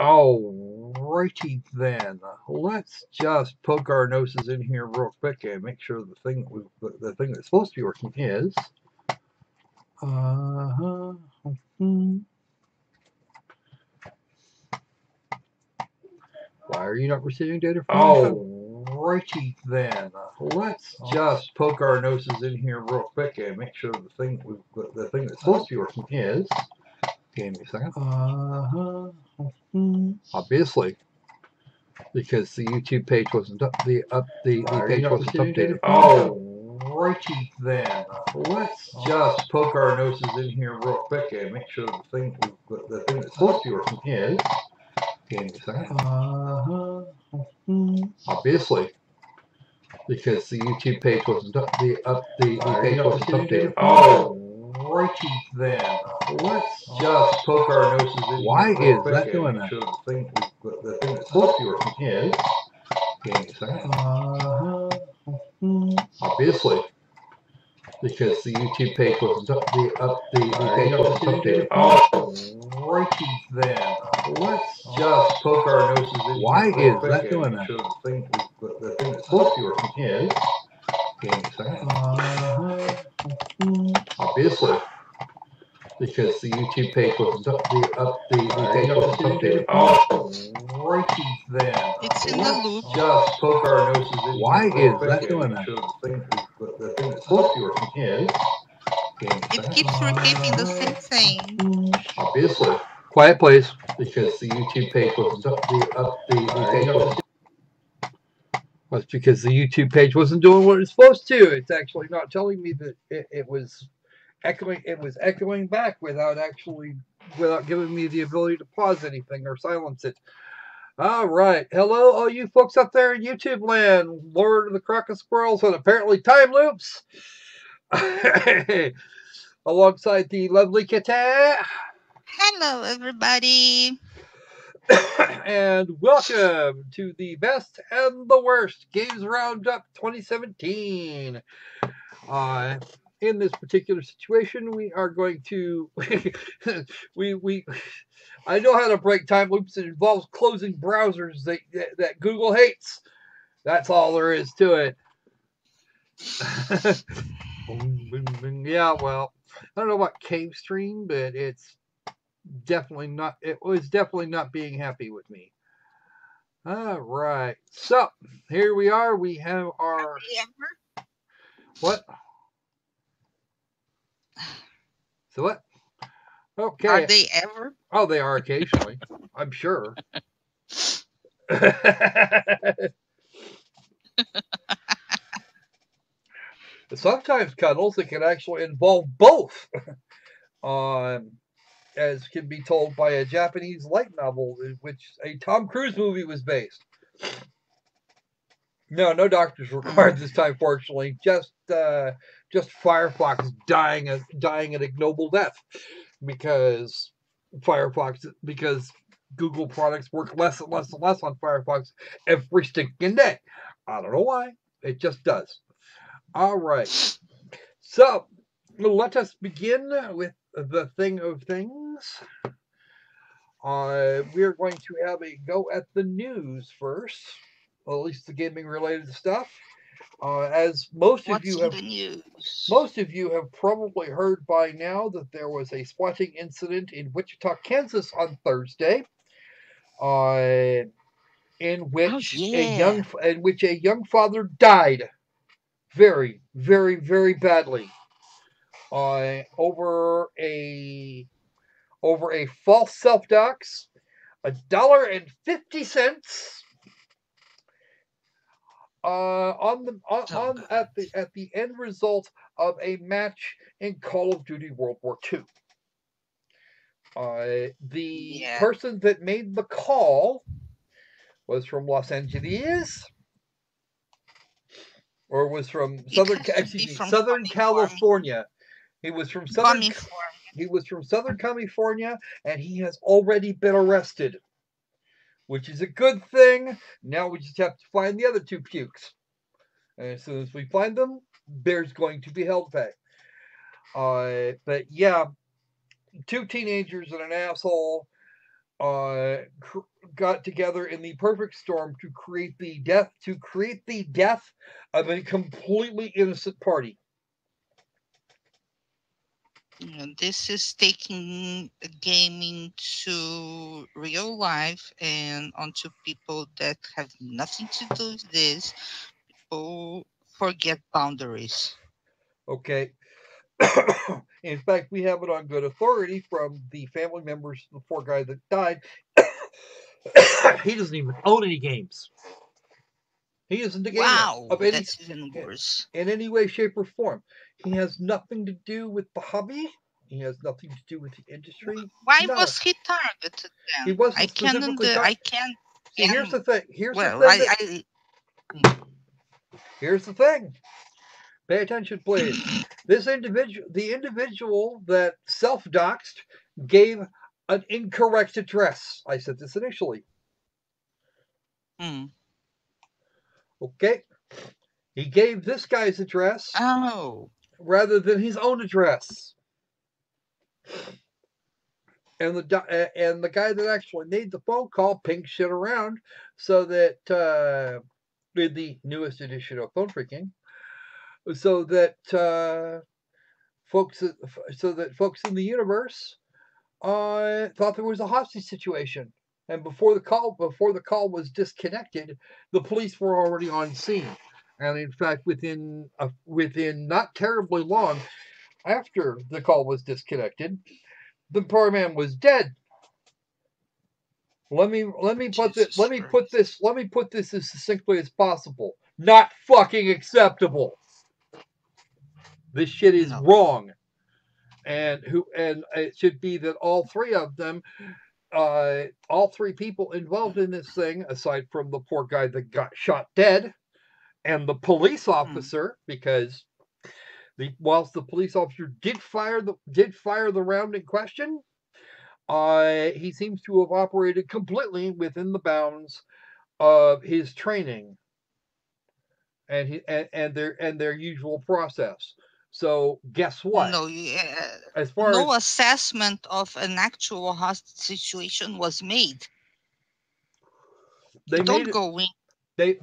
Alrighty then, let's just poke our noses in here real quick and make sure the thing that's supposed to be working is. Why are you not receiving data from Alrighty then, let's just poke our noses in here real quick and make sure the thing that's supposed to be working is. Give me a second. Obviously, because the YouTube page wasn't the page wasn't updated. Alrighty then, let's just poke our noses in here real quick and make sure the thing that's supposed to be working is. Give me a second. Obviously, because the YouTube page wasn't the page wasn't updated. Alrighty then, let's just poke our noses in Why here real is quick that and doing make that? sure the thing that's supposed to be working is. Give me a second. Obviously, because the YouTube page wasn't the page wasn't updated. Alrighty then, let's just poke our noses in Why here real is quick that and doing make that? sure the thing that's supposed to be working is. Give me a second. Obviously, because the YouTube page wasn't the page wasn't updated. Alrighty then, It's in the let's loop. just poke our noses in Why here real is quick that and doing make that? sure the thing that's supposed to be working is. Give me a It second. keeps repeating the same thing. Obviously, Quiet, please. because the YouTube page wasn't the page wasn't. Well, it's because the YouTube page wasn't doing what it's supposed to. It's actually not telling me that it was echoing. It was echoing back without giving me the ability to pause anything or silence it. All right. Hello, all you folks up there in YouTube land, Lord of the Crockett Squirrels, and apparently time loops. Alongside the lovely Kitty. Hello, everybody. And welcome to the best and the worst Games Roundup 2017. In this particular situation, we are going to I know how to break time loops. It involves closing browsers that Google hates. That's all there is to it. Yeah, well, I don't know about Cave Stream, but it's definitely not. It was definitely not being happy with me. All right, so here we are. We have our what? So what? Okay. Are they ever? Oh, they are occasionally. I'm sure. Sometimes, Cuddles, it can actually involve both. As can be told by a Japanese light novel in which a Tom Cruise movie was based. No doctors required this time, fortunately. Just Firefox dying an ignoble death because Google products work less and less and less on Firefox every stinking day. I don't know why. It just does. All right. So let us begin with the thing of things. We're going to have a go at the news first, or at least the gaming related stuff. As most of you have probably heard by now that there was a swatting incident in Wichita, Kansas on Thursday, in which a young father died very, very, very badly over a false self-dox, $1.50 at the end result of a match in Call of Duty World War II. The person that made the call was from Los Angeles, or was from Southern California. He was from Southern California, and he has already been arrested, which is a good thing. Now we just have to find the other two pukes. And as soon as we find them, there's going to be hell to pay. But yeah, two teenagers and an asshole got together in the perfect storm to create the death of a completely innocent party. This is taking gaming to real life and onto people that have nothing to do with this. People forget boundaries. Okay. In fact, we have it on good authority from the family members of the poor guy that died. He doesn't even own any games. He isn't a gamer Wow, of any that's even worse. in any way, shape, or form. He has nothing to do with the hobby. He has nothing to do with the industry. Why No, was he targeted he then? wasn't specifically. I can't. See, here's the thing. Well, Here's the thing. Pay attention, please. The individual that self-doxed, gave an incorrect address. I said this initially. Okay. He gave this guy's address rather than his own address. And the guy that actually made the phone call pinged shit around so that with the newest edition of phone freaking, so that folks in the universe thought there was a hostage situation. And before the call was disconnected, the police were already on scene. And in fact, within not terribly long after the call was disconnected, the poor man was dead. Let me put this as succinctly as possible. Not fucking acceptable. This shit is wrong. And it should be that all three of them, all three people involved in this thing, aside from the poor guy that got shot dead, and the police officer, because whilst the police officer did fire the round in question, he seems to have operated completely within the bounds of his training and their usual process. So guess what? No assessment of an actual hostage situation was made. They don't go in. They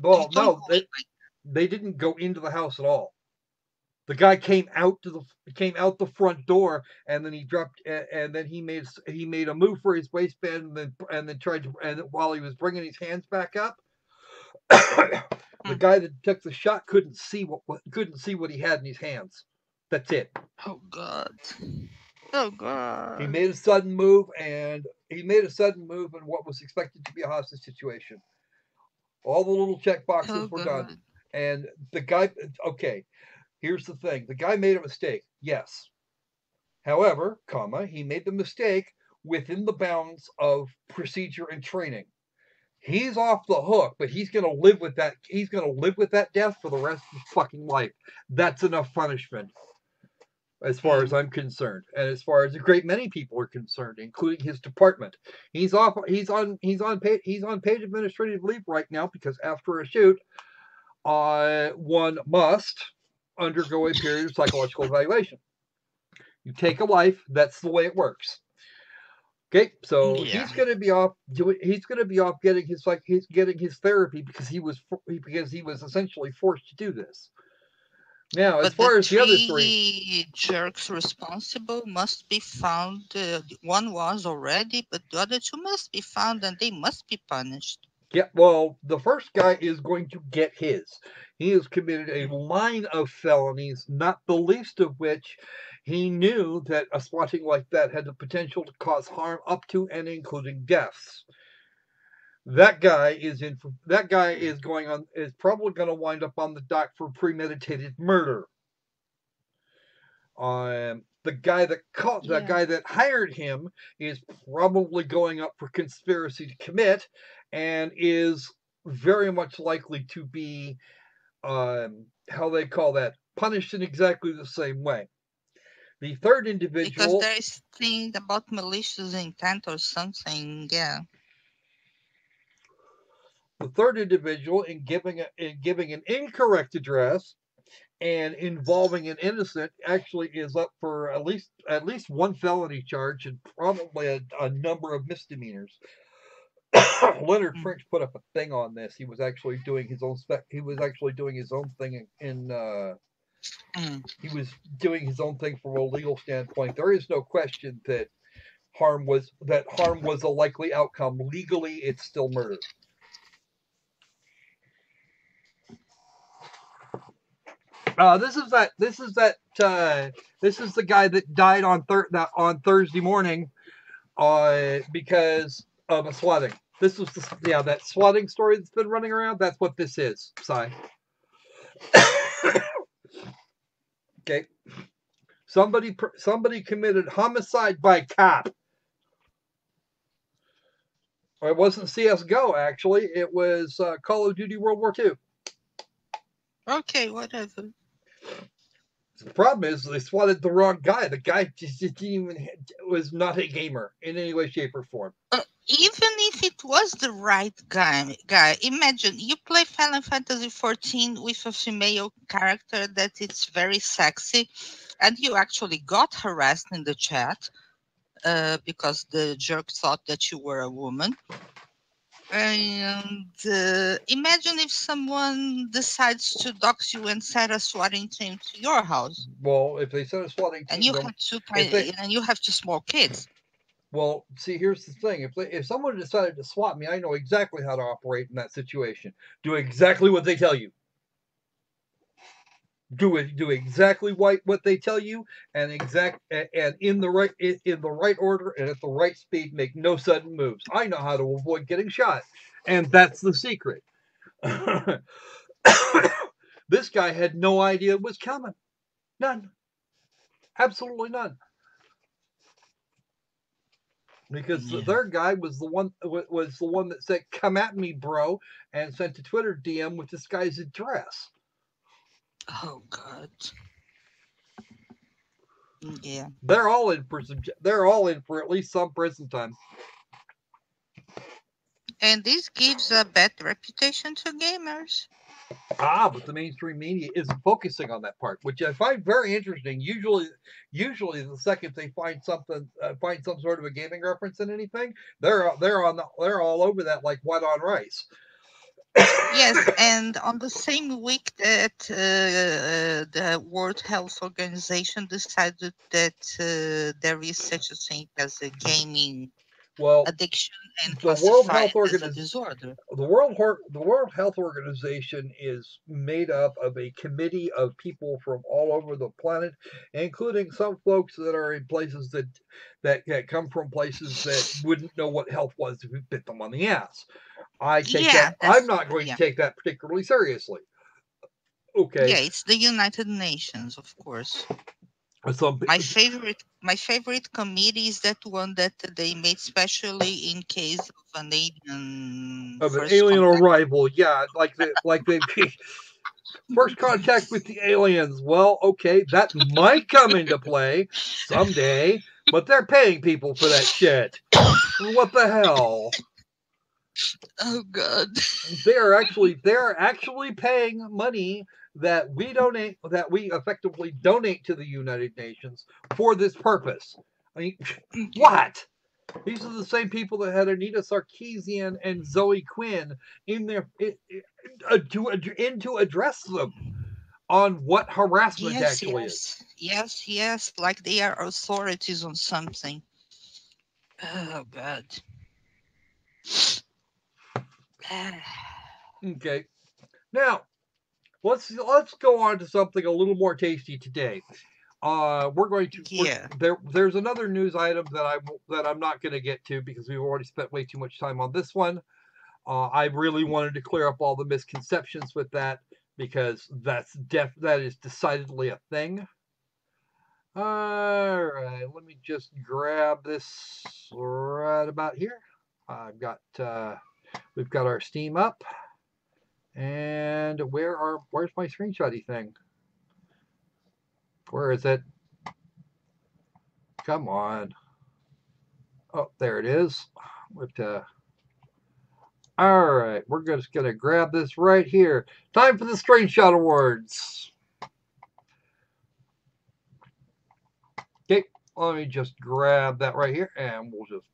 didn't go into the house at all. The guy came out the front door, and then he dropped, and then he made a move for his waistband, and then tried to, and while he was bringing his hands back up, the guy that took the shot couldn't see what he had in his hands. That's it. Oh God. He made a sudden move, in what was expected to be a hostage situation. All the little check boxes were done, and the guy. Okay, here's the thing: the guy made a mistake. Yes. However, he made the mistake within the bounds of procedure and training. He's off the hook, but he's going to live with that. He's going to live with that death for the rest of his fucking life. That's enough punishment, as far as I'm concerned, and as far as a great many people are concerned, including his department. He's on paid administrative leave right now because after a shoot, one must undergo a period of psychological evaluation. You take a life. That's the way it works. Okay, so he's going to be off getting his therapy because he was essentially forced to do this. Now, as far as the other three jerks responsible must be found. One was already, but the other two must be found, and they must be punished. Yeah, well, the first guy is going to get his. He has committed a line of felonies, not the least of which he knew that a swatting like that had the potential to cause harm up to and including deaths. That guy is probably going to wind up on the dock for premeditated murder. The guy that hired him is probably going up for conspiracy to commit, and is very much likely to be punished in exactly the same way. The third individual, because there is thing about malicious intent or something, yeah. The third individual, in giving an incorrect address and involving an innocent actually is up for at least one felony charge and probably a number of misdemeanors. Leonard French put up a thing on this. He was actually doing his own he was actually doing his own thing he was doing his own thing from a legal standpoint. There is no question that harm was a likely outcome. Legally, it's still murder. This is the guy that died on Thursday morning because of a swatting. This was that swatting story that's been running around. That's what this is. Sigh. Okay. Somebody committed homicide by cop. It wasn't CS:GO, actually. It was Call of Duty World War II. Okay, whatever. The problem is they swatted the wrong guy. The guy just didn't even was not a gamer in any way, shape, or form. Even if it was the right guy, imagine you play Final Fantasy XIV with a female character that it's very sexy, and you actually got harassed in the chat because the jerk thought that you were a woman. And imagine if someone decides to dox you and set a swatting team to your house. Well, if they set a swatting team, and you have two small kids. Well, see, here's the thing: if someone decided to swat me, I know exactly how to operate in that situation. Do exactly what they tell you. Do exactly what they tell you, and in the right order and at the right speed. Make no sudden moves. I know how to avoid getting shot, and that's the secret. This guy had no idea it was coming. None. Absolutely none. Because the third guy was the one that said, "Come at me, bro," and sent a Twitter DM with this guy's address. Oh God. Yeah. They're all in prison. They're all in for at least some prison time. And this gives a bad reputation to gamers. But the mainstream media isn't focusing on that part, which I find very interesting. Usually the second they find some sort of a gaming reference in anything, they're all over that like white on rice. Yes, and on the same week that the World Health Organization decided that there is such a thing as a gaming addiction and classified as a disorder. The World Health Organization is made up of a committee of people from all over the planet, including some folks that are in places that come from places that wouldn't know what health was if it bit them on the ass. I'm not going to take that particularly seriously. Okay. Yeah, it's the United Nations, of course. My favorite committee is that one that they made specially in case of an alien arrival. Yeah, like they first contact with the aliens. Well, okay, that might come into play someday, but they're paying people for that shit. What the hell? Oh God! They're actually paying money that we effectively donate to the United Nations for this purpose. I mean, what? These are the same people that had Anita Sarkeesian and Zoe Quinn in there to address them on what harassment actually is. Yes, like they are authorities on something. Oh God. Okay. Now, let's go on to something a little more tasty today. We're going to there's another news item that I'm not going to get to because we've already spent way too much time on this one. I really wanted to clear up all the misconceptions with that because that is decidedly a thing. All right, let me just grab this right about here. We've got our Steam up, and where's my screenshotty thing? Where is it? Come on. Oh, there it is. All right, we're just going to grab this right here. Time for the screenshot awards. Okay, let me just grab that right here, and we'll just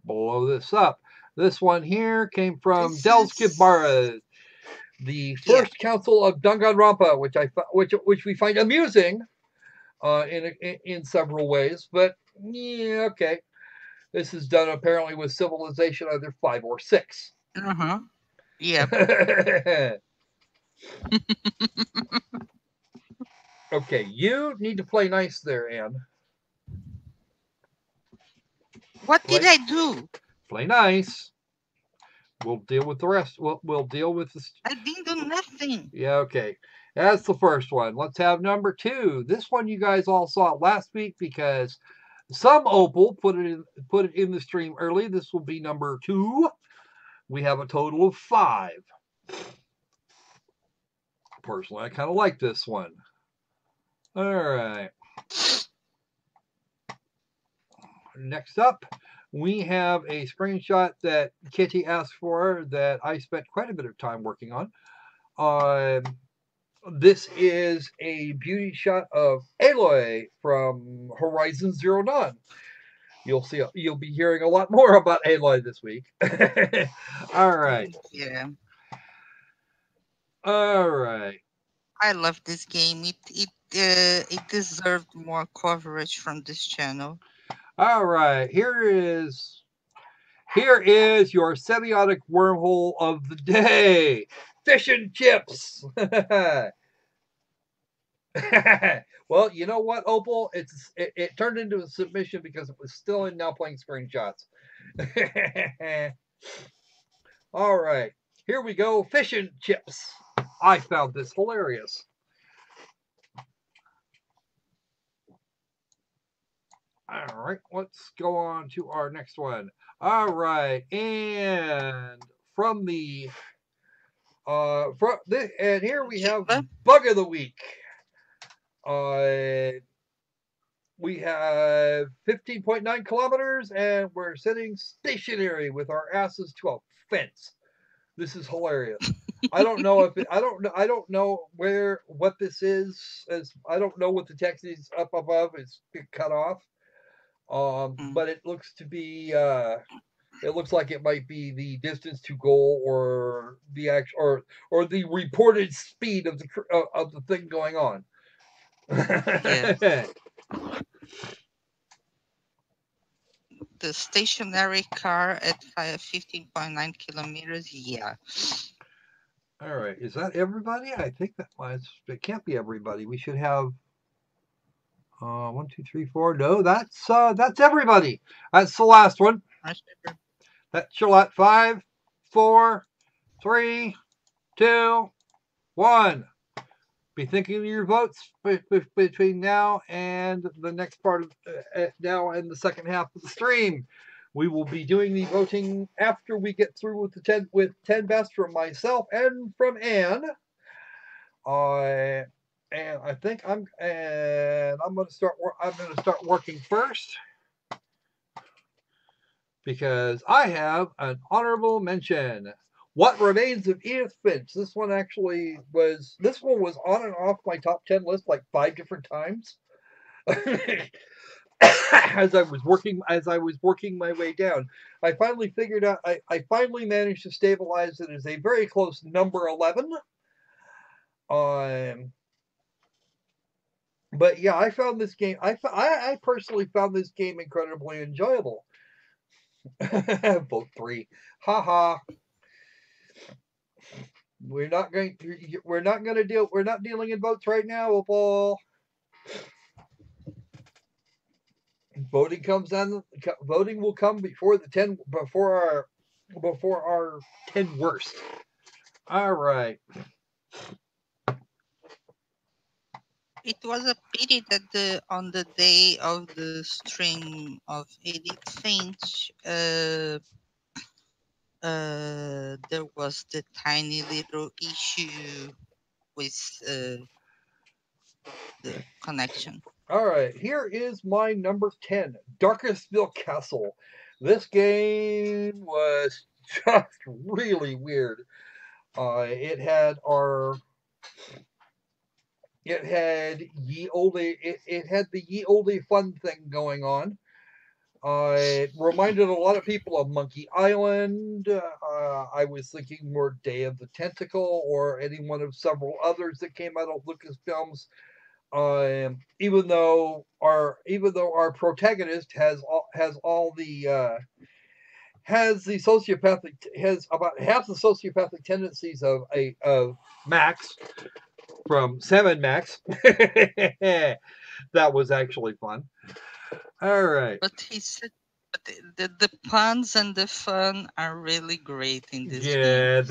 blow this up. This one here came from Delskibara, the first council of Danganronpa, which we find amusing in several ways. But yeah, okay. This is done apparently with Civilization either 5 or 6. Yep. Okay, you need to play nice there, Anne. What did I do? Play nice. We'll deal with the rest. We'll deal with this. I didn't do nothing. Yeah, okay. That's the first one. Let's have number 2. This one you guys all saw last week because some Opal put it in the stream early. This will be number 2. We have a total of 5. Personally, I kind of like this one. All right. Next up, we have a screenshot that Kitty asked for that I spent quite a bit of time working on. This is a beauty shot of Aloy from Horizon Zero Dawn. You'll be hearing a lot more about Aloy this week. All right. Yeah. All right. I love this game. It deserved more coverage from this channel. All right. Here is your semiotic wormhole of the day. Fish and chips. Well, you know what, Opal? It turned into a submission because it was still in now playing screenshots. All right, here we go. Fish and chips. I found this hilarious. All right, let's go on to our next one. All right, and from the and here we have Bug of the Week. We have 15.9 kilometers, and we're sitting stationary with our asses to a fence. This is hilarious. I don't know if I don't know what this is. As I don't know what the text is up above is cut off. But it looks to be. It looks like it might be the distance to goal or the actual or the reported speed of the thing going on. Yes. The stationary car at 15.9 kilometers. Yeah. All right. Is that everybody? I think it can't be everybody. We should have 1, 2, 3, 4. No, that's everybody. That's the last one. That's your lot. 5, 4, 3, 2, 1. Be thinking of your votes between now and the next part of now and the second half of the stream. We will be doing the voting after we get through with the 10 best from myself and from Anne. And I think I'm going to start working first because I have an honorable mention. What Remains of Edith Finch. This one was on and off my top 10 list like 5 different times. as I was working my way down. I finally figured out I finally managed to stabilize it as a very close number 11. But yeah, I found this game I personally found this game incredibly enjoyable. Vote 3. Haha. We're not dealing in votes right now, Opal. Voting will come before our 10 worst. All right. It was a pity that on the day of the stream of Edith Finch, there was the tiny little issue with the connection. All right, here is my number 10, Darkestville Castle. This game was just really weird. It had our It had it had the ye olde fun thing going on. It reminded a lot of people of Monkey Island. I was thinking more Day of the Tentacle or any one of several others that came out of Lucasfilms. Even though our protagonist has the sociopathic has about half the sociopathic tendencies of Max from Salmon Max. That was actually fun. All right. But he said, but the puns and the fun are really great in this game.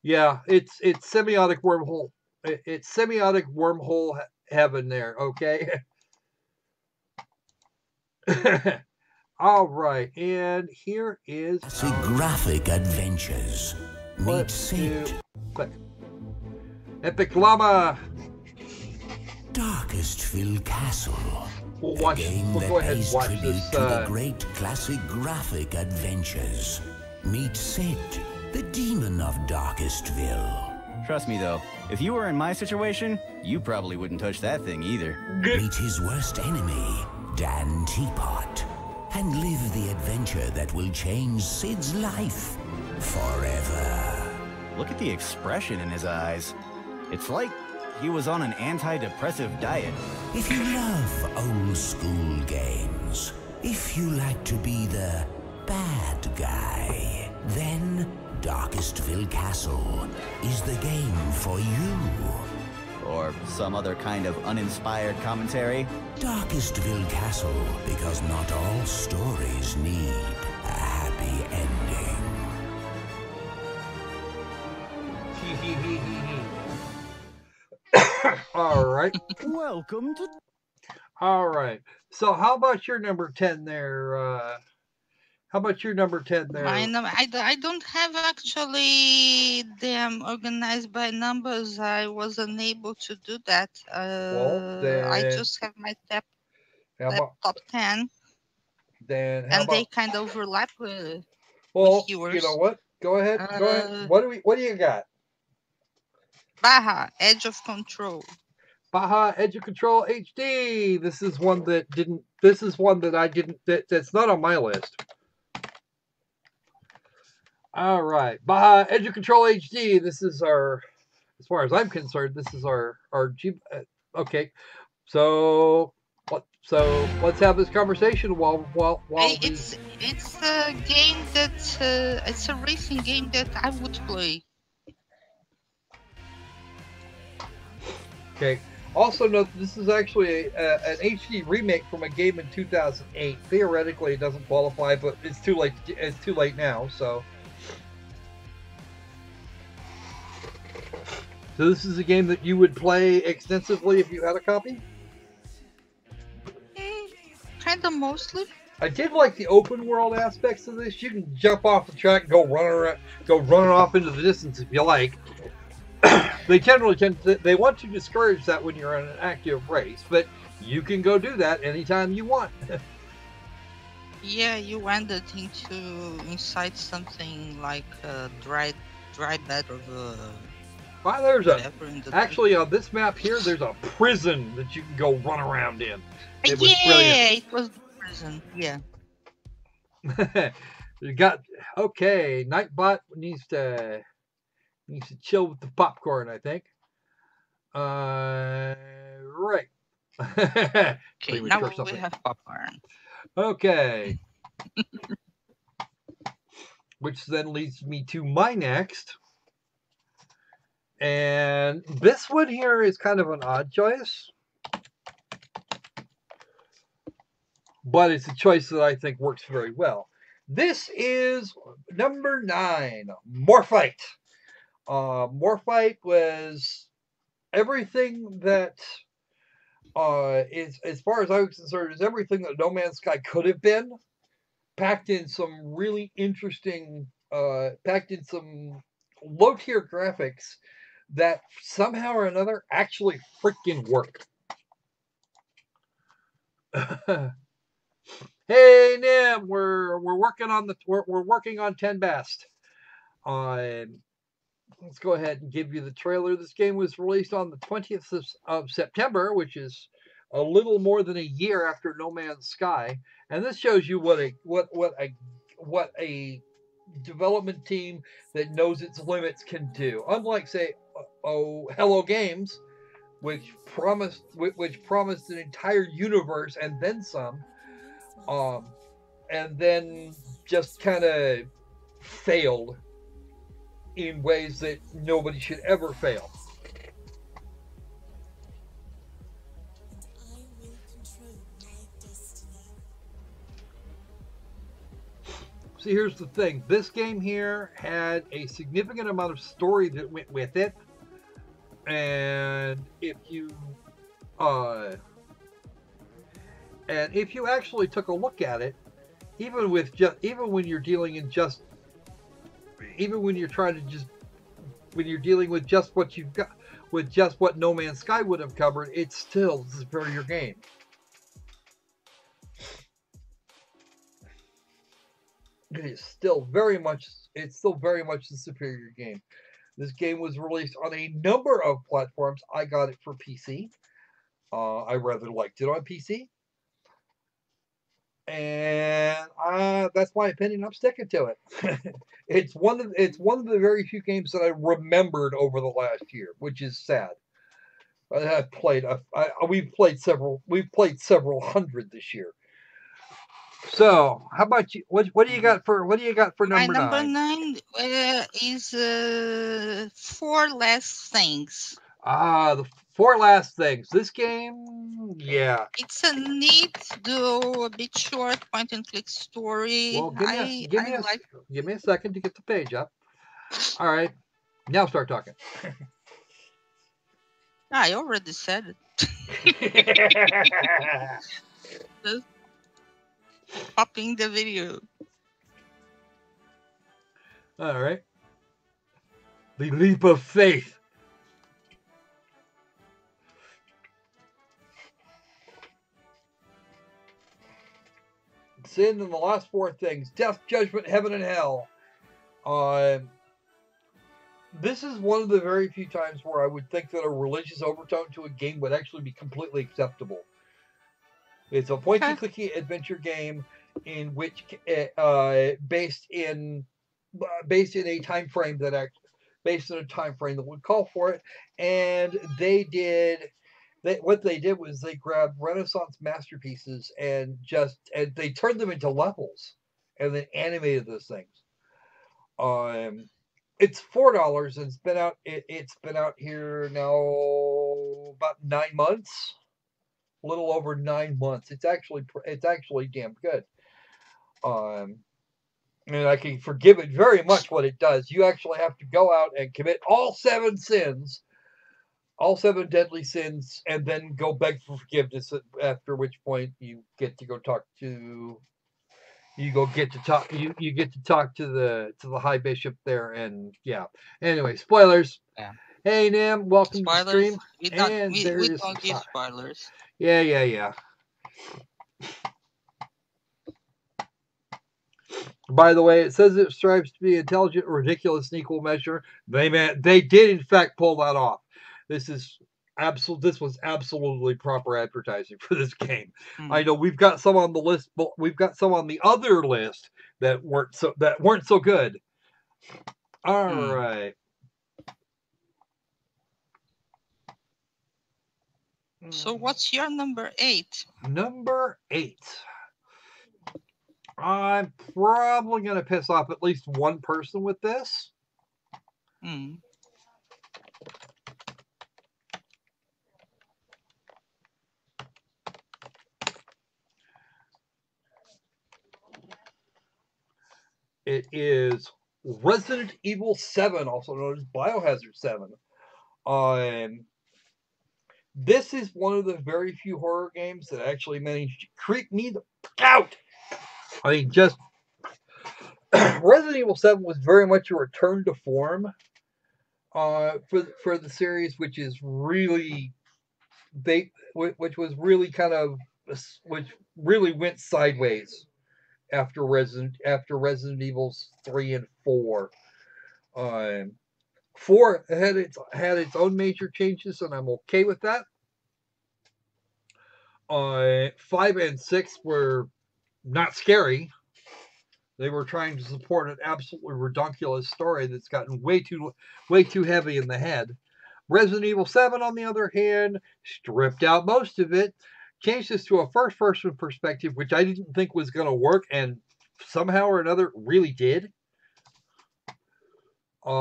Yeah, it's semiotic wormhole. It's semiotic wormhole heaven there. Okay. All right, and here is graphic adventures. Meet Sid. Epic Llama. Darkestville Castle. We'll go ahead and watch this. To the great classic graphic adventures. Meet Sid, the demon of Darkestville. Trust me, though, if you were in my situation, you probably wouldn't touch that thing either. Meet his worst enemy, Dan Teapot, and live the adventure that will change Sid's life forever. Look at the expression in his eyes. It's like he was on an antidepressive diet. If you love old school games, if you like to be the bad guy, then Darkestville Castle is the game for you. Or some other kind of uninspired commentary. Darkestville Castle, because not all stories need a happy ending. All right. Welcome to... All right. So how about your number 10 there? How about your number 10 there? I don't have actually them organized by numbers. I wasn't able to do that. I just have my top 10. And they kind of overlap with yours. You know what? Go ahead. Go ahead. What do you got? Baja, Edge of Control. Baja Edge of Control HD. This is one that I didn't. That's not on my list. All right, Baja Edge of Control HD. This is our, as far as I'm concerned, this is our okay. So let's have this conversation while it's a game that it's a racing game that I would play. Okay. Also note this is actually an HD remake from a game in 2008. Theoretically, it doesn't qualify, but it's too late. It's too late now. So this is a game that you would play extensively if you had a copy. Kind of mostly. I did like the open world aspects of this. You can jump off the track and go running off into the distance if you like. They generally they want to discourage that when you're in an active race, but you can go do that anytime you want. Yeah, you wandered inside something like a dry bed of well, there's actually on this map here, there's a prison that you can go run around in. It was brilliant. It was the prison. Yeah. You got Nightbot needs to chill with the popcorn, I think. Right. Okay, now we have popcorn. Okay. Which then leads me to my next. And this one here is kind of an odd choice. But it's a choice that I think works very well. This is number 9, Morphite. Morphite was everything that is, as far as I was concerned, is everything that No Man's Sky could have been, packed in some really interesting, packed in some low-tier graphics that somehow or another actually freaking work. Hey Nim, we're working on 10 best. let's go ahead and give you the trailer. This game was released on the 20th of September, which is a little more than a year after No Man's Sky, and this shows you what a development team that knows its limits can do. Unlike, say, Hello Games, which promised an entire universe and then some, and then just kind of failed in ways that nobody should ever fail. See, here's the thing. This game here had a significant amount of story that went with it. And if you actually took a look at it, even when you're dealing in just when you're dealing with just what you've got, with just what No Man's Sky would have covered, it's still a superior game. It's still very much the superior game. This game was released on a number of platforms. I got it for PC. I rather liked it on PC. And that's my opinion. I'm sticking to it. It's one of the very few games that I remembered over the last year, which is sad. We've played several hundred this year. So, how about you? What do you got for number 9? My number 9 is 4 Last Things. The 4 Last Things. This game, yeah. It's a neat, though a bit short, point-and-click story. Well, give me a second to get the page up. All right, now start talking. I already said it. Just popping the video. All right. The Leap of Faith. Sin and the last 4 things: death, judgment, heaven, and hell. This is one of the very few times where I would think that a religious overtone to a game would actually be completely acceptable. It's a point-and-clicky adventure game in which based in a time frame that would call for it, and what they did was they grabbed Renaissance masterpieces and they turned them into levels and then animated those things. It's $4 and it's been out here now about 9 months. A little over 9 months. It's actually damn good. And I can forgive it very much what it does. You actually have to go out and commit all 7 sins, all 7 deadly sins, and then go beg for forgiveness. After which point you get to talk to the High Bishop there, and yeah. Anyway, spoilers. Yeah. Hey Nim, welcome to the stream. We don't give spoilers. Yeah. By the way, it says it strives to be intelligent, ridiculous in equal measure. They did in fact pull that off. This was absolutely proper advertising for this game. I know we've got some on the list, but we've got some on the other list that weren't so good. All right. So what's your number 8? Number 8. I'm probably going to piss off at least one person with this. It is Resident Evil 7, also known as Biohazard 7. This is one of the very few horror games that actually managed to creep me the fuck out. I mean, just Resident Evil 7 was very much a return to form for the series, which really went sideways after Resident Evil 3 and 4. 4 had its own major changes, and I'm okay with that. 5 and 6 were not scary. They were trying to support an absolutely redonkulous story that's gotten way too heavy in the head. Resident Evil 7, on the other hand, stripped out most of it, changed this to a first-person perspective, which I didn't think was going to work, and somehow or another really did. Who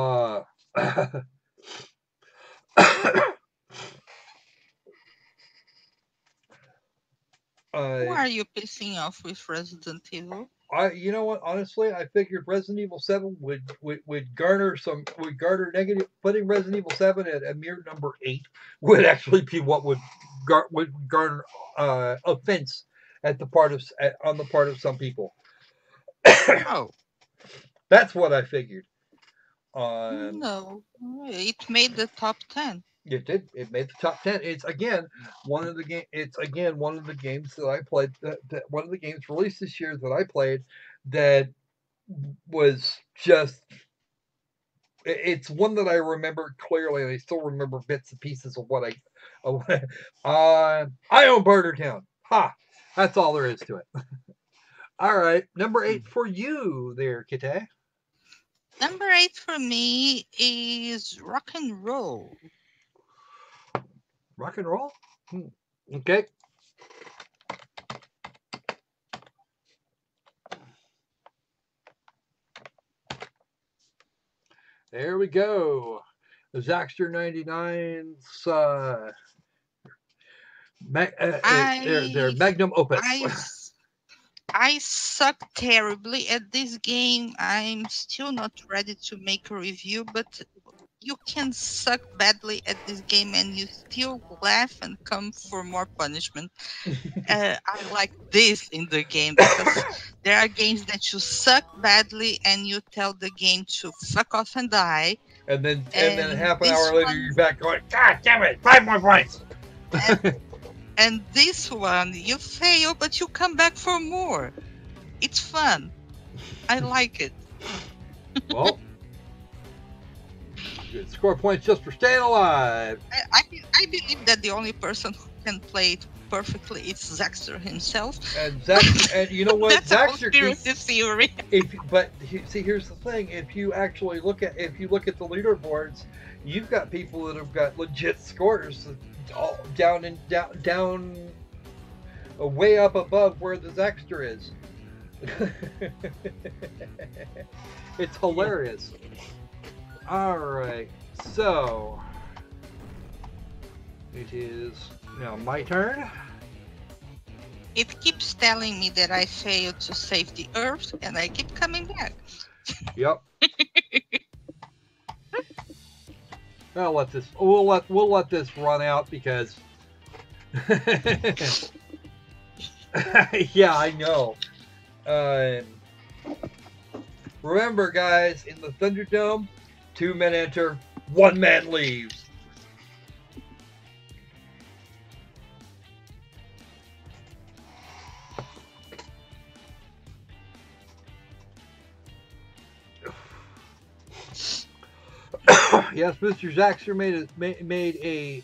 are you pissing off with Resident Evil? You know what? Honestly, I figured Resident Evil 7 would garner negative. Putting Resident Evil 7 at a mere number 8 would actually be what would garner offense on the part of some people. Oh, that's what I figured. No, it made the top 10. It did. It made the top 10. It's again one of the games that I played. One of the games released this year that I played that was just. It's one that I remember clearly, and I still remember bits and pieces of what I own Bartertown. Ha! That's all there is to it. All right, number 8 for you, there, Kitty. Number 8 for me is rock and roll. Rock and roll? Okay. There we go. The Zaxxer 99's their Magnum Opus. I suck terribly at this game. I'm still not ready to make a review, but you can suck badly at this game and you still laugh and come for more punishment. I like this in the game because there are games that you suck badly and you tell the game to fuck off and die. And then half an hour later you're back going, God damn it, 5 more points. And this one, you fail, but you come back for more. It's fun. I like it. Well, good score points just for staying alive. I believe that the only person who can play it perfectly is Zaxxer himself. And Zaxxer, and you know what? That's a conspiracy theory. Here's the thing: if you actually look at the leaderboards, you've got people that have got legit scores. All down way up above where the Zaxxer is. It's hilarious. All right, so it is now my turn. It keeps telling me that I failed to save the Earth, and I keep coming back. Yep. We'll let this run out because yeah, I know. Remember, guys, in the Thunderdome, 2 men enter, 1 man leaves. Yes, Mr. Zaxxer made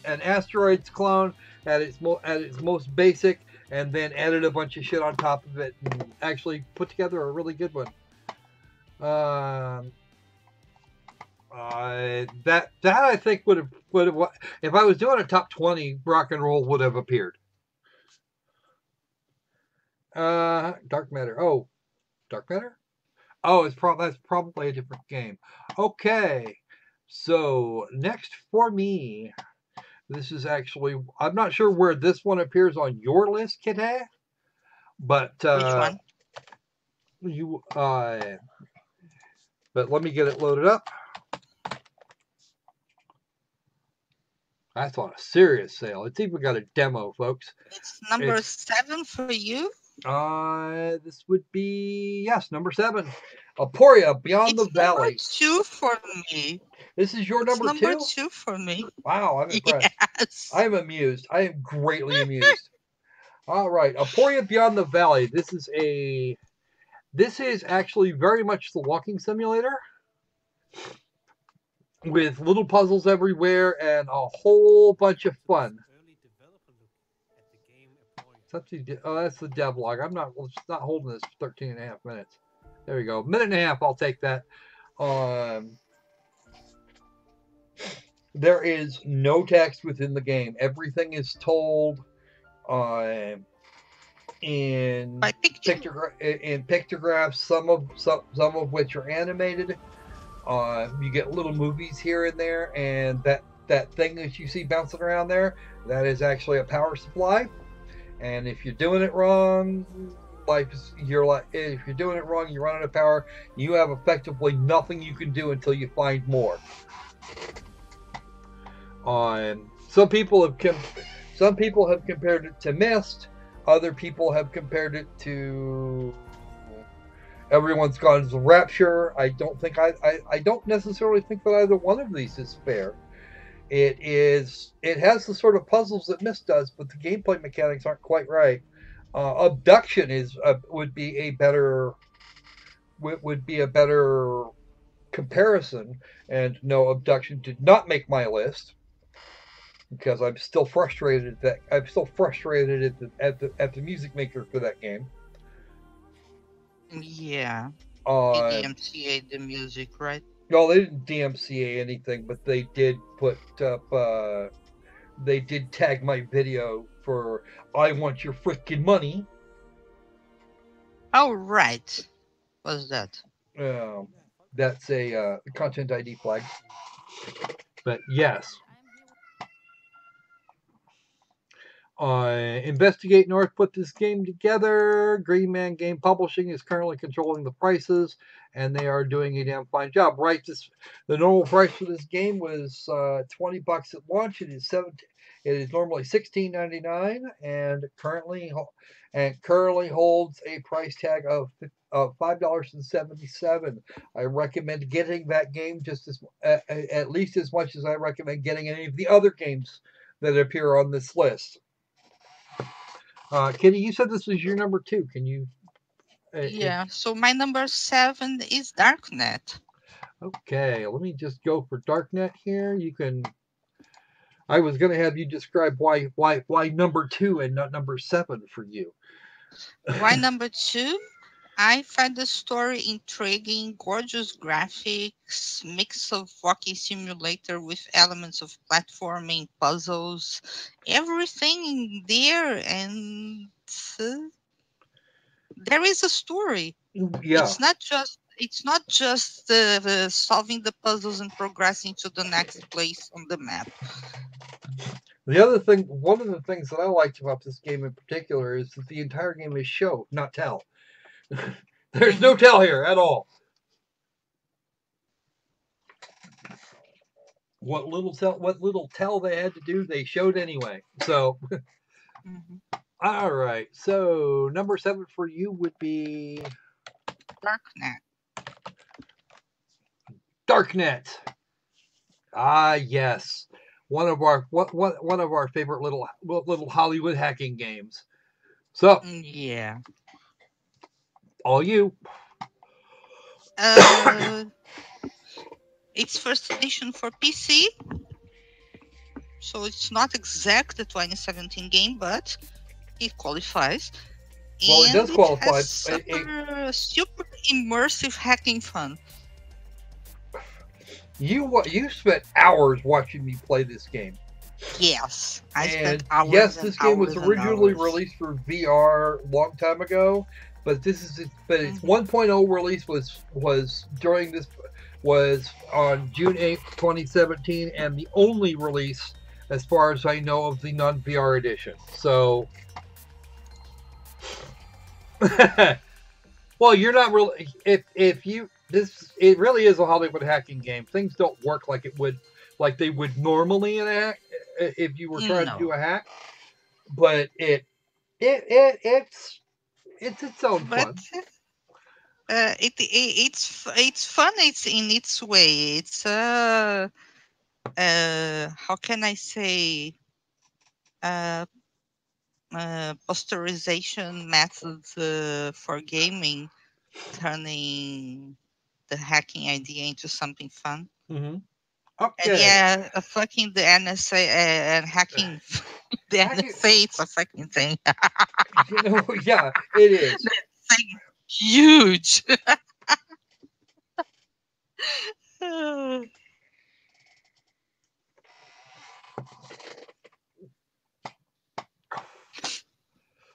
an asteroids clone at its most basic, and then added a bunch of shit on top of it, and actually put together a really good one. That I think would have if I was doing a top 20, rock and roll would have appeared. Dark Matter. Oh, Dark Matter. Oh, that's probably a different game. Okay. So, next for me, this is actually, I'm not sure where this one appears on your list, Kitty, but, Which one? But let me get it loaded up. That's on a serious sale. It's even got a demo, folks. It's number 7 for you? This would be, yes, number 7. Aporia, Beyond the Valley. It's number 2 for me. This is your number 2? Number 2 for me. Wow, I'm impressed. Yes. I am amused. I am greatly amused. All right, Aporia Beyond the Valley. This is actually very much the walking simulator. with little puzzles everywhere and a whole bunch of fun. Oh, that's the devlog. I'm not holding this for 13 and a half minutes. There we go. Minute and a half, I'll take that. There is no text within the game. Everything is told in pictographs, some of which are animated. You get little movies here and there, and that thing that you see bouncing around there, that is actually a power supply. And if you're doing it wrong, if you're doing it wrong, you run out of power. You have effectively nothing you can do until you find more. Some people have compared it to Myst. Other people have compared it to Everyone's Gone's Rapture. I don't necessarily think that either one of these is fair. It has the sort of puzzles that Myst does, but the gameplay mechanics aren't quite right. Abduction would be a better comparison, and no, Abduction did not make my list because I'm still frustrated at the music maker for that game. Yeah. They DMCA the music, right? No, they didn't DMCA anything, but they did put up. They did tag my video for "I want your freaking money." Oh right, what's that? That's a content ID flag. But yes. Investigate North put this game together. Green Man Game Publishing is currently controlling the prices, and they are doing a damn fine job. Right, the normal price for this game was $20 at launch. It is normally $16.99, and currently holds a price tag of $5.77. I recommend getting that game at least as much as I recommend getting any of the other games that appear on this list. Kitty, you said this was your number 2. Can you? Yeah. So my number 7 is Darknet. Okay, let me just go for Darknet here. You can. I was going to have you describe why number 2 and not number 7 for you. Why number 2? I find the story intriguing, gorgeous graphics, mix of walking simulator with elements of platforming, puzzles, everything there, and there is a story. Yeah. It's not just solving the puzzles and progressing to the next place on the map. One of the things that I liked about this game in particular is that the entire game is show, not tell. There's no tell here at all. What little tell they had to do, they showed anyway. So, all right. So number 7 for you would be Darknet. Ah, yes, one of our favorite little Hollywood hacking games. So yeah, all you. It's first edition for PC, so it's not exact a 2017 game, but it qualifies. Well, it does qualify. Super immersive hacking fun. You spent hours watching me play this game. Yes, I spent hours. Yes, this game was originally released for VR a long time ago, but its 1.0 release was on June 8th, 2017, and the only release, as far as I know, of the non-VR edition. So, well, you're not really. It really is a Hollywood hacking game. Things don't work like they would normally in a hack if you were trying to do a hack. But it's its own fun. It's fun. It's in its way. It's how can I say posterization methods for gaming, turning the hacking idea into something fun. Mm-hmm. And Okay. yeah, fucking the NSA and hacking the NSA, it's a fucking thing. Yeah, it is. That thing is huge.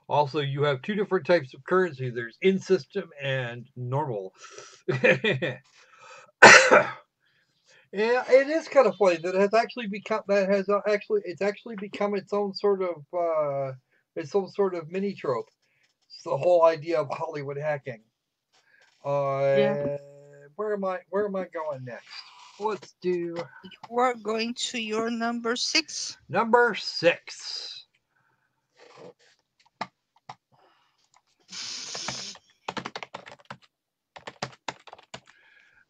Also, you have two different types of currency. There's in-system and normal. Yeah, it is kind of funny that it has actually become it's actually become its own sort of mini trope. It's the whole idea of Hollywood hacking. Yeah. Where am I going next? Let's do We're going to your number 6. number 6.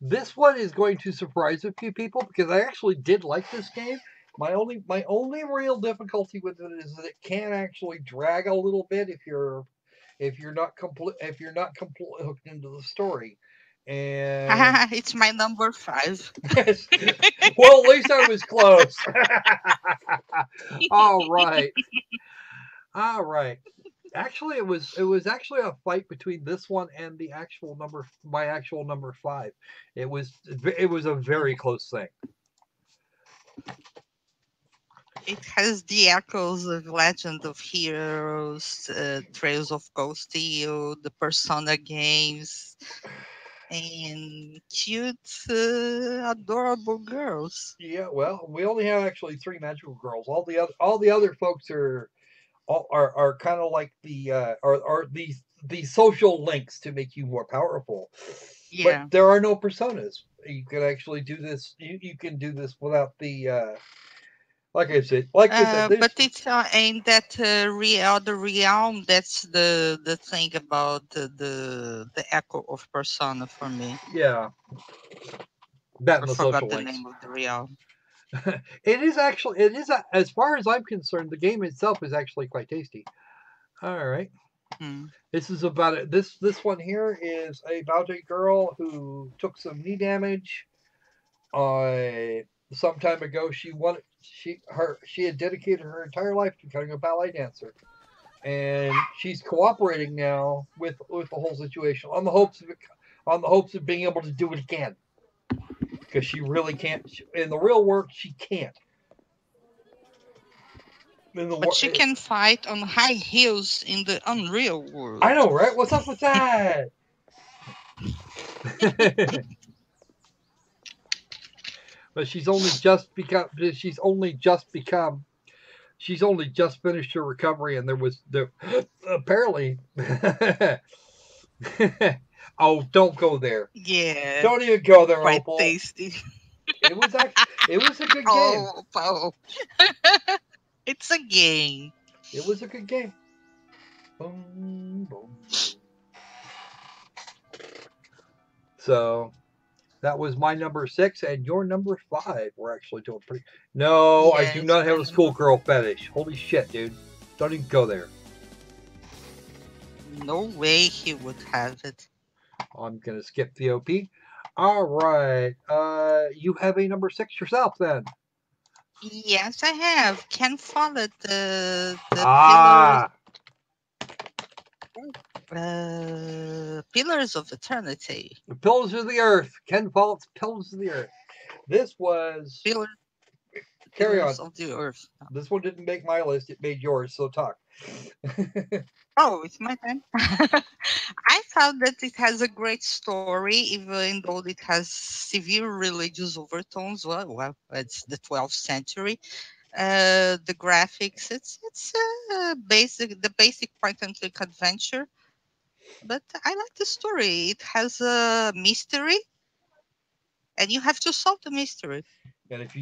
This one is going to surprise a few people because I actually did like this game. My only real difficulty with it is that it can actually drag a little bit if you're not completely hooked into the story. And It's my number 5. yes, well, at least I was close. All right, all right. Actually, it was actually a fight between this one and my actual number 5. It was a very close thing. It has the echoes of Legend of Heroes, Trails of Cold Steel, the Persona games, and cute, adorable girls. Yeah, well, we only have actually 3 magical girls. All the other folks are kind of like are the social links to make you more powerful. But Yeah. there are no personas. You can actually do this. You can do this without the like I said, But it's aimed at the realm. That's the thing about the echo of Persona for me. yeah, that I and the forgot social the links. name of the realm. It is as far as I'm concerned, the game itself is actually quite tasty. All right. Hmm. This is about it. This one here is about a girl who took some knee damage. Some time ago, she had dedicated her entire life to becoming a ballet dancer, and she's cooperating now with the whole situation on the hopes of being able to do it again because she really can't in the real world she can't. But she can fight on high heels in the unreal world. I know, right? What's up with that? But she's only just finished her recovery, and there apparently. Oh, don't go there. Yeah. Don't even go there, Quite Opal. tasty. It was a good game. Oh. It's a game. It was a good game. Boom, boom. So that was my number 6, and your number 5. We're actually doing pretty. No, I do not have a schoolgirl fetish. Holy shit, dude! Don't even go there. No way he would have it. I'm gonna skip the OP. All right. You have a number 6 yourself, then. Yes, I have. Can follow the Pillars of Eternity. The Pillars of the Earth. Ken Follett's Pillars of the Earth. This was carry Pillars on. of the Earth. This one didn't make my list. It made yours. So talk. Oh, it's my turn. I thought that it has a great story, even though it has severe religious overtones. Well, it's the 12th century. The graphics, it's the basic point and click adventure. But I like the story. It has a mystery, and you have to solve the mystery. And if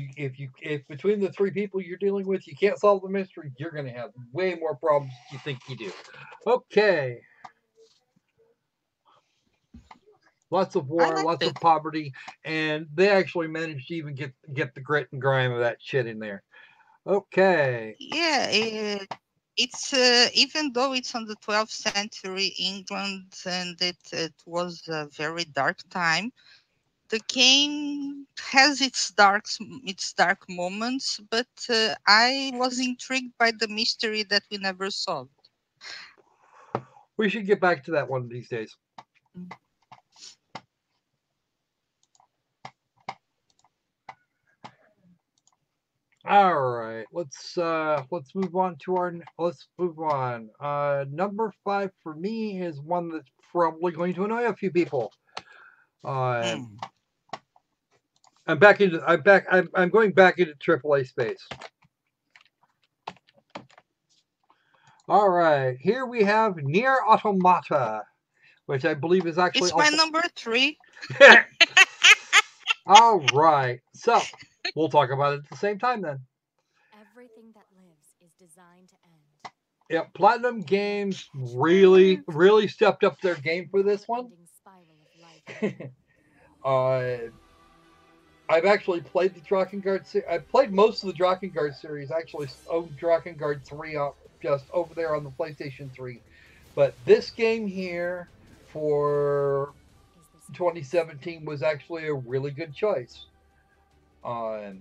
between the 3 people you're dealing with you can't solve the mystery, you're gonna have way more problems than you think you do. Okay. Lots of war, lots of poverty, and they actually managed to even get the grit and grime of that shit in there. Okay. Yeah, it's even though it's on the 12th century England and it was a very dark time, the game has its dark moments, but I was intrigued by the mystery that we never solved. We should get back to that one of these days. All right, let's move on to number 5 for me is one that's probably going to annoy a few people. I'm going back into AAA space. All right, here we have Nier Automata, which I believe is actually it's my number 3. All right, so we'll talk about it at the same time then. Everything that lives is designed to end. Yep, Platinum Games really stepped up their game for this one. I've actually played the Drakengard series. I've played most of the Drakengard series. Actually, Drakengard 3 up just over there on the PlayStation 3. But this game here for 2017 was actually a really good choice. I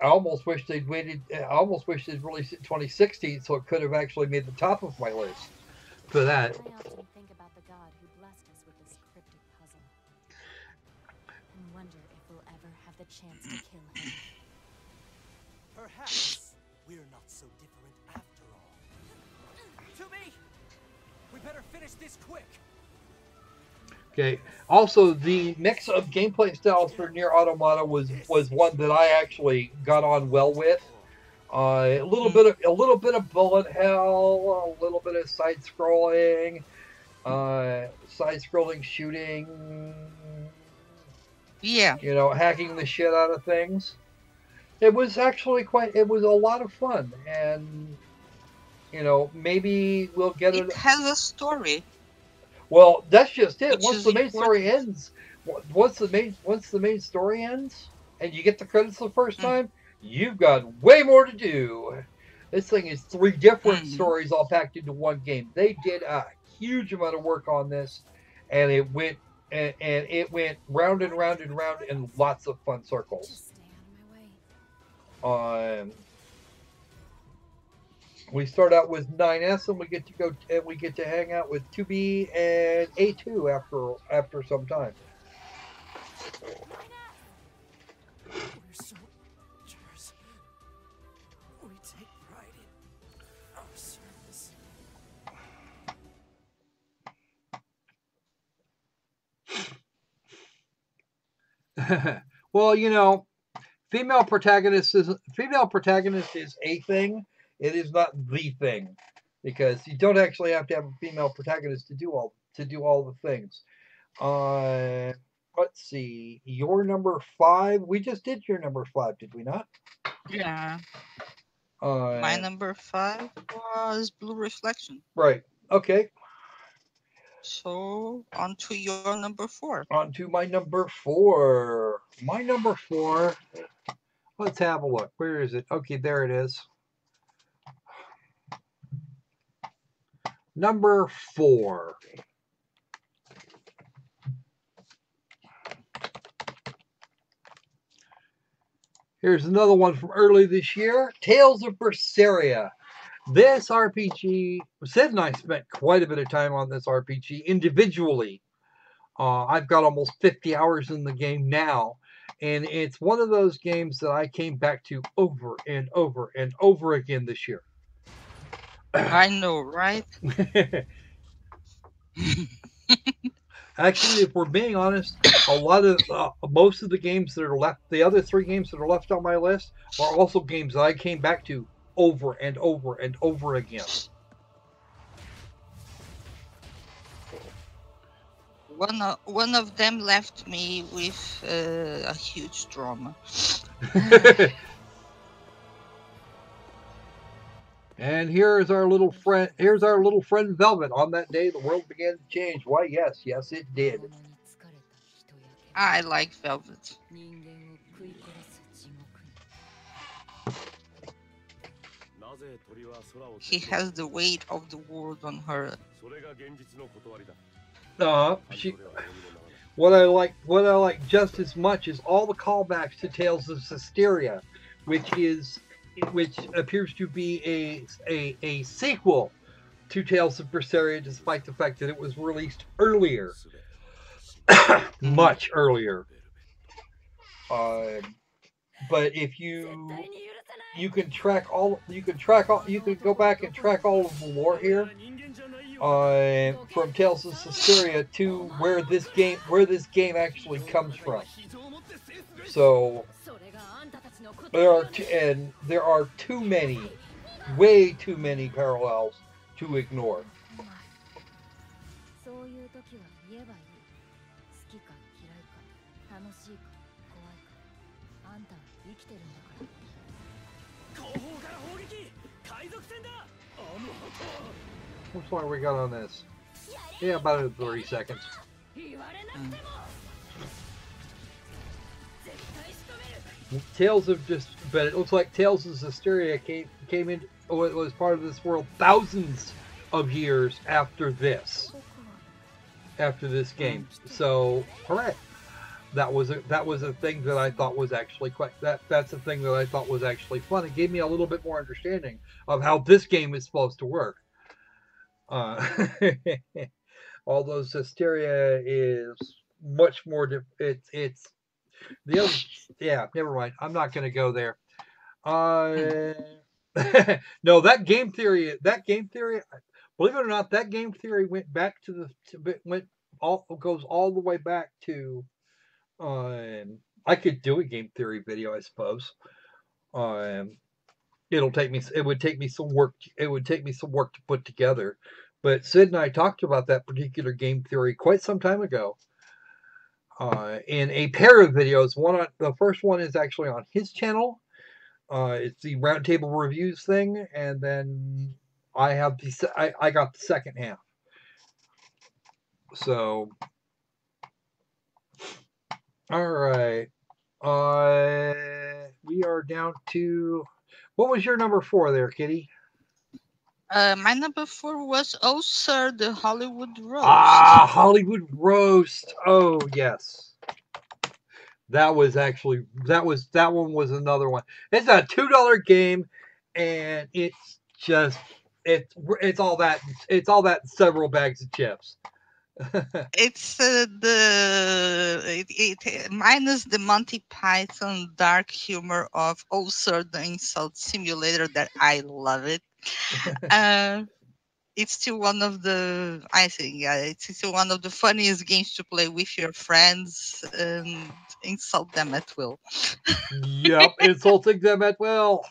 almost wish they'd waited. I almost wish they'd released it in 2016, so it could have actually made the top of my list for that. I often think about the God who blessed us with this cryptic puzzle, and wonder if we'll ever have the chance to kill him. Perhaps we're not so different after all. To me, we better finish this quick. Okay. Also, the mix of gameplay styles for Nier Automata was one that I actually got on well with. A little bit of bullet hell, a little bit of side-scrolling shooting. Yeah. You know, hacking the shit out of things. It was actually it was a lot of fun, and you know, maybe we'll get it. It has a story. Well, that's just it. Which Once is the main important. story ends, once the main story ends, and you get the credits the first time, you've got way more to do. This thing is 3 different stories all packed into one game. They did a huge amount of work on this, and it went round and round and round in lots of fun circles. Just stay out of my way. We start out with 9S, and we get to hang out with 2B and A2 after some time. We're soldiers. We take pride in our service. Well, you know, female protagonist is a thing. It is not the thing, because you don't actually have to have a female protagonist to do all the things. Let's see. Your number 5. We just did your number 5, did we not? Yeah. My number 5 was Blue Reflection. Right. Okay. So on to your number 4. On to my number 4. My number 4. Let's have a look. Where is it? Okay, there it is. Number 4. Here's another one from early this year. Tales of Berseria. This RPG, Sid and I spent quite a bit of time on this RPG individually. I've got almost 50 hours in the game now. And it's one of those games that I came back to over and over and over again this year. I know, right? Actually, if we're being honest, most of the games that are left, the other 3 games that are left on my list, are also games that I came back to over and over and over again. One of them left me with a huge trauma. And here's our little friend. Here's our little friend Velvet. On that day, the world began to change. Why, yes, it did. I like Velvet. He has the weight of the world on her. what I like just as much is all the callbacks to Tales of Systeria, which appears to be a sequel to Tales of Berseria, despite the fact that it was released earlier, much earlier. But if you can go back and track all of the lore here, from Tales of Systeria to where this game actually comes from. So there are too many, way too many parallels to ignore. Which one we got on this? Yeah, about 30 seconds. But it looks like Tales of Systeria came in. Oh, it was part of this world thousands of years after this game. So, correct. That was a thing that I thought was actually that's a thing that I thought was actually fun. It gave me a little bit more understanding of how this game is supposed to work. Although Systeria is much more. It's the other. Yeah, never mind. I'm not going to go there. No, that game theory. Believe it or not, that game theory went back goes all the way back to. I could do a game theory video, I suppose. It would take me some work. It would take me some work to put together. But Sid and I talked about that particular game theory quite some time ago. In a pair of videos. The first one is actually on his channel. It's the Roundtable Reviews thing, and then I got the second half. So, all right. We are down to. What was your number 4 there, Kitty? My number 4 was Oh Sir, the Hollywood Roast. Hollywood Roast. Oh yes. That one was another one. It's a $2 game, and it's all that several bags of chips. It's minus the Monty Python dark humor of Oh Sir, the Insult Simulator. That I love it. It's still one of the it's still one of the funniest games to play with your friends and insult them at will. Yep, insulting them at will.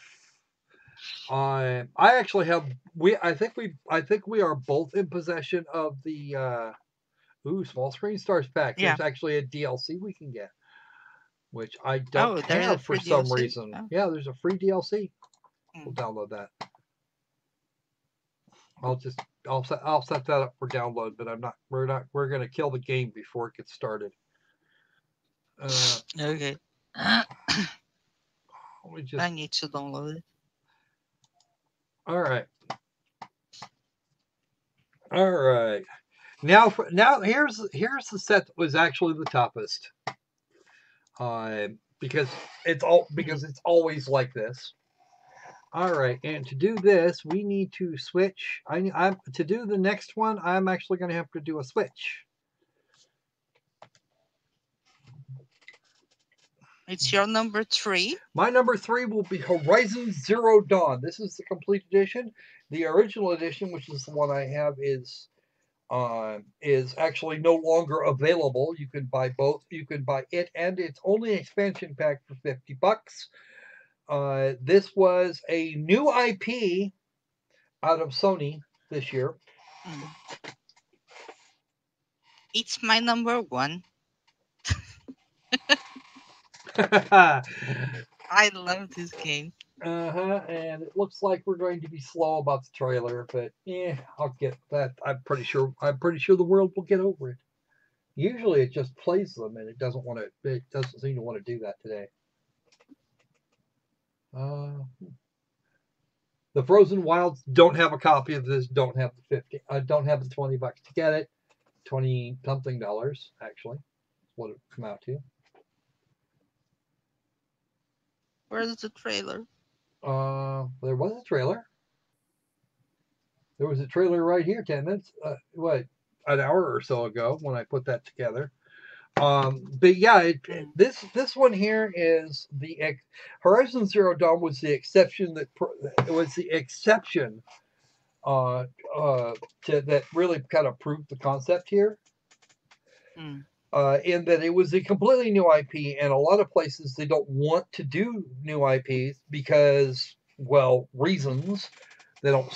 I actually have I think we are both in possession of the Small Screen Stars pack. Yeah. There's actually a DLC we can get, which I don't have for some DLC? reason. Oh. Yeah, there's a free DLC. We'll download that. I'll set that up for download, but we're gonna kill the game before it gets started. Okay. I need to download it. All right. Now here's the set that was actually the toughest. Because it's always like this. All right, and to do this, we need to switch. To do the next one, I'm actually going to have to do a switch. It's your number 3. My number 3 will be Horizon Zero Dawn. This is the complete edition. The original edition, which is the one I have, is actually no longer available. You can buy both. You can buy it and its only expansion pack for $50. This was a new IP out of Sony this year. It's my number 1. I love this game. And it looks like we're going to be slow about the trailer, but I'll get that. I'm pretty sure the world will get over it. Usually it just plays them, and it doesn't seem to want to do that today. The Frozen Wilds don't have a copy of this. Don't have the $20 to get it. $20-something actually. what it would come out to. Where's the trailer? There was a trailer. There was a trailer right here, 10 minutes, an hour or so ago when I put that together. But yeah, this one here is Horizon Zero Dawn was the exception that that really kind of proved the concept here. In that it was a completely new IP, and a lot of places they don't want to do new IPs because, well, reasons. They don't.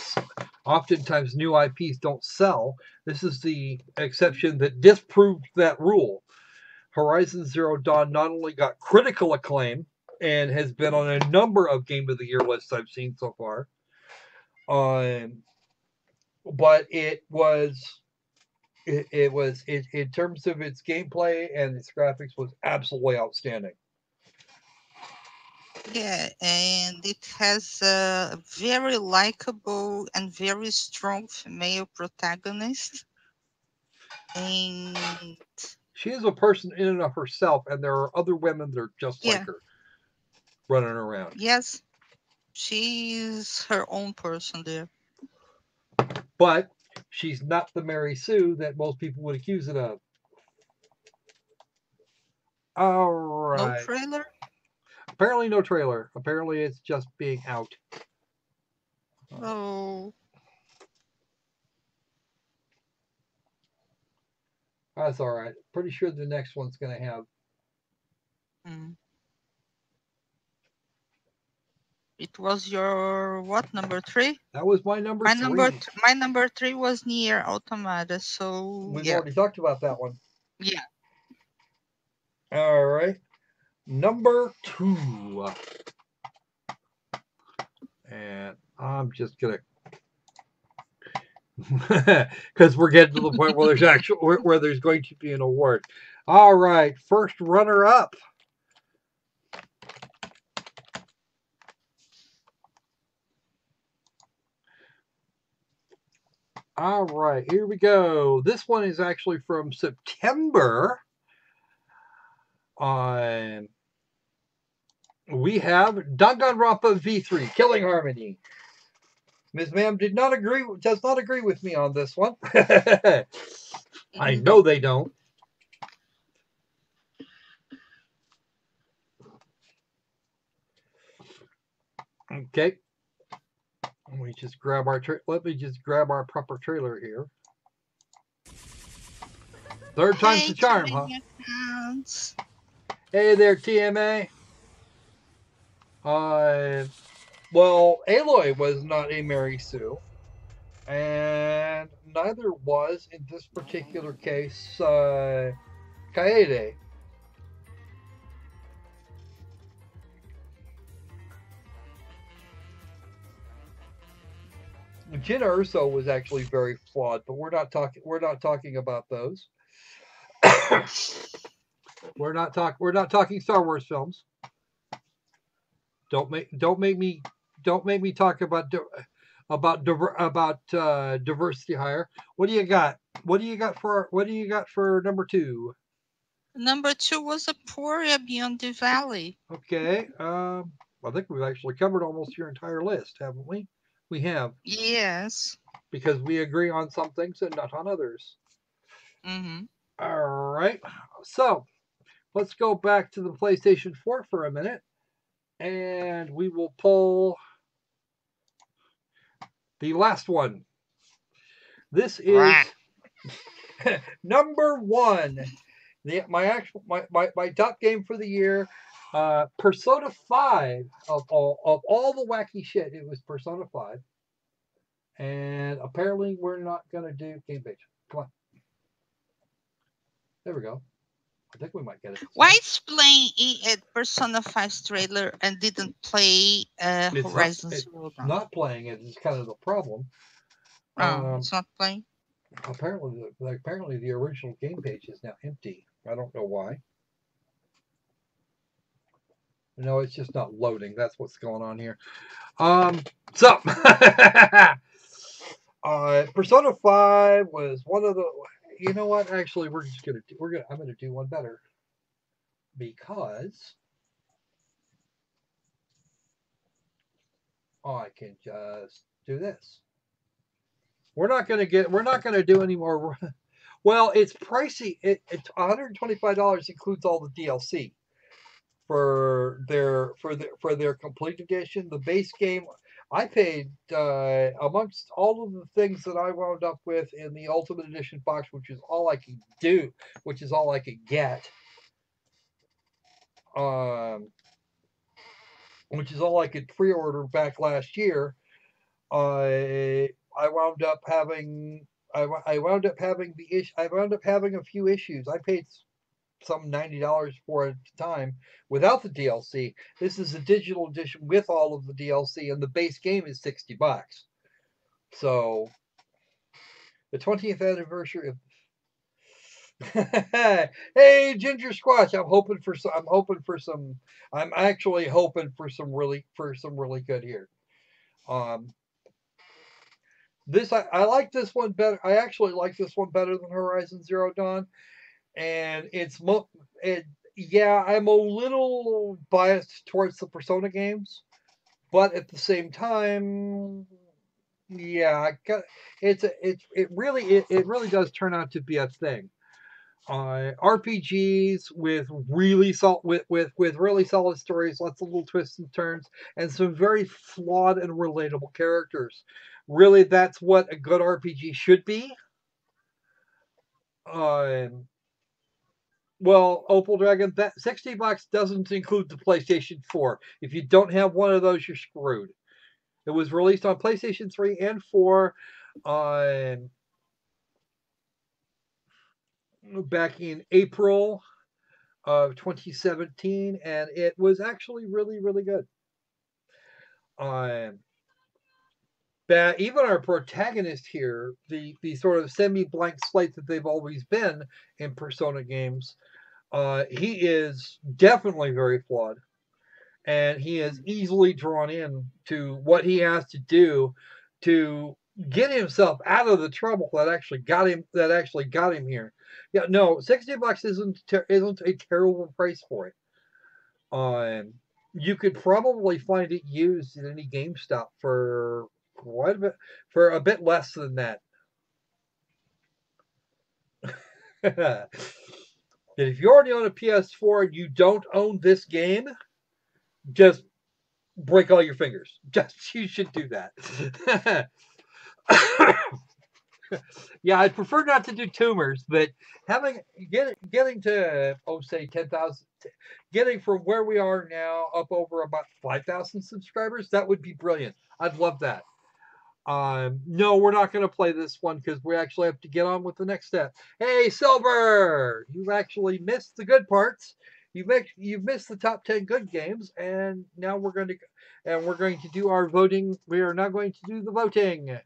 Oftentimes, new IPs don't sell. This is the exception that disproved that rule. Horizon Zero Dawn not only got critical acclaim and has been on a number of Game of the Year lists I've seen so far, but it was in terms of its gameplay and its graphics was absolutely outstanding. Yeah, and it has a very likable and very strong female protagonist. And she is a person in and of herself, and there are other women that are just like her running around. Yes, she's her own person there. But she's not the Mary Sue that most people would accuse it of. All right. No trailer? Apparently no trailer. Apparently it's just being out. Oh. That's all right. Pretty sure the next one's going to have. It was your what, number 3? That was my number 3. My number 3 was Nier Automata. So we've already talked about that one. Yeah. All right. Number 2. And I'm just going to, because we're getting to the point where there's going to be an award. All right. First runner up. All right, here we go. This one is actually from September. We have Danganronpa V3, Killing Harmony. Ms. Ma'am does not agree with me on this one. I know they don't. Okay. Let me just grab our proper trailer here. Third time's the charm, huh? Hey there, TMA. Well, Aloy was not a Mary Sue, and neither was, in this particular case, Kaede. Jin Urso was actually very flawed, but we're not talking about those. We're not talking Star Wars films. Don't make me talk about diversity hire. What do you got? What do you got for number 2? Number 2 was Aporia Beyond the Valley. Okay. I think we've actually covered almost your entire list, haven't we? We have. Yes. Because we agree on some things and not on others. Mm-hmm. All right. So let's go back to the PlayStation 4 for a minute. And we will pull the last one. This is number 1. My top game for the year. Persona 5 of all the wacky shit, it was Persona 5. And apparently we're not gonna do game page. Come on. There we go. I think we might get it. Why is playing Persona 5's trailer and didn't play Horizon Zero Dawn? Not playing it is kind of the problem. It's not playing? Apparently the original game page is now empty. I don't know why. No, it's just not loading. That's what's going on here. So Persona 5 was one of the. You know what? Actually, I'm gonna do one better. because I can just do this. We're not going to do any more. Well, it's pricey. It's $125 includes all the DLC for their complete edition. The base game, I paid amongst all of the things that I wound up with in the Ultimate Edition box, which is all I could do, which is all I could get. Which is all I could pre-order back last year. I wound up having I wound up having the issue. I wound up having a few issues. I paid some $90 for it at the time without the DLC. This is a digital edition with all of the DLC, and the base game is $60. So the 20th anniversary of hey, Ginger Squatch, I'm actually hoping for some really good here. I like this one better. I actually like this one better than Horizon Zero Dawn, and I'm a little biased towards the Persona games, but at the same time, yeah, it really does turn out to be a thing. RPGs with really really solid stories, lots of little twists and turns, and some very flawed and relatable characters. Really, that's what a good RPG should be. Well, Opal Dragon, that $60 doesn't include the PlayStation 4. If you don't have one of those, you're screwed. It was released on PlayStation 3 and 4 back in April of 2017, and it was actually really, really good. Even our protagonist here, the sort of semi-blank slate that they've always been in Persona games, he is definitely very flawed, and he is easily drawn in to what he has to do to get himself out of the trouble that actually got him here. Yeah, no, $60 isn't a terrible price for it. You could probably find it used in any GameStop for a bit less than that. And if you already own a PS4 and you don't own this game, just break all your fingers. You should do that. Yeah, I'd prefer not to do tumors, but getting to say 10,000, getting from where we are now up over about 5,000 subscribers, that would be brilliant. I'd love that. No, we're not going to play this one because we actually have to get on with the next step. Hey, Silver, you've actually missed the good parts. You've missed the top 10 good games, and now we're going to do our voting. We are now going to do the voting.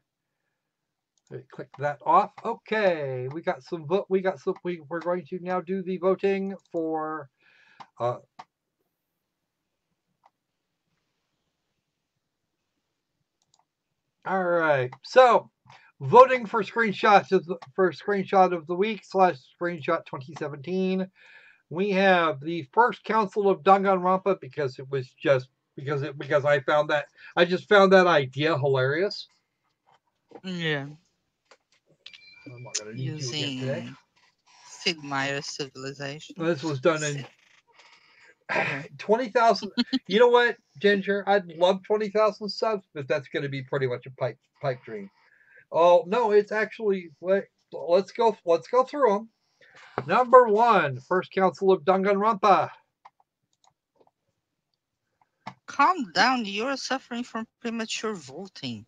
Click that off. Okay, we're going to now do the voting for all right. So, voting for screenshot of the week / screenshot 2017. We have the first Council of Danganronpa because I just found that idea hilarious. Yeah. I'm not gonna need you again today. Sid Meier's Civilization. This was done in 20,000. You know what, Ginger? I'd love 20,000 subs, but that's going to be pretty much a pipe dream. Oh no, it's actually. Let's go through them. Number 1, First Council of Danganronpa. Calm down. You're suffering from premature voting.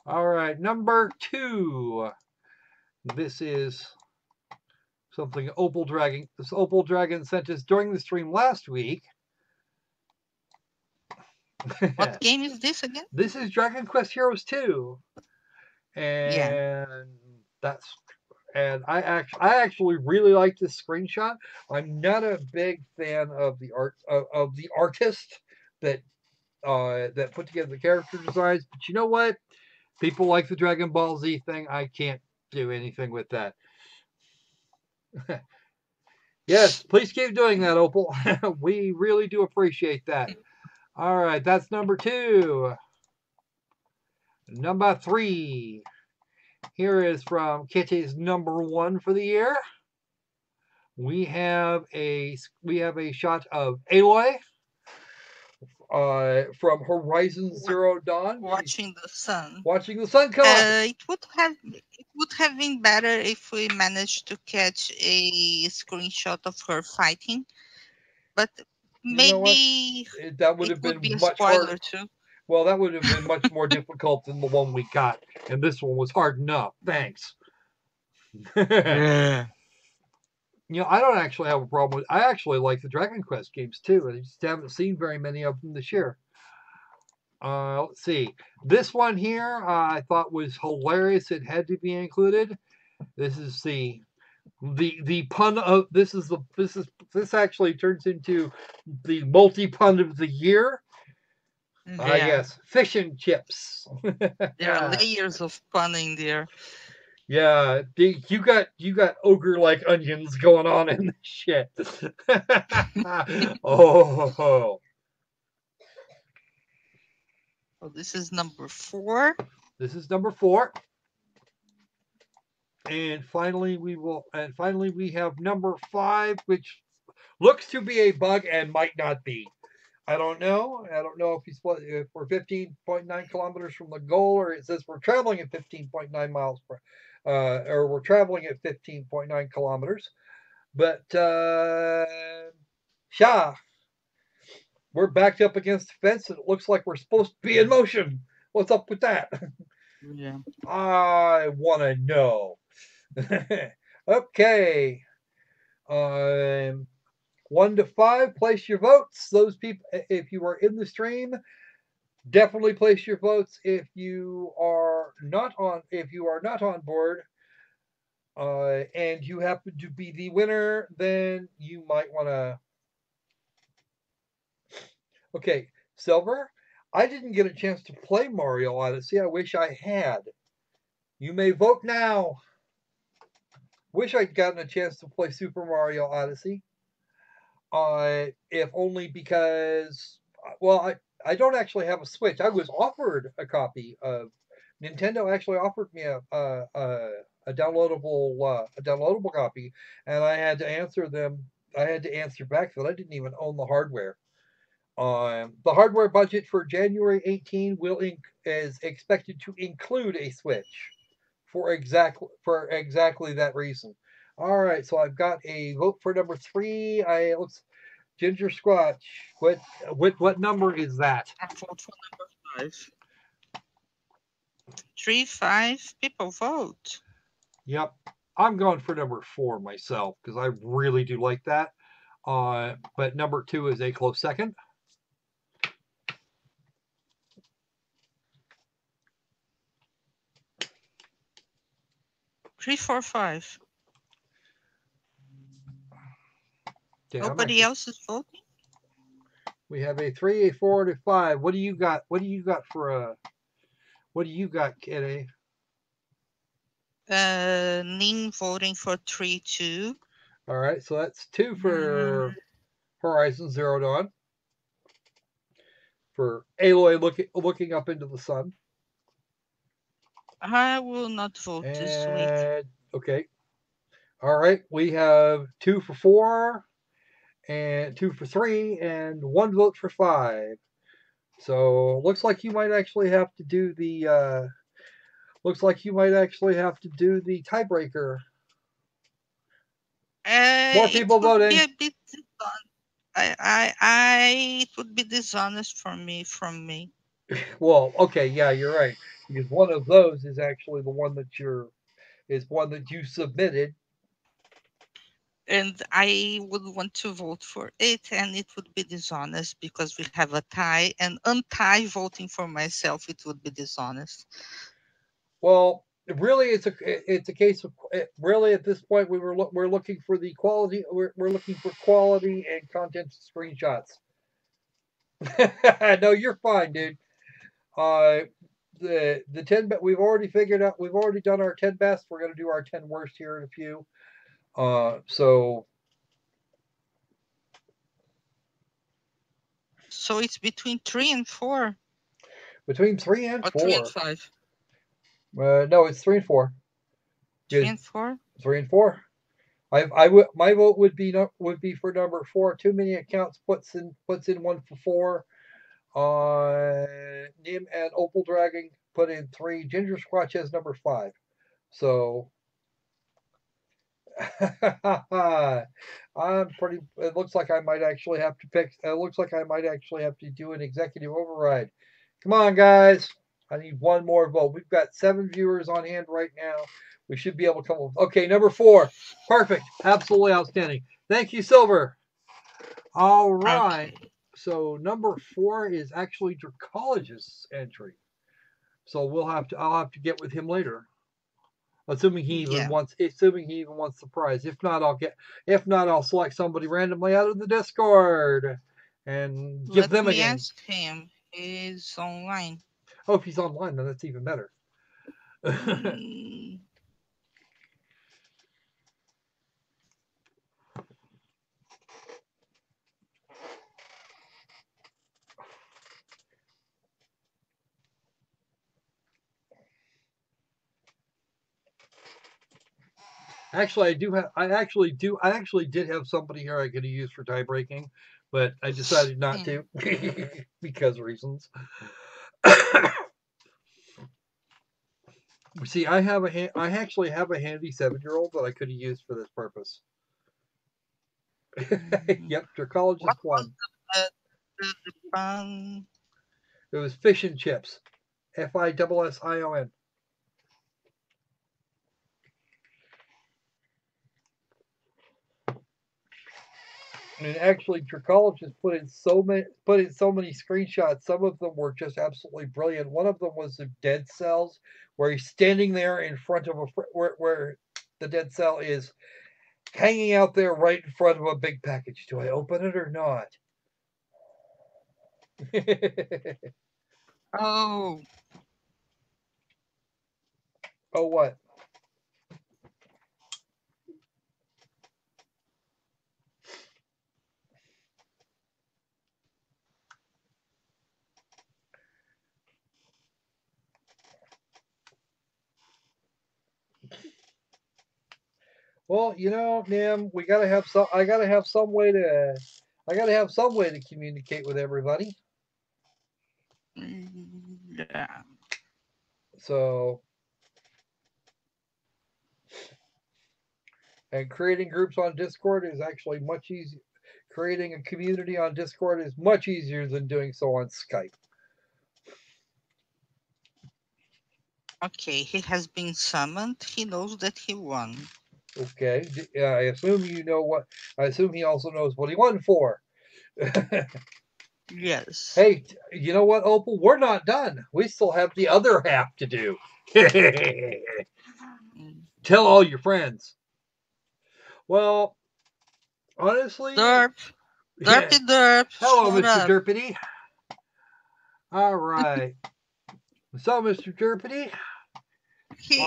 All right, number 2. This is something Opal Dragon sent us during the stream last week. What game is this again? This is Dragon Quest Heroes 2. And I actually really like this screenshot. I'm not a big fan of the art of the artist that put together the character designs, but you know what? People like the Dragon Ball Z thing. I can't do anything with that. Yes, please keep doing that, Opal. We really do appreciate that. All right, that's number 2. Number 3. Here is from Kitty's number 1 for the year. We have a shot of Aloy from Horizon Zero Dawn. Watching the sun. Watching the sun come up. It would have been better if we managed to catch a screenshot of her fighting, but maybe that would have been be a much spoiler harder too. Well, that would have been much more difficult than the one we got, and this one was hard enough. Thanks. Yeah. I don't actually have a problem with. I actually like the Dragon Quest games too. I just haven't seen very many of them this year. Let's see. This one here I thought was hilarious. It had to be included. This is the pun of this actually turns into the multi pun of the year. I guess fish and chips. There are layers of punning there. Yeah, you got ogre like onions going on in this shit. Oh. So this is number 4. This is number 4. And finally we have number 5, which looks to be a bug and might not be. I don't know. I don't know if we're 15.9 kilometers from the goal, or it says we're traveling at 15.9 miles per, or we're traveling at 15.9 kilometers. But we're backed up against the fence, and it looks like we're supposed to be in motion. What's up with that? Yeah. I want to know. Okay. 1 to 5, place your votes. Those people, if you are in the stream, definitely place your votes. If you are not on board, and you happen to be the winner, then you might want to. Okay, Silver, I didn't get a chance to play Mario Odyssey. I wish I had. You may vote now. Wish I'd gotten a chance to play Super Mario Odyssey. If only because, well, I don't actually have a Switch. I was offered a copy of. Nintendo actually offered me a downloadable copy, and I had to answer them. I had to answer back that I didn't even own the hardware. The hardware budget for January 18 is expected to include a Switch for exactly that reason. All right, so I've got a vote for number 3. Looks Ginger Squatch. What number is that? I vote for number 5. 3-5 people vote. Yep, I'm going for number 4 myself because I really do like that. But number 2 is a close second. Three, 4, 5. Okay, Nobody else is voting? We have a 3, a 4, and a 5. What do you got? What do you got, Kitty? Ning voting for 3-2. All right, so that's 2 for Horizon Zero Dawn. For Aloy looking up into the sun. I will not vote this week. Okay. All right, we have 2 for 4, and 2 for 3, and 1 vote for 5. So looks like you might actually have to do the. Looks like you might actually have to do the tiebreaker. More people voting. Be a bit it would be dishonest from me. Well, okay, yeah, you're right. Because one of those is actually the one that you submitted. And I would want to vote for it, and it would be dishonest because we have a tie, and untie voting for myself, it would be dishonest. Well, really, it's a case of really at this point we're looking for the quality. We're looking for quality and content screenshots. No, you're fine, dude. The 10 we've already figured out. We've already done our 10 best. We're gonna do our 10 worst here in a few. So it's between 3 and 4. between 3 and Or 4. 3 and 5. No, it's 3 and 4. 3 and 4. 3 and 4. My vote would be for number 4. Too many accounts puts in 1 for 4. Nim and Opal Dragon put in 3. Ginger Squatch has number 5. So I'm pretty. It looks like I might actually have to pick. It looks like I might actually have to do an executive override. Come on, guys. I need one more vote. We've got 7 viewers on hand right now. We should be able to come up. Okay, number 4. Perfect. Absolutely outstanding. Thank you, Silver. All right. Okay. So number 4 is actually Dracologist's entry. So I'll have to get with him later. Assuming he even wants the prize. If not, I'll select somebody randomly out of the Discord and give them a game. Let me ask him. He's online. Oh, if he's online, then that's even better. Actually, I actually did have somebody here I could have used for tie breaking, but I decided not to because reasons. See, I actually have a handy 7-year-old that I could have used for this purpose. Yep, Dracologist won. It was Fish and Chips. FISSION. And actually, Dracologist put in so many screenshots. Some of them were just absolutely brilliant. One of them was of Dead Cells, where he's standing there in front of where the Dead Cell is hanging out there right in front of a big package. Do I open it or not? Oh. Oh, what? Well, Nim, I gotta have some way to communicate with everybody. Yeah. So, and creating groups on Discord is actually much easier. Creating a community on Discord is much easier than doing so on Skype. Okay, he has been summoned. He knows that he won. Okay, I assume you know what. I assume he also knows what he won for. Yes. Hey, you know what, Opal? We're not done. We still have the other half to do. Tell all your friends. Well, honestly... Derp. Derpy derp. Hello, Mr. Derpity. All right. So, Mr. Derpity... He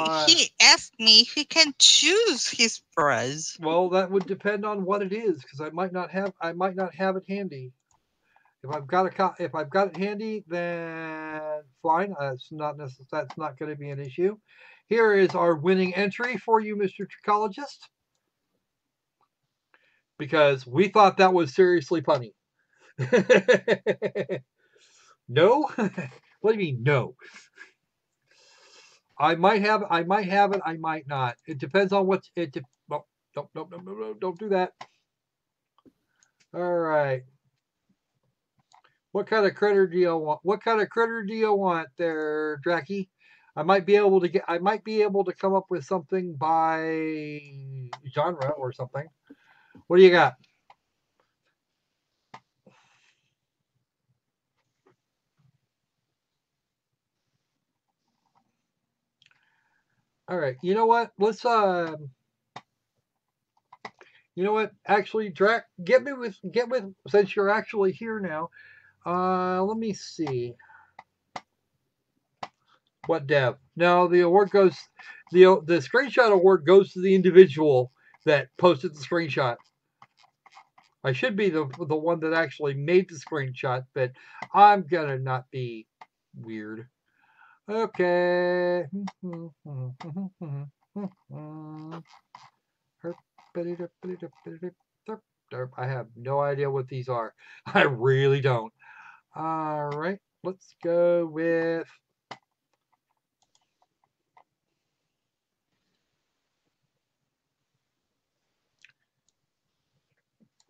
asked me if he can choose his prize. Well, that would depend on what it is, because I might not have it handy. If I've got it handy, then fine. That's not going to be an issue. Here is our winning entry for you, Mr. Tricologist, because we thought that was seriously funny. No? What do you mean no? I might have it. I might not. It depends on what it. Well, don't do that. All right. What kind of critter do you want? What kind of critter do you want there, Dracky? I might be able to come up with something by genre or something. What do you got? All right. You know what? Let's you know what? Actually, Drac, get with since you're actually here now. Let me see. What dev? No, the award goes. The screenshot award goes to the individual that posted the screenshot. I should be the one that actually made the screenshot, but I'm gonna not be weird. Okay. I have no idea what these are. I really don't. All right, let's go with.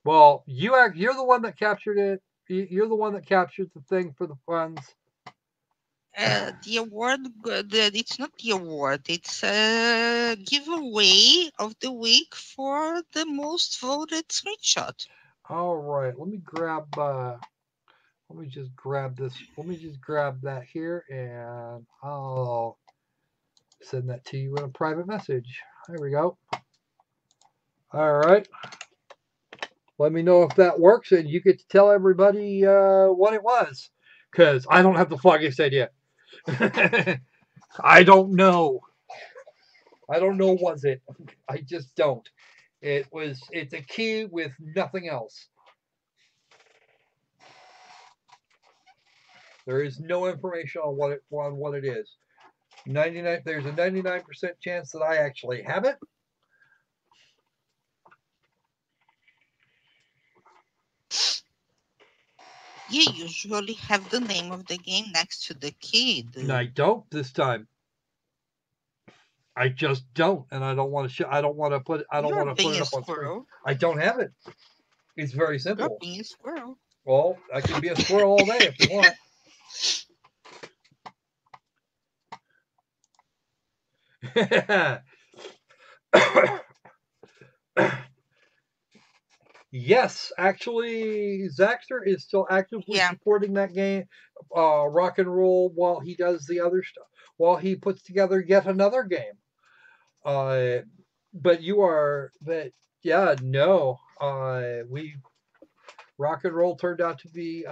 Well, you're the one that captured it. You're the one that captured the thing for the funds. The award, it's not the award, it's a giveaway of the week for the most voted screenshot. All right, let me just grab this. Let me just grab that here, and I'll send that to you in a private message. There we go. All right. Let me know if that works, and you get to tell everybody what it was, because I don't have the foggiest idea. I don't know. I don't know. Was it? I just don't. It's a key with nothing else. There is no information on what it is. 99. There's a 99% chance that I actually have it. You usually have the name of the game next to the key. And I don't this time. I just don't, and I don't want to. I don't want to put. I don't want to put it up on screen. I don't have it. It's very simple. You're being a squirrel. Well, I can be a squirrel all day if you want. Yes, actually, Zaxter is still actively supporting that game, rock and roll, while he does the other stuff, while he puts together yet another game. But you are, but yeah, no, we rock and roll turned out to be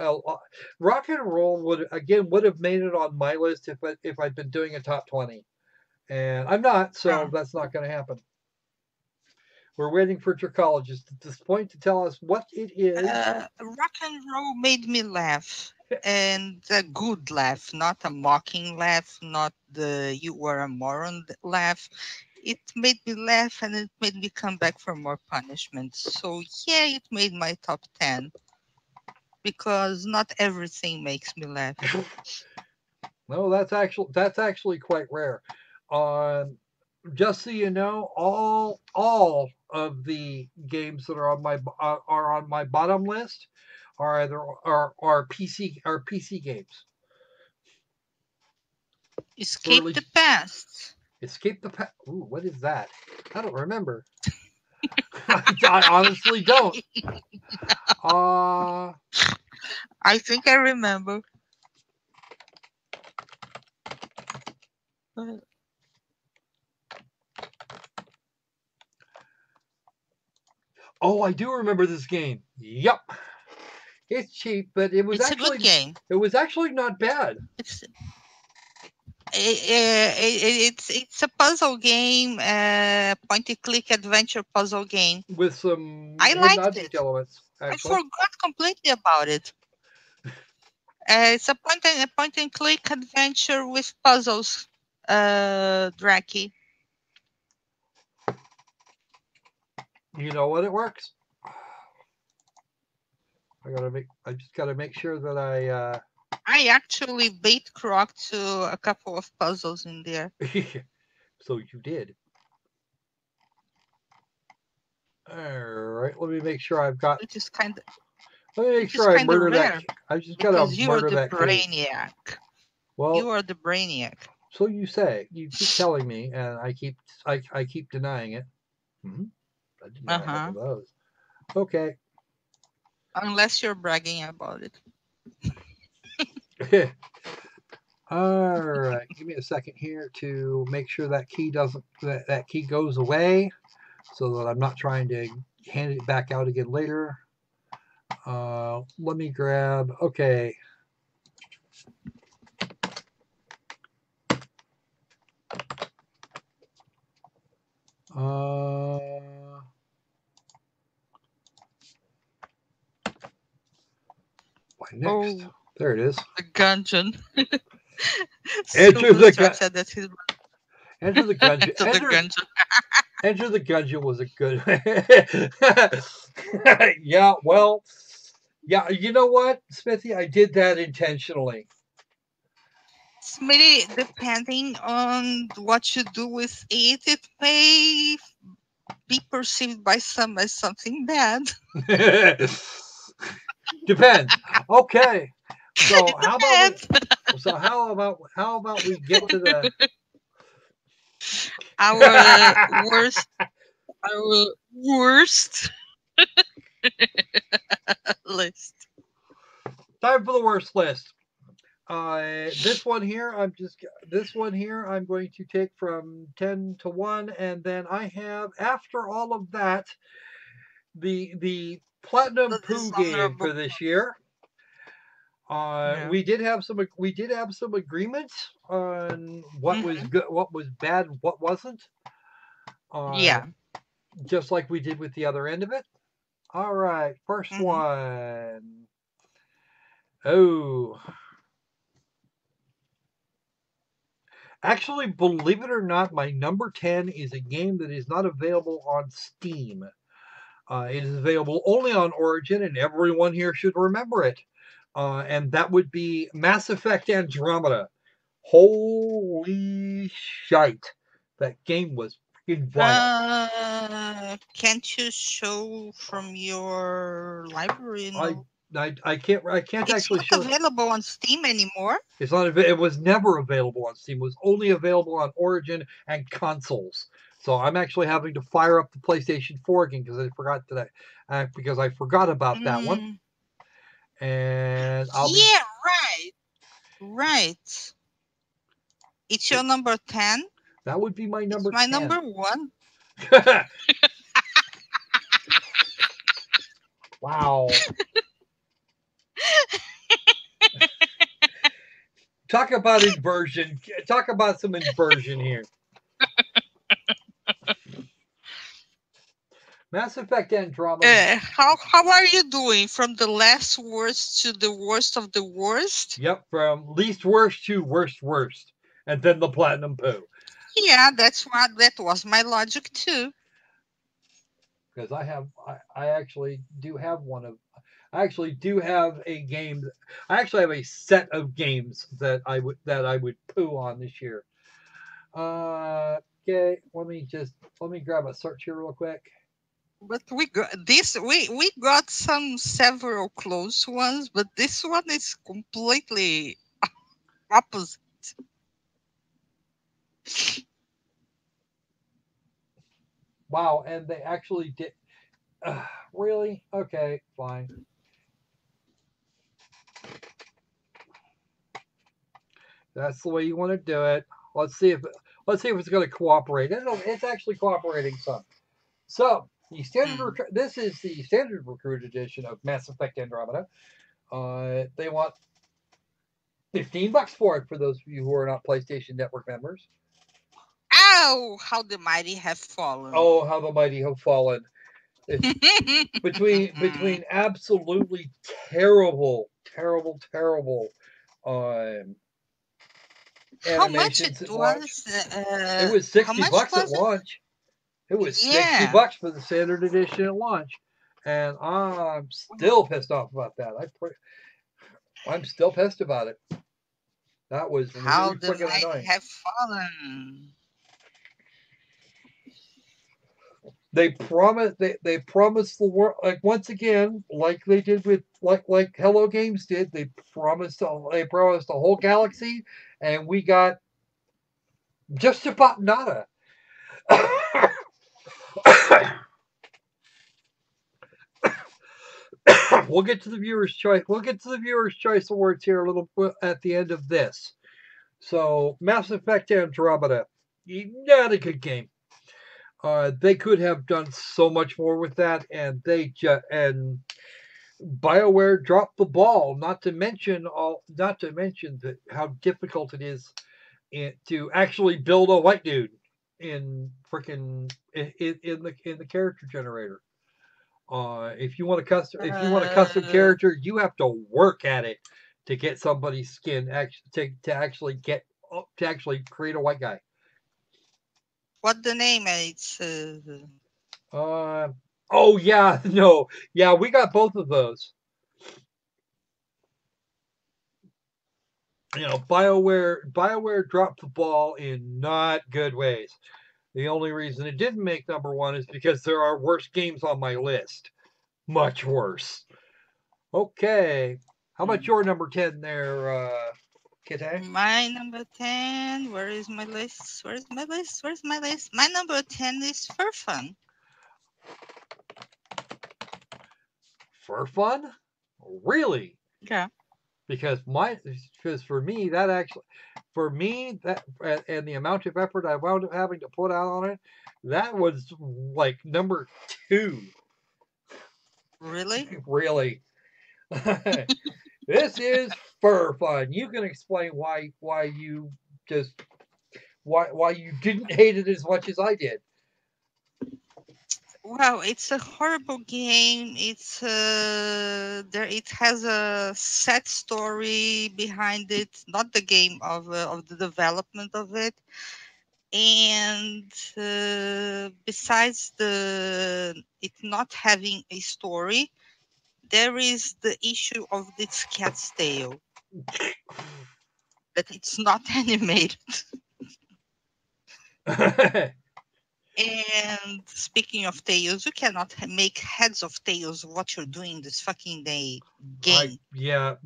rock and roll would have made it on my list if I'd been doing a top 20, and I'm not, so that's not going to happen. We're waiting for Tricologist at this point to tell us what it is. Rock and roll made me laugh, and a good laugh, not a mocking laugh, not the you were a moron laugh. It made me laugh, and it made me come back for more punishment. So yeah, it made my top 10 because not everything makes me laugh. No, that's actually quite rare. Just so you know, all of the games that are on my bottom list are either are PC games. Escape the past. Escape the past. Ooh, what is that? I don't remember. I honestly don't. I think I remember. Oh, I do remember this game. Yup. It's cheap, but it was a good game. It was actually not bad. It's a puzzle game, point and click adventure puzzle game with some I liked it. Elements, actually. I forgot completely about it. It's a point and click adventure with puzzles, Draki. You know what? It works. I just gotta make sure that I actually bait crocked to a couple of puzzles in there. So you did. All right, let me make sure I've got. Which is kind of. Let me make sure I murder that. I just gotta murder that. You're the brainiac. Well, you are the brainiac. So you say. You keep telling me, and I keep denying it. I deny half of those. Okay. Unless you're bragging about it. All right, give me a second here to make sure that key that key goes away, so that I'm not trying to hand it back out again later. Let me grab. Okay. Next. Oh, There it is. the gungeon. Enter the gun. Said that he's Enter the gungeon. to the gungeon. Enter the gungeon was a good. Yeah, well, yeah. You know what, Smithy? I did that intentionally. Smitty, depending on what you do with it, it may be perceived by some as something bad. Depends. Okay. So how about Depends. how about we get to the Our worst list. time for the worst list. This one here, I'm going to take from 10 to 1, and then I have, after all of that, the Platinum The Poo game dishonorable. for this year. Yeah. We did have some agreements on what was good, what was bad, what wasn't. Yeah. Just like we did with the other end of it. All right, first one. Oh. Actually, believe it or not, my number 10 is a game that is not available on Steam. It is available only on Origin, and everyone here should remember it. And that would be Mass Effect Andromeda. Holy shite. That game was freaking vile. Can't you show from your library? No. I can't It's actually not show it. available on Steam anymore. It's not. It was never available on Steam. It was only available on Origin and consoles. So I'm actually having to fire up the PlayStation 4 again because I forgot about that one. And Right. It's your number 10. That would be my number 10. My number 1. Wow. Talk about inversion. Talk about some inversion here. Mass Effect Andromeda. How are you doing from the last worst to the worst of the worst? Yep, from least worst to worst, and then the Platinum Poo. Yeah, that was my logic too. Because I actually do have I actually do have a game. I actually have a set of games that I would poo on this year. Okay, let me grab a search here real quick. But we got several close ones, but this one is completely opposite. Wow, and they actually did. Really? Okay, fine. That's the way you want to do it. Let's see if it's going to cooperate. It's actually cooperating some. So the standard this is the standard recruit edition of Mass Effect Andromeda. They want $15 for it for those of you who are not PlayStation Network members. Ow! How the mighty have fallen. Oh, how the mighty have fallen. between absolutely terrible how much animations it at launch. was? It was $60 at launch. It was $60 for the standard edition at launch, and I'm still pissed off about that. I'm still pissed about it. That was how really the freaking mighty annoying. have fallen. They promised the world, like, once again, like they did with like Hello Games did. They promised a whole galaxy, and we got just about nada. We'll get to the viewers' choice. We'll get to the viewers' choice awards here a little bit at the end of this. So, Mass Effect Andromeda, not a good game. They could have done so much more with that, and BioWare dropped the ball. Not to mention how difficult it is to actually build a white dude in the character generator. If you want a custom character, you have to work at it to get somebody's skin to actually create a white guy. What the name? It's oh yeah, no, yeah, we got both of those. You know, BioWare dropped the ball in not good ways. The only reason it didn't make #1 is because there are worse games on my list. Much worse. Okay. How about your number 10 there, Kitty? my number 10. Where is my list? Where's my list? Where's my list? My number 10 is Fur Fun. Fur Fun? Really? Yeah. Because for me that and the amount of effort I wound up having to put out on it, that was like number 2. Really? Really. This is Fur Fun. You can explain why you didn't hate it as much as I did. Wow, it's a horrible game. It's it has a sad story behind it, not the game of the development of it. And besides it not having a story, there is the issue of its cat's tail. That it's not animated. And speaking of tails, you cannot make heads of tails of what you're doing this fucking game. There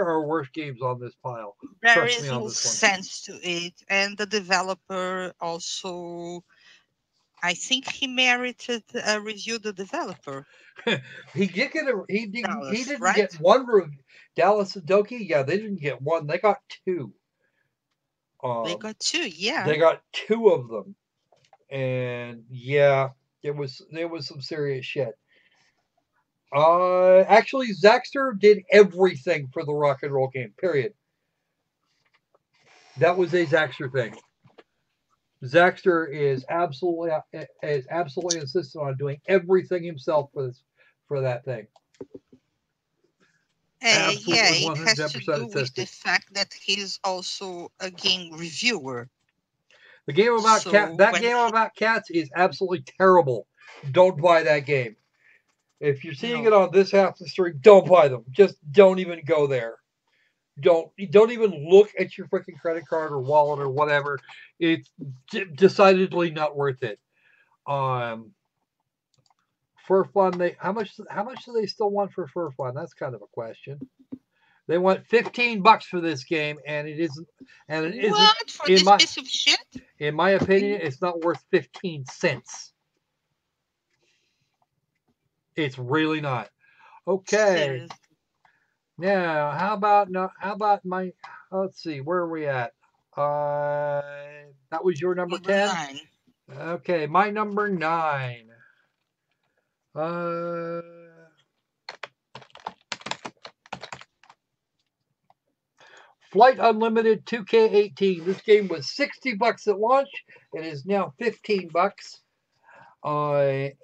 are worse games on this pile. There is no sense to it. And the developer also, I think he merited a review, the developer. He did get he didn't right? get one review. Dallas and Doki, yeah, they didn't get one. They got 2. They got 2, yeah. They got 2 of them. And yeah, there was some serious shit. Actually, Zaxter did everything for the rock and roll game. Period. That was a Zaxter thing. Zaxter is absolutely insistent on doing everything himself for that thing. Yeah, it has to do with the fact that he's also a game reviewer. The game about game about cats is absolutely terrible. Don't buy that game. If you're seeing it on this half of the stream, don't buy them. Just don't even go there. Don't even look at your freaking credit card or wallet or whatever. It's decidedly not worth it. Fur Fun, how much do they still want for Fur Fun? That's kind of a question. They want $15 for this game, and it isn't. And it isn't. What for this piece of shit? In my opinion, it's not worth 15 cents. It's really not. Okay. Now, how about my? Let's see, where are we at? That was your number 10. 9. Okay, my number 9. Flight Unlimited 2K18. This game was $60 at launch. It is now $15.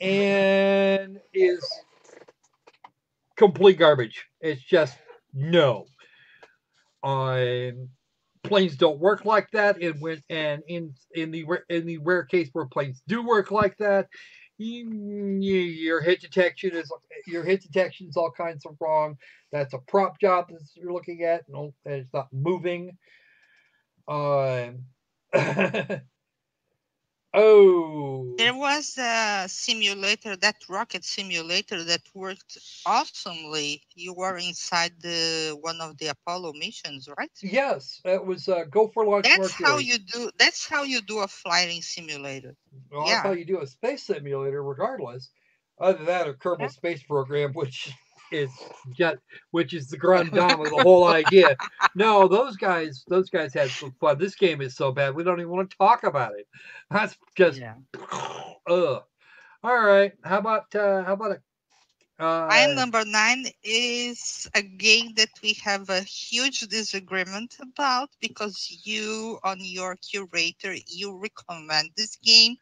And is complete garbage. It's just no. Planes don't work like that. In the rare case where planes do work like that, your hit detection is all kinds of wrong. That's a prop job that you're looking at, and it's not moving. Oh. There was a simulator, that rocket simulator that worked awesomely. You were inside one of the Apollo missions, right? Yes, it was Go for Launch That's Mercury. how you do a flying simulator. Well, that's how you do a space simulator, regardless. Other than that, or Kerbal Space Program, which is the grand dame of the whole idea. No, those guys had some fun. This game is so bad we don't even want to talk about it. That's just ugh. All right, how about my number 9 is a game that we have a huge disagreement about, because you, on your curator, you recommend this game,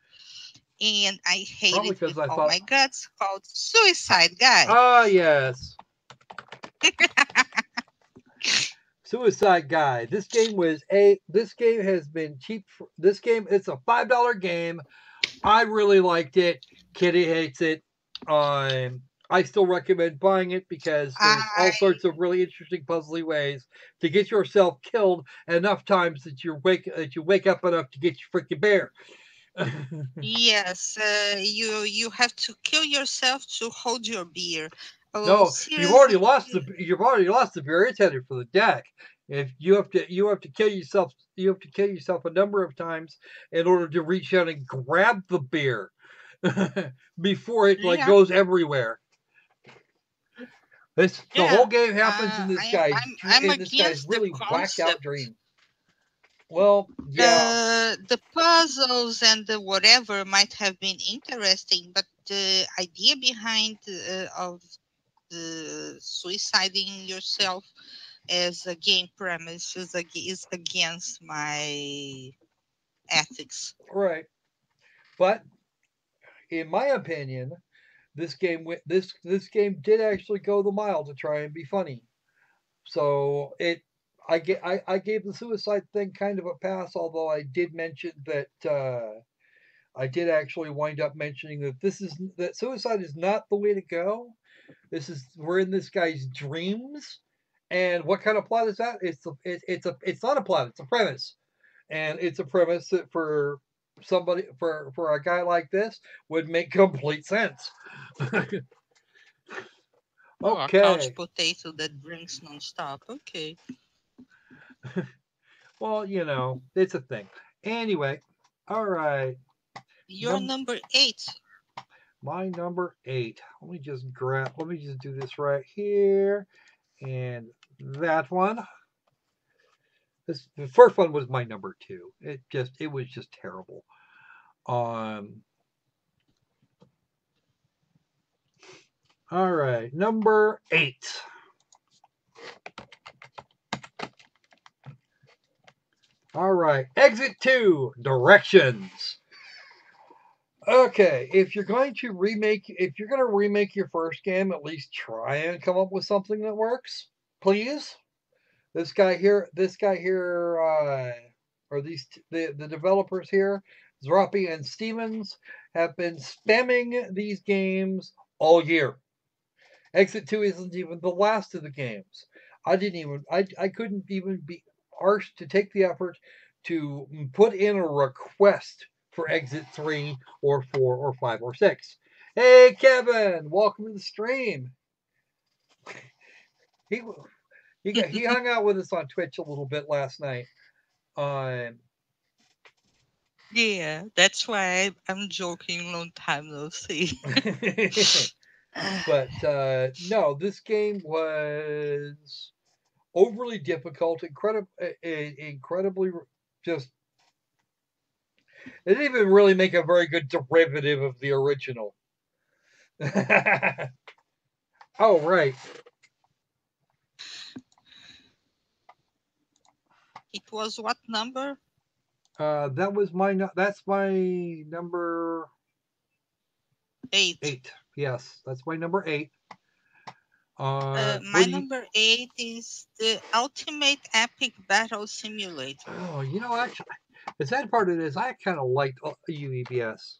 and I hate Probably it with 'cause I all thought- my guts, called Suicide Guy. Ah, yes. Suicide Guy. This game has been cheap. This game, it's a $5 game. I really liked it. Kitty hates it. I still recommend buying it because there's all sorts of really interesting puzzly ways to get yourself killed enough times that you wake up enough to get your freaking bear. Yes, you have to kill yourself to hold your beer. Oh, No, seriously? you've already lost the beer. It's headed for the deck. If you have to kill yourself, a number of times in order to reach out and grab the beer before it Yeah. goes everywhere. The Yeah, whole game happens in this I'm guy's against the really whacked out concept. dream. Well, yeah. The puzzles and the whatever might have been interesting, but the idea behind of the suiciding yourself as a game premise is against my ethics. Right. But in my opinion, this game did actually go the mile to try and be funny. So I gave the suicide thing kind of a pass, although I did mention that I did actually wind up mentioning that suicide is not the way to go. We're in this guy's dreams, and what kind of plot is that? It's not a plot. It's a premise, and it's a premise that for a guy like this would make complete sense. Oh, a couch potato that drinks nonstop. Okay. Well, it's a thing. Anyway, all right. Your number 8. My number 8. Let me just do this right here, and that one. The first one was my number 2. It was just terrible. All right, number 8. All right, Exit 2, Directions. Okay, if you're going to remake your first game, at least try and come up with something that works, please. This guy here, or the developers here, Zrapi and Stevens, have been spamming these games all year. Exit 2 isn't even the last of the games. I couldn't even be arsed to take the effort to put in a request for Exit 3 or 4 or 5 or 6. Hey, Kevin, welcome to the stream. He hung out with us on Twitch a little bit last night. Yeah, that's why I'm joking. Long time no see. But no, this game was overly difficult, incredibly just. It didn't even really make a very good derivative of the original. Oh, right. It was what number? That's my number 8. 8. Yes, that's my number 8. My number 8 is the Ultimate Epic Battle Simulator. Oh, actually, the sad part of it is I kind of liked UEBS.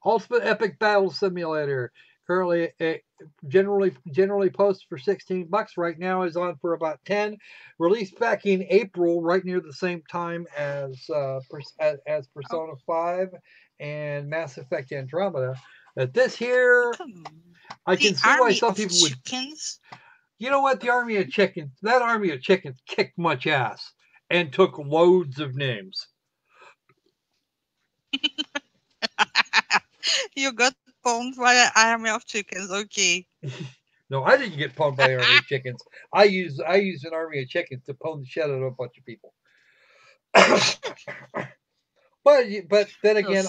Ultimate Epic Battle Simulator. Currently, generally posted for $16. Right now is on for about 10. Released back in April, right near the same time as Persona 5 and Mass Effect Andromeda. But this here, I can see why some people would. You know what? That Army of Chickens kicked much ass and took loads of names. You got pwned by an Army of Chickens, okay. No, I didn't get pwned by an Army of Chickens. I used an Army of Chickens to pwn the shit out of a bunch of people. But then again,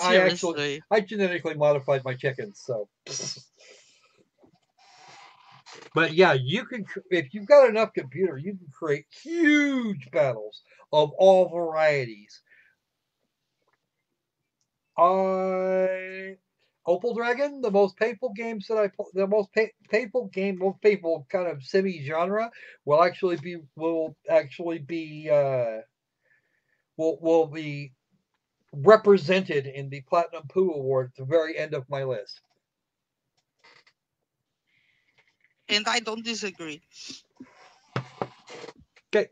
I genetically modified my chickens, so. But yeah, you can, if you've got enough computer, you can create huge battles of all varieties. Opal Dragon, the most painful games that the most painful game, most painful kind of semi-genre will actually be will be represented in the Platinum Pooh Award at the very end of my list. And I don't disagree. Okay.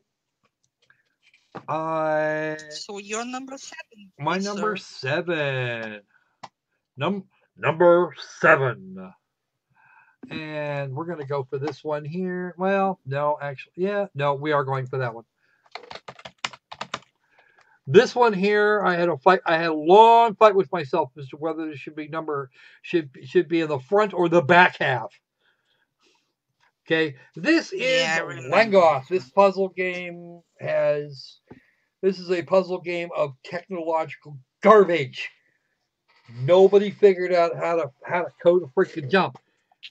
So you're number 7. My yes, number sir. 7. Number 7. And we're going to go for this one here. Well, no, actually, yeah, no, we are going for that one. This one here, I had a long fight with myself as to whether it should be should be in the front or the back half. Okay, this is Langoth. This puzzle game this is a puzzle game of technological garbage. Nobody figured out how to code a freaking jump.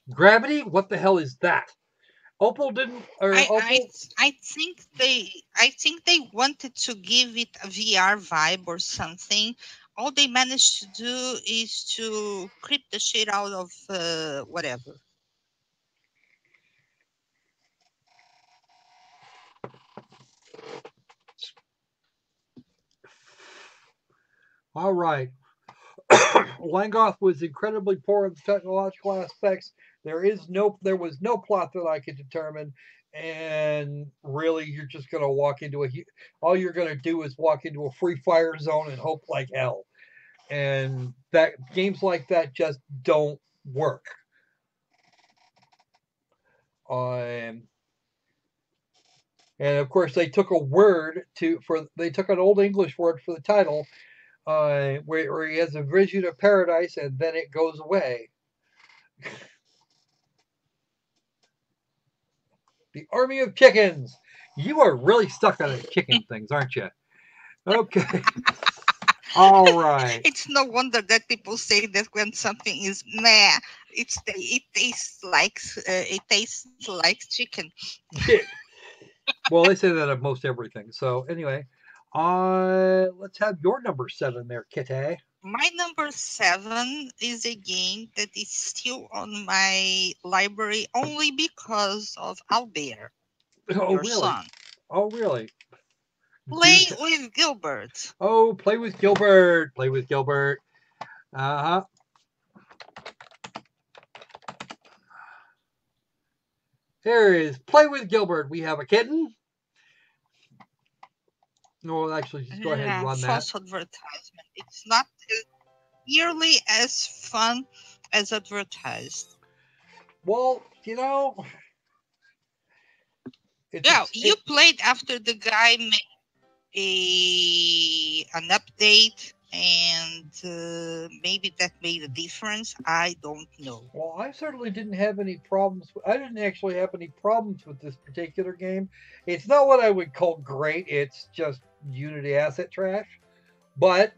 Gravity? What the hell is that? Opal didn't. I think they wanted to give it a VR vibe or something. All they managed to do is to creep the shit out of whatever. All right. Langoth was incredibly poor in the technological aspects. There was no plot that I could determine, and really, you're just going to walk into all you're going to do is walk into a free fire zone and hope like hell. And that games like that just don't work. And of course, they took they took an old English word for the title. Where he has a vision of paradise and then it goes away. The Army of Chickens. You are really stuck on the chicken things, aren't you? Okay. All right. It's no wonder that people say that when something is meh, it tastes like chicken. Well, they say that of most everything. So anyway, let's have your number 7 there, Kitty. My number 7 is a game that is still on my library only because of Albert, your son. Oh, really? Play with Gilbert. Oh, Play with Gilbert. Play with Gilbert. Uh-huh. There is Play with Gilbert. We have a kitten. No, actually, just go ahead and run that. False advertisement. It's not nearly as fun as advertised. Well, you played after the guy made an update, and maybe that made a difference. I don't know. Well, I certainly didn't have any problems. I didn't actually have any problems with this particular game. It's not what I would call great. It's just Unity asset trash. But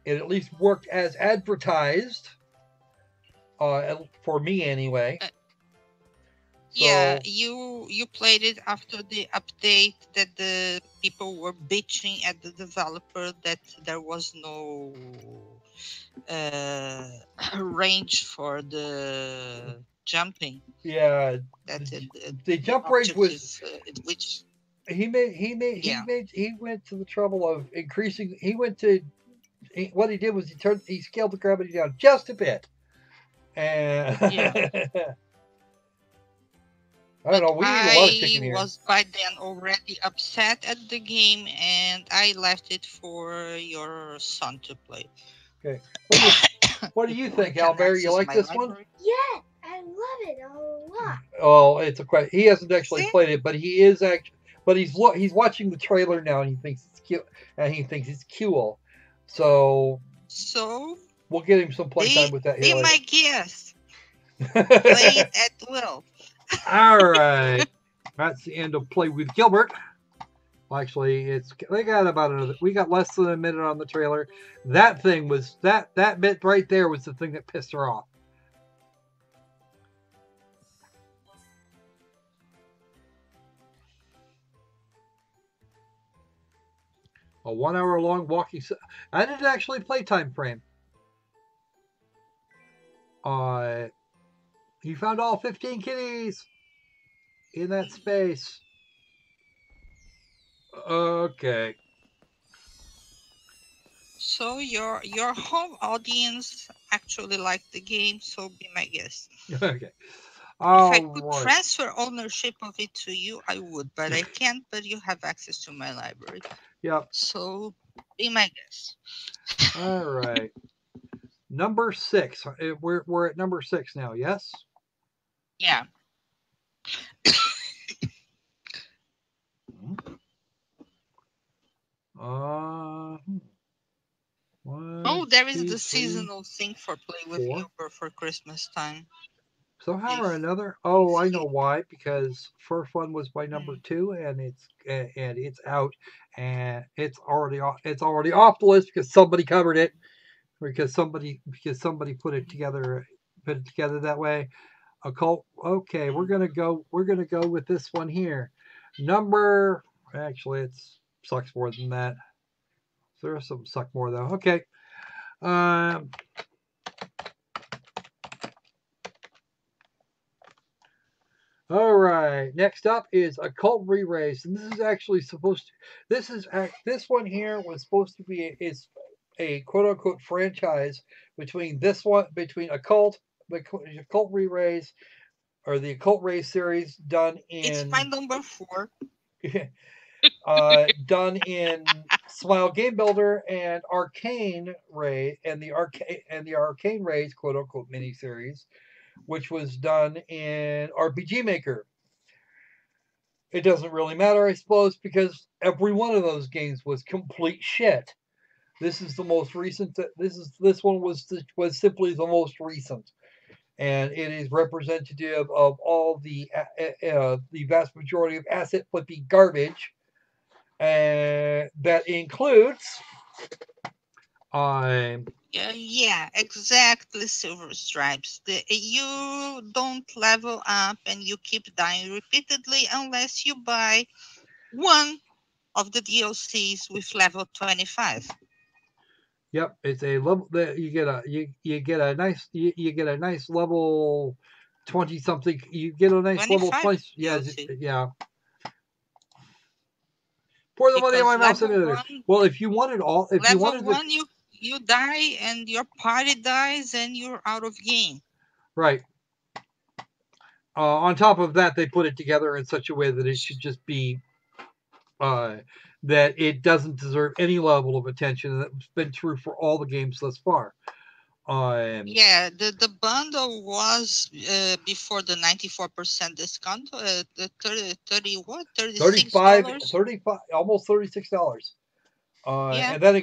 it at least worked as advertised. For me, anyway. Yeah, you played it after the update that the people were bitching at the developer that there was no range for the jumping. Yeah, the jump range was which he went to the trouble of increasing. What he did was he scaled the gravity down just a bit, and I don't know. We need a lot of chicken here. I was by then already upset at the game, and I left it for your son to play. Okay. What do you think, Albert? You like this one? Yeah, I love it a lot. Oh, it's a question. He hasn't actually played it, but he is but he's watching the trailer now, and he thinks it's cute, and he thinks it's cool. So we'll get him some playtime with that. Be my guest. Play it at will. All right, that's the end of Play with Gilbert. Well, actually, we got less than a minute on the trailer. That thing was that bit right there was the thing that pissed her off. A 1 hour long walking. I didn't actually play Time Frame. You found all 15 kitties in that space. Okay. So your home audience actually liked the game, so be my guest. Okay. If I All could right. transfer ownership of it to you, I would, but I can't. But you have access to my library. Yep. So be my guest. All right. Number 6. We're at number 6 now. Yes. Yeah. One, There is two, the three, seasonal thing for Play with 4. Uber for Christmas time. Somehow or another. Oh, I know why. Because First One was my number 2, and it's out, and it's already off the list because somebody covered it, because somebody put it together that way. Occult. Okay, we're gonna go with this one here. Actually, it's sucks more than that. There are some suck more though. Okay. All right. Next up is Occult Re-Raised, and this is actually supposed to. This one here was supposed to be is a quote unquote franchise between Occult Re-Raised, or the Occult Race series done in. It's my number 4. Done in Smile Game Builder and Arcane Ray and the Arcane Rays quote unquote miniseries, which was done in RPG Maker. It doesn't really matter, I suppose, because every one of those games was complete shit. This is the most recent. This one was simply the most recent, and it is representative of all the vast majority of asset flipping garbage. That includes. Yeah, exactly. Silver Stripes. You don't level up and you keep dying repeatedly unless you buy one of the DLCs with level 25. Yep, it's a level that you get a nice level 20 something. You get a nice level 20. Yeah. Pour the money on my mouse emulator. Well, if you wanted you die and your party dies and you're out of game. Right. On top of that, they put it together in such a way that it should just be that it doesn't deserve any level of attention, and that's been true for all the games thus far. Yeah, the bundle was before the 94% discount, the 36 $35, almost $36. Yeah. And that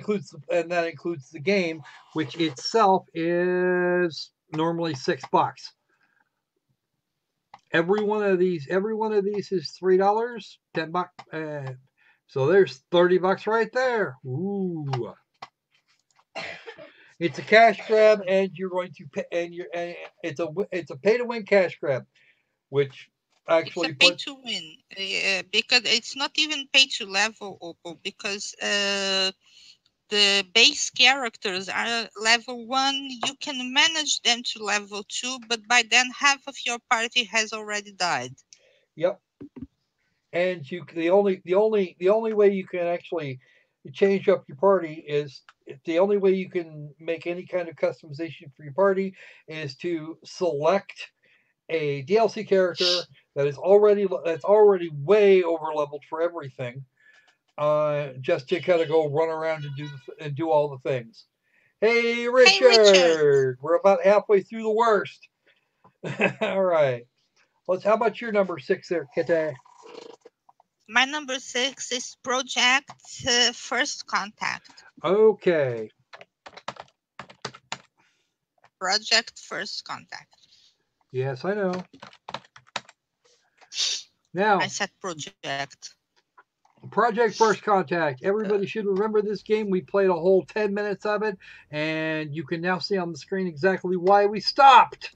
includes the game, which itself is normally $6. Every one of these is $3, $10. So there's $30 right there. Ooh. It's a cash grab, and you're going to pay, and it's a pay to win cash grab, which actually it's a pay to win because it's not even pay to level, Opal, because the base characters are level 1. You can manage them to level 2, but by then half of your party has already died. Yep. And the only way you can actually change up your party is the only way you can make any kind of customization for your party is to select a DLC character that's already way over leveled for everything, just to kind of go run around and do all the things. Hey Richard, we're about halfway through the worst. All right, how about your number 6 there, Kitty? My number 6 is Project First Contact. Okay. Project First Contact. Yes, I know. Now, I said Project First Contact. Everybody should remember this game. We played a whole 10 minutes of it, and you can now see on the screen exactly why we stopped.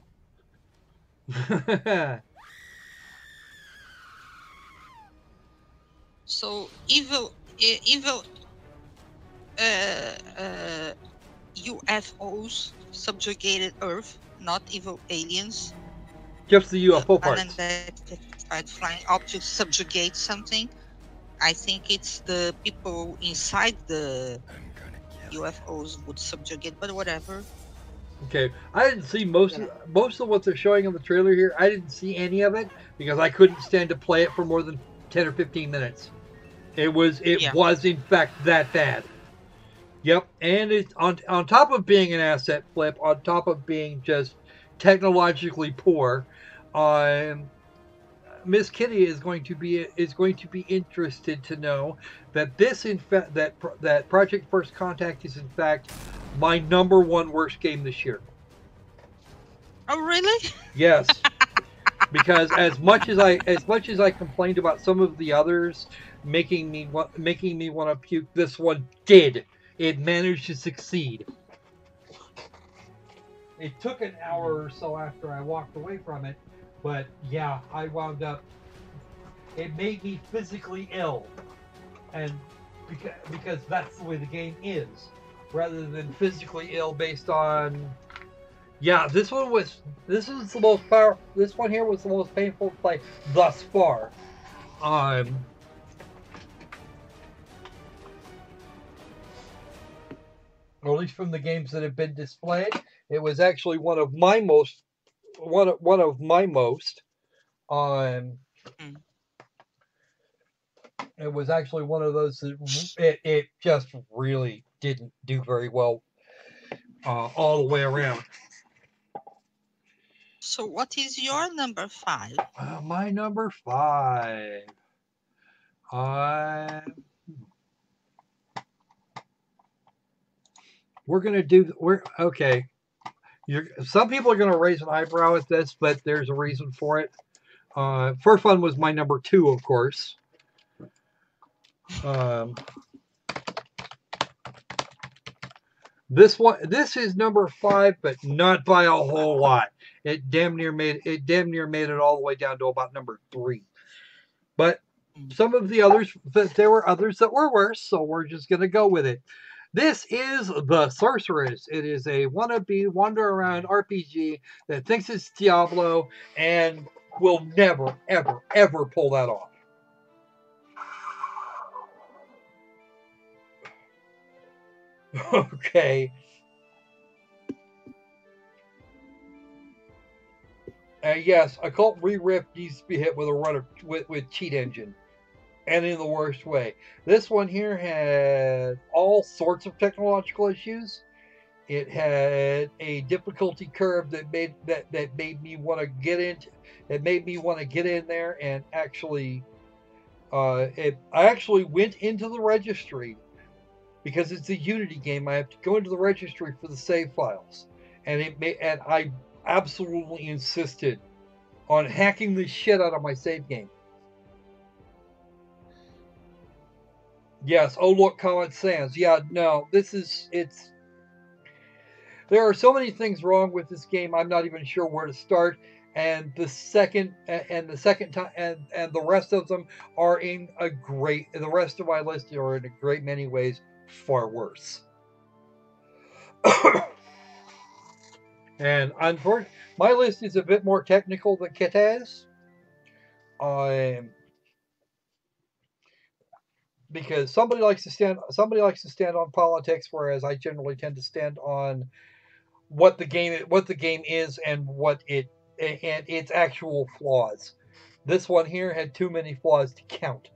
So evil UFOs subjugated Earth, not evil aliens. Just the UFO parts. Unidentified flying objects subjugate something. I think it's the people inside the UFOs would subjugate, but whatever. Okay, I didn't see most of what they're showing in the trailer here. I didn't see any of it because I couldn't stand to play it for more than 10 or 15 minutes. It was in fact that bad. Yep, and it's on top of being an asset flip, on top of being just technologically poor. Miss Kitty is going to be interested to know that this in fact that Project First Contact is in fact my #1 worst game this year. Oh really? Yes. Because as much as I complained about some of the others making me want to puke, this one did. It managed to succeed. It took an hour or so after I walked away from it, but yeah, I wound up. It made me physically ill, and because that's the way the game is, rather than physically ill based on. Yeah, this one was the most powerful. This one here was the most painful to play thus far. Or at least from the games that have been displayed, it was actually one of my most. It was actually one of those that it just really didn't do very well all the way around. So what is your number 5? My number 5. Okay. Some people are gonna raise an eyebrow at this, but there's a reason for it. First one was my number 2, of course. This is number 5, but not by a whole lot. It damn near made it all the way down to about number 3. But some of the others, there were others that were worse, so we're just gonna go with it. This is The Sorceress. It is a wannabe wander around RPG that thinks it's Diablo and will never, ever, ever pull that off. Okay. Yes, Occult Re-Riff needs to be hit with a run with Cheat Engine. And in the worst way. This one here had all sorts of technological issues. It had a difficulty curve that made me want to get into. It made me want to get in there and actually. I actually went into the registry because it's a Unity game. I have to go into the registry for the save files, and I absolutely insisted on hacking the shit out of my save game. Yes. Oh, look, Comet Sans. Yeah, no, it's. There are so many things wrong with this game. I'm not even sure where to start. And the second time, and the rest of them are in a great. The rest of my list are in a great many ways far worse. And unfortunately, my list is a bit more technical than Kit's. Because somebody likes to stand on politics, whereas I generally tend to stand on what the game is and and its actual flaws. This one here had too many flaws to count.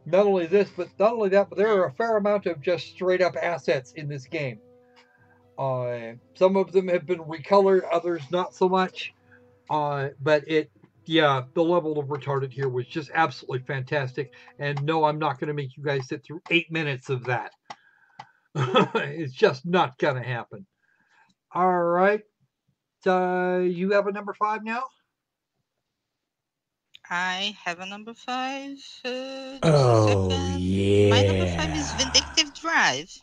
Not only that, but there are a fair amount of just straight up assets in this game. Some of them have been recolored, others not so much. But the level of retarded here was just absolutely fantastic. And no, I'm not going to make you guys sit through 8 minutes of that. It's just not going to happen. All right. You have a number 5 now? I have a number 5. Oh, yeah. My number 5 is Vindictive Drive.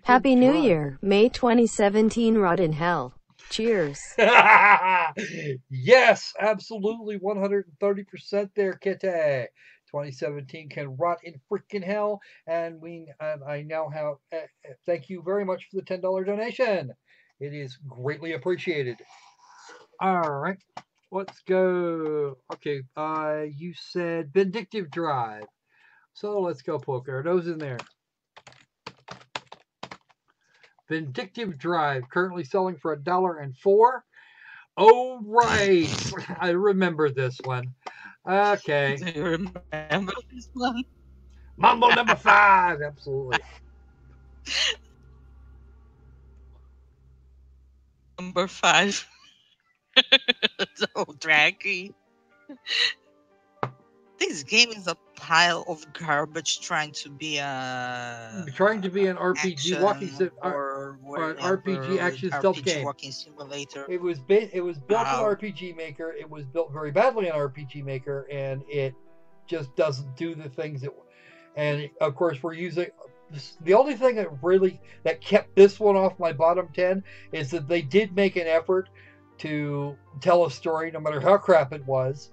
Happy New Year, May 2017. Rot in hell. Cheers. Yes, absolutely, 130% there, Kitty. 2017 can rot in freaking hell, and I now have. Thank you very much for the $10 donation. It is greatly appreciated. All right, let's go. Okay, you said Vindictive Drive, so let's go poke our nose in there. Vindictive Drive, currently selling for $1.04. Oh, right. I remember this one. Okay. Do you remember this one? Mambo number 5. Absolutely. Number 5. So draggy. This game is a pile of garbage trying to be an RPG walking sim, or an RPG action stealth RPG game. walking simulator. It was built in RPG Maker. It was built very badly in RPG Maker, and it just doesn't do the things that. And of course, we're using the only thing that kept this one off my bottom 10 is that they did make an effort to tell a story, no matter how crap it was.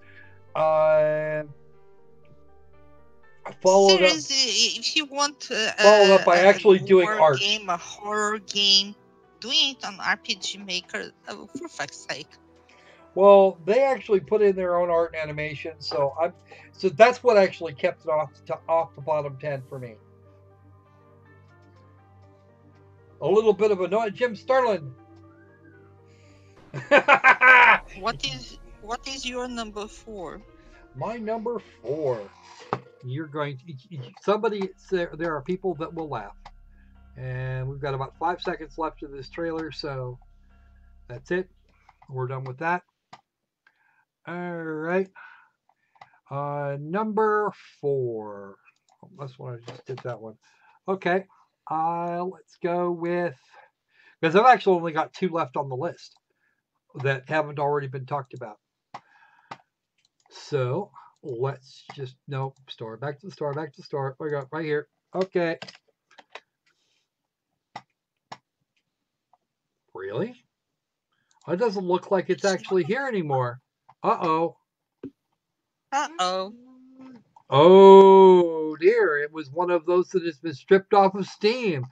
Followed Seriously, if you want followed up by actually doing art. A horror game, doing it on RPG Maker, for fuck's sake. Well, they actually put in their own art and animation, so that's what actually kept it off the bottom 10 for me. A little bit of a noise, Jim Sterling. What is your number 4? My number 4. You're going to there are people that will laugh, and we've got about 5 seconds left of this trailer, so that's it. We're done with that. All right. Number 4. Oh, that's what I just did. That one. Okay. Let's go with, because I've actually only got 2 left on the list that haven't already been talked about. So let's just store. Back to the store. We got right here. Okay. Really? It doesn't look like it's actually here anymore. Uh-oh. Uh-oh. Oh dear, it was one of those that has been stripped off of Steam.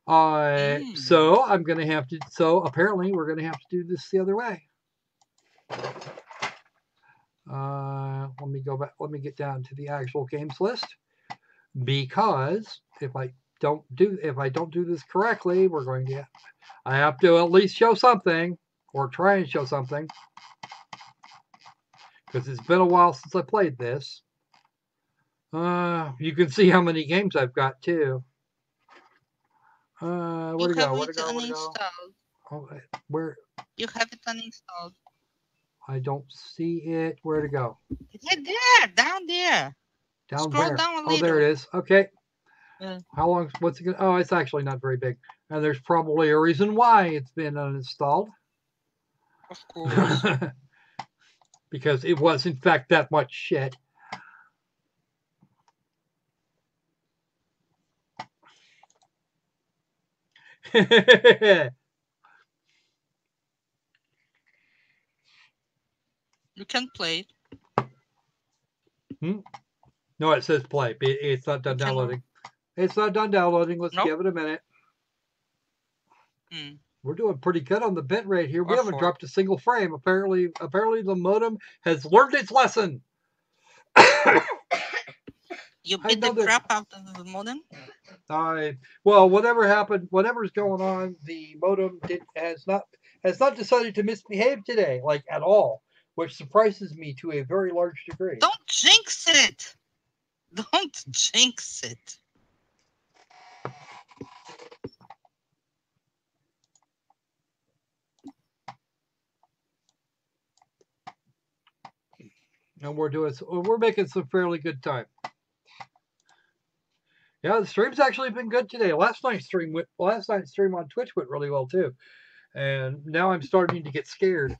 So I'm gonna have to. So apparently we're gonna have to do this the other way. Let me go back. Let me get down to the actual games list, because if I don't do this correctly, I have to at least show something, or try and show something, because it's been a while since I played this. You can see how many games I've got too. Where to go? Oh, where? You have it uninstalled. I don't see it. Where to go? It's right there, down there. Down Scroll where? down a Oh, there little. it is. Okay. How long? What's it gonna? Oh, it's actually not very big, and there's probably a reason why it's been uninstalled. Of course. Because it was in fact that much shit. You can play it. No, it says play. It's not done downloading. It's not done downloading. Let's give it a minute. We're doing pretty good on the bit rate here. We haven't dropped a single frame. Apparently the modem has learned its lesson. You beat the crap out of the modem? Well, whatever happened, whatever's going on, the modem has not decided to misbehave today, like at all, which surprises me to a very large degree. Don't jinx it. Don't jinx it. And we're making some fairly good time. Yeah, the stream's actually been good today. Last night's stream on Twitch went really well too. And now I'm starting to get scared.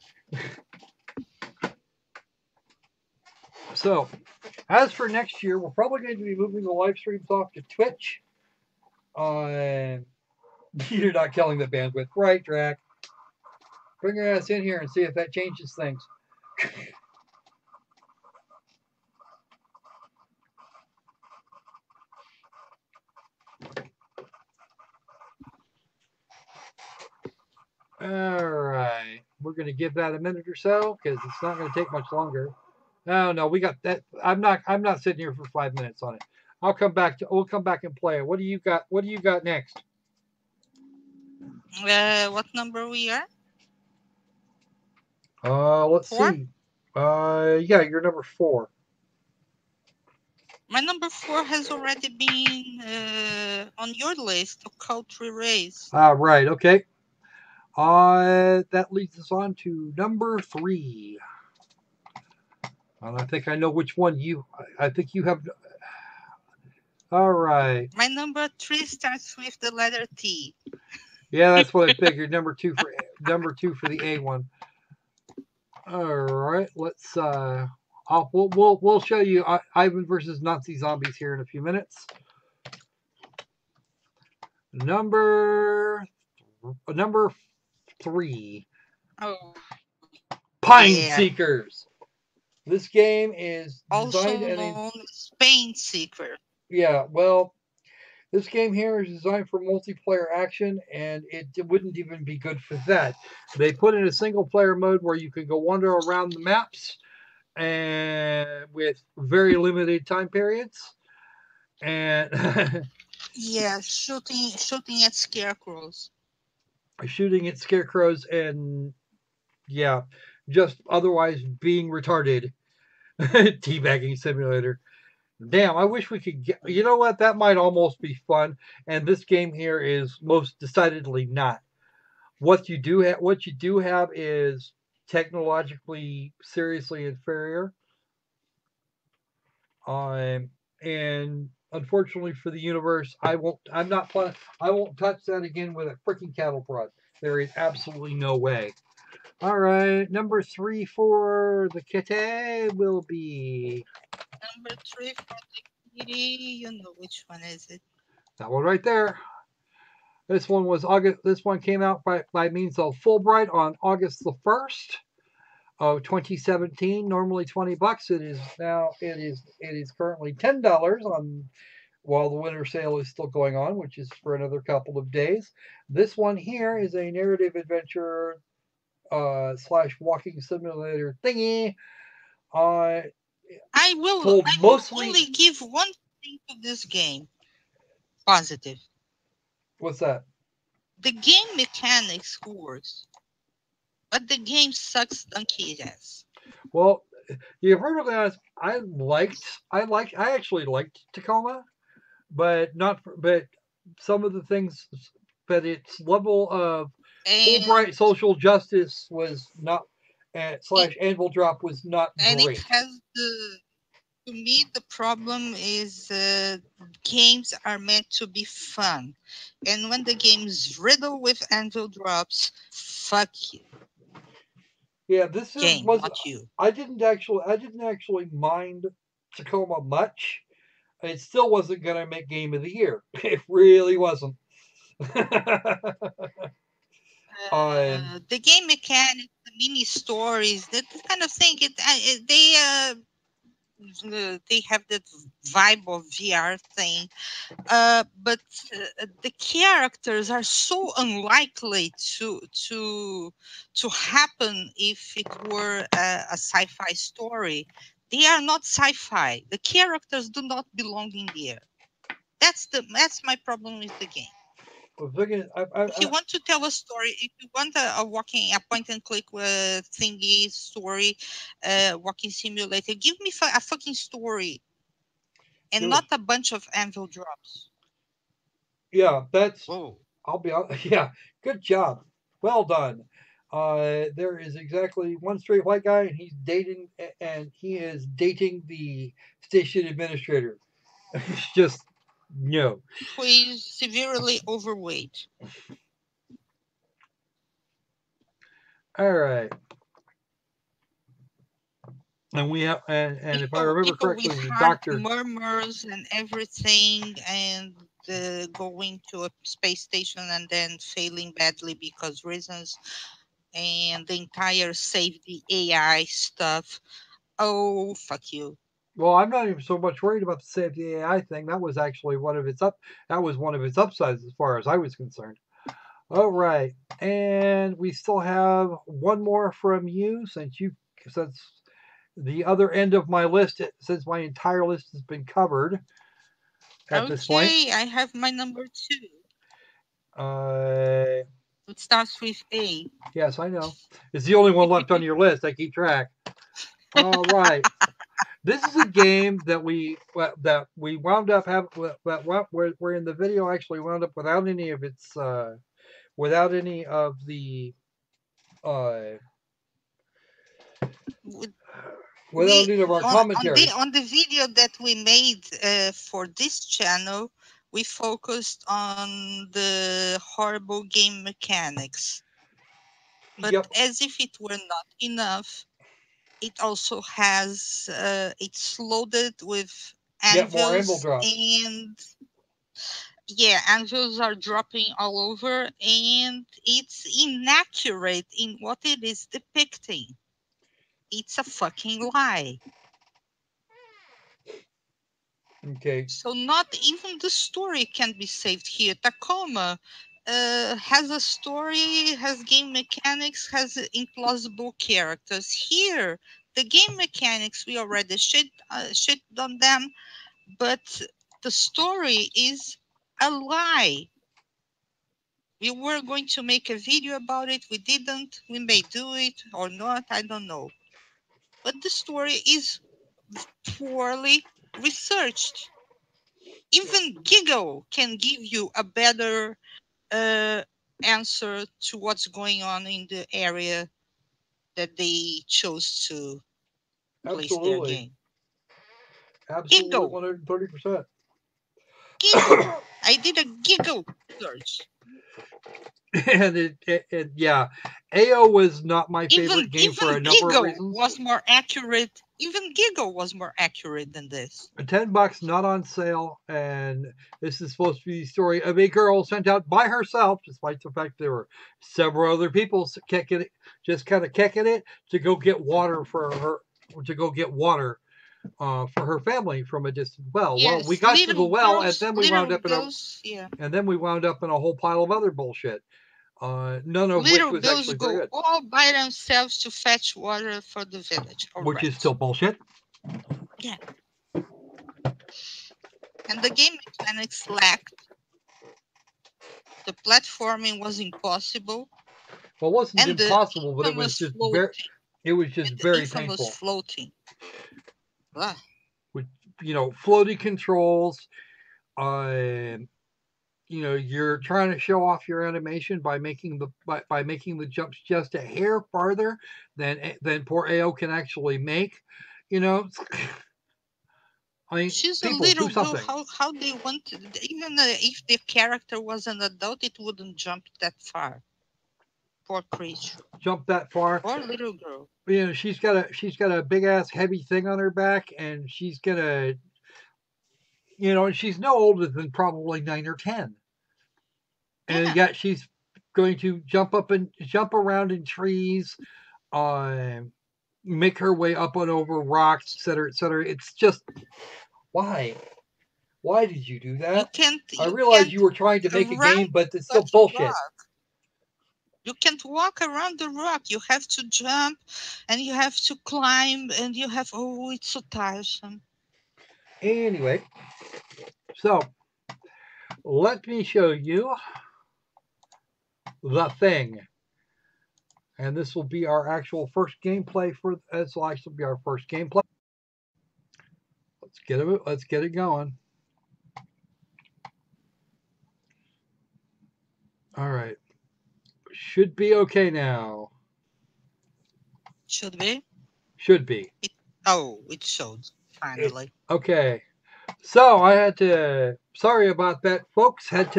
So, as for next year, we're probably going to be moving the live streams off to Twitch. You're not killing the bandwidth, right, Drac? Bring your ass in here and see if that changes things. All right. We're going to give that a minute or so because it's not going to take much longer. No, we got that. I'm not sitting here for 5 minutes on it. We'll come back and play it. What do you got? What do you got next? What number we are? Let's 4? see. Yeah, you're number 4. My number 4 has already been on your list, Occult Race. Right. Okay. That leads us on to number 3. And I think I know which one I think you have. All right. My number 3 starts with the letter T. Yeah, that's what I figured. Number 2 for the A one. All right. Let's we'll show you Ivan versus Nazi zombies here in a few minutes. Number 3. Oh. Pine Seekers. This game is also known as Pain Seeker. Yeah, well, this game here is designed for multiplayer action, and it wouldn't even be good for that. They put in a single-player mode where you can go wander around the maps, and with very limited time periods, and yeah, shooting at scarecrows. Shooting at scarecrows, and yeah, just otherwise being retarded. Teabagging simulator. Damn, I wish we could get. You know what? That might almost be fun. And this game here is most decidedly not. What you do have is technologically seriously inferior. And unfortunately for the universe, I won't touch that again with a freaking cattle prod. There is absolutely no way. All right, number 3 for the kitty will be. Number 3 for the kitty. You know which one is it? That one right there. This one was August. This one came out by means of Fulbright on August the 1st of 2017. Normally $20. It is currently $10 on while the winter sale is still going on, which is for another couple of days. This one here is a narrative adventure / walking simulator thingy. I will only give one thing to this game. Positive. What's that? The game mechanics works, but the game sucks donkey's ass. Well, you're perfectly honest. I actually liked Tacoma, but some of the things, but its level of Fulbright social justice was not, / Anvil Drop was not and great. It has to me, the problem is games are meant to be fun. And when the game is riddled with anvil drops, fuck you. Yeah, this game, was not you. I didn't actually mind Tacoma much. It still wasn't going to make game of the year. It really wasn't. The game mechanics, the mini stories, that kind of thing. They have that vibe of VR thing, but the characters are so unlikely to happen if it were a sci-fi story. They are not sci-fi. The characters do not belong in there. That's my problem with the game. If you want to tell a story, if you want a point and click thingy story, walking simulator, give me a fucking story, and not a bunch of anvil drops. Yeah, that's. Whoa. I'll be honest. Yeah, good job. Well done. There is exactly one straight white guy, and he is dating the station administrator. It's just. No. Who is severely overweight. All right. And we have, and if I remember correctly, the doctor murmurs and everything, and going to a space station and then failing badly because reasons. and the entire save the AI stuff. Oh, fuck you. Well, I'm not even so much worried about the save the AI thing. That was actually one of its upsides as far as I was concerned. All right, and we still have one more from you since the other end of my list, since my entire list has been covered at this point. Okay, I have my number 2. Uh, It starts with A. yes, I know. It's the only one left on your list. I keep track. All right. This is a game that we wound up having, where in the video actually wound up without any of its without any of the without any of our commentary. On the video that we made for this channel, we focused on the horrible game mechanics. But Yep. as if it were not enough, it also has it's loaded with More anvil anvils, drops. and anvils are dropping all over, and it's inaccurate in what it is depicting. It's a fucking lie. Okay. So not even the story can be saved here. Tacoma has a story, has game mechanics, has implausible characters. Here, the game mechanics, we already shit on them, but the story is a lie. We were going to make a video about it. We didn't. We may do it or not. I don't know. But the story is poorly researched. Even Giggle can give you a better answer to what's going on in the area that they chose to place their game. Absolutely, Giggle. 130%. Giggle. I did a Giggle search. And AO was not my favorite game for a number of reasons. Was more accurate. Even Giggle was more accurate than this. $10, not on sale, and this is supposed to be the story of a girl sent out by herself, despite the fact there were several other people kicking it to go get water for her family from a distant well. Yes, well, we got to the well, and then we wound up in a whole pile of other bullshit. None of which was actually very good. All by themselves to fetch water for the village. Which is still bullshit. Yeah. And the game mechanics lacked. The platforming was impossible. Well, it wasn't impossible, but it was just very painful. Was floating. With floaty controls. You're trying to show off your animation by making the jumps just a hair farther than poor AO can actually make. I mean, she's people, a little do something. girl. How they want even if the character was an adult, it wouldn't jump that far. Poor creature. Jump that far. Poor little girl. She's got a big ass heavy thing on her back, and she's gonna, she's no older than probably 9 or 10. And yet she's going to jump around in trees, make her way up and over rocks, etc., etc. It's just, why? Why did you do that? I realize you were trying to make a game, but it's still bullshit. Rock. You can't walk around the rock. You have to jump, and you have to climb, and you have... Oh, it's so tiresome. Anyway, so let me show you the thing. And this will be our actual first gameplay this will actually be our first gameplay. Let's get it going. All right. Should be okay now. Should be? Should be. It showed finally. Okay. So I had to, sorry about that, folks. I had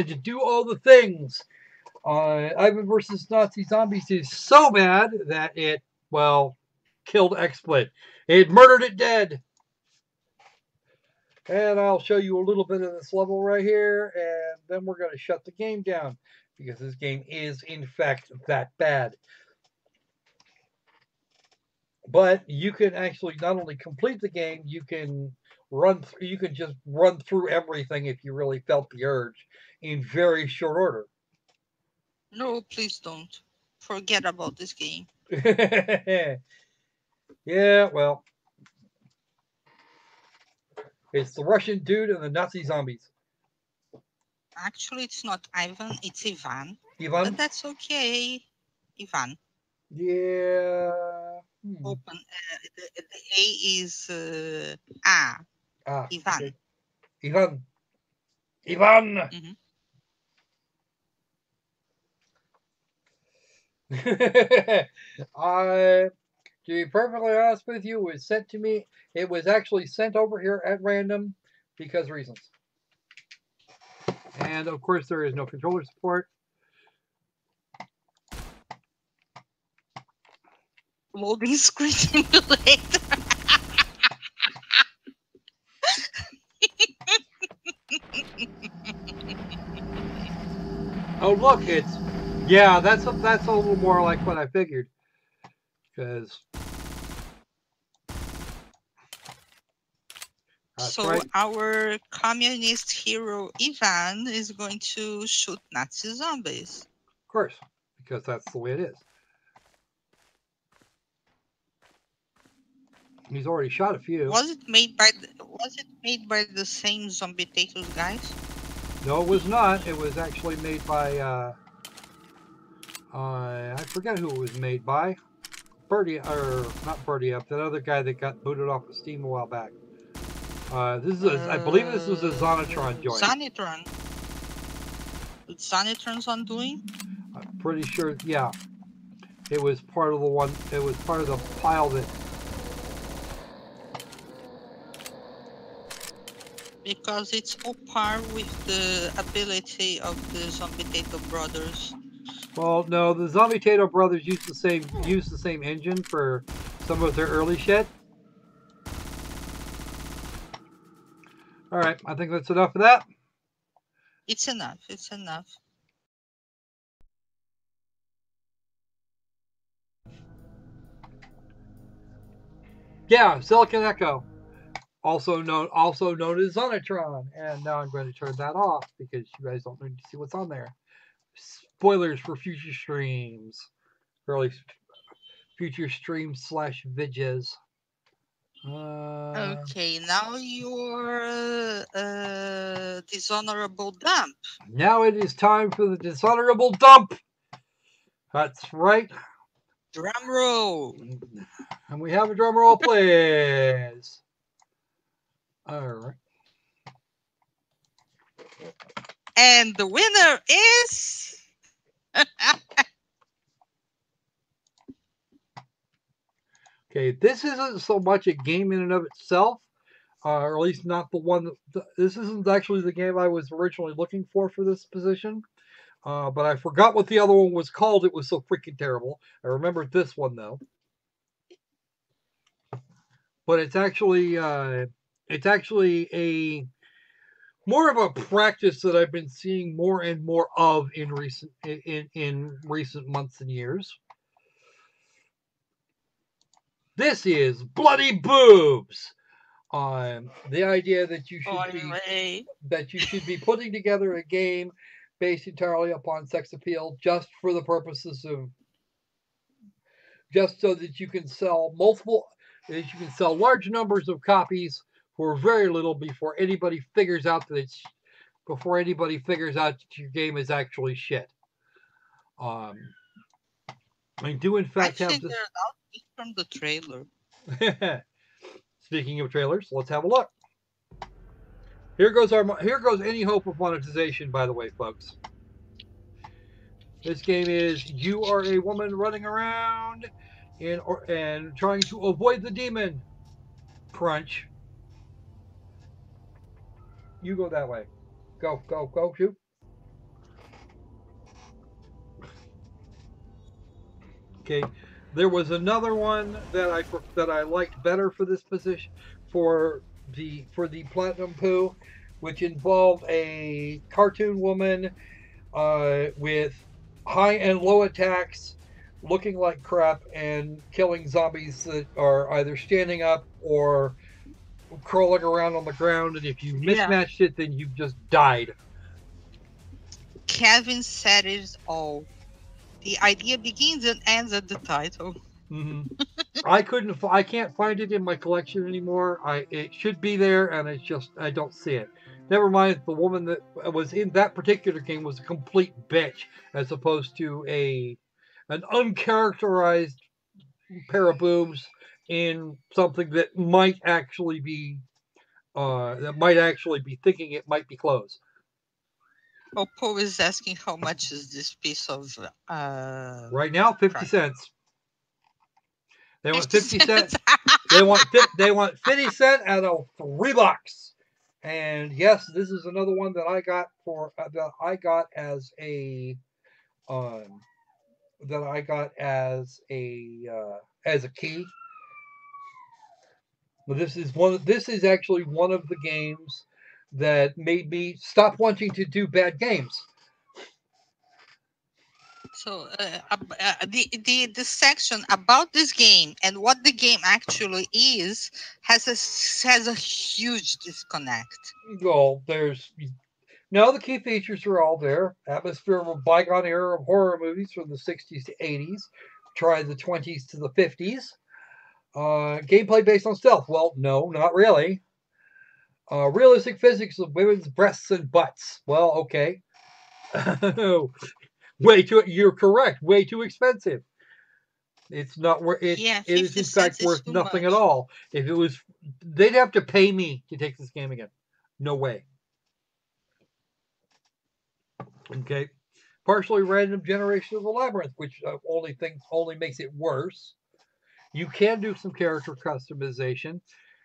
to do all the things. Ivan versus Nazi Zombies is so bad that it, killed XSplit. It murdered it dead. And I'll show you a little bit of this level right here, and then we're going to shut the game down. because this game is in fact that bad. But you can actually not only complete the game, you can just run through everything if you really felt the urge in very short order. No, please don't. Forget about this game. Yeah, well, it's the Russian dude and the Nazi zombies. Actually, it's not Ivan, it's Ivan. Ivan? But that's okay. Ivan. Yeah. Open. The A is A. Ah, Ivan. okay. Ivan. Ivan. To be perfectly honest with you, it was sent to me. It was actually sent over here at random because reasons. And of course, there is no controller support. Loading screen simulator. Oh look, that's a little more like what I figured. Because so right. Our communist hero Ivan is going to shoot Nazi zombies. Of course, because that's the way it is. He's already shot a few. Was it made by the same Zombie-Taters guys? No, it was not. It was actually made by I forget who it was made by. Birdie, or not Birdie Up, that other guy that got booted off of Steam a while back. I believe this was a Zonatron joint. Zonatron. What's Zonatron's on doing? I'm pretty sure, yeah. It was part of the one. It was part of the pile that. Because it's on par with the ability of the Zombie-Tater brothers. Well, no, the Zombie-Tater brothers used the same engine for some of their early shit. All right, I think that's enough of that. It's enough. It's enough. Yeah, Silicon Echo, also known as Zonatron, and now I'm going to turn that off because you guys don't need to see what's on there. Spoilers for future streams, early future streams / vidges. Okay, now your dishonorable dump. Now it is time for the dishonorable dump. That's right. Drum roll. And we have a drum roll, please. All right. And the winner is... Okay, this isn't so much a game in and of itself, or at least not the one. This isn't actually the game I was originally looking for this position. But I forgot what the other one was called. It was so freaking terrible. I remembered this one though. But it's actually a more of a practice that I've been seeing more and more of in recent months and years. This is Bloody Boobs. The idea that you should be putting together a game based entirely upon sex appeal just for the purposes of so that you can sell large numbers of copies for very little before anybody figures out that your game is actually shit. I do in fact have this from the trailer. Speaking of trailers, let's have a look. Here goes any hope of monetization, by the way, folks. This game is you are a woman running around and trying to avoid the demon. Crunch. You go that way. Go, shoot. Okay. There was another one that I liked better for this position for the Platinum Poo, which involved a cartoon woman with high and low attacks, looking like crap, and killing zombies that are either standing up or crawling around on the ground. And if you Yeah. mismatched it, then you've just died. Kevin said it all. The idea begins and ends at the title. Mm-hmm. I can't find it in my collection anymore. It should be there, and it's just I don't see it. Never mind, the woman that was in that particular game was a complete bitch, as opposed to an uncharacterized pair of boobs in something that might actually be thinking it might be clothes. Oppo is asking how much is this piece of Right now, 50 crap. cents. They want 50 cents. They want 50 cents out of $3. And yes, this is another one that I got as a as a key. But this is actually one of the games that made me stop wanting to do bad games. So the section about this game and what the game actually is has a huge disconnect. Well, the key features are all there. Atmosphere of a bygone era of horror movies from the 60s to 80s. Try the 20s to the 50s. Gameplay based on stealth. Well, no, not really. Realistic physics of women's breasts and butts. Well, okay. You're correct. Way too expensive. It's not worth it. Yeah, It is 50 in fact cents is worth too nothing much. at all. If it was, they'd have to pay me to take this game again. No way. Okay. Partially random generation of the labyrinth, which only makes it worse. You can do some character customization,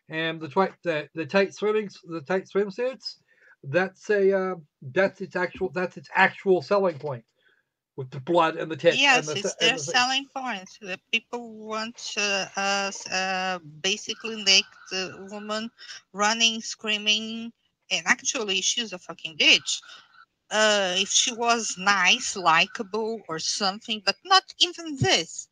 and the tight swimsuits. That's its actual selling point with the blood and the tits. Yes, and it's the their and the selling point. The people want basically make the woman running, screaming, and actually she's a fucking bitch. If she was nice, likable, or something, but not even this.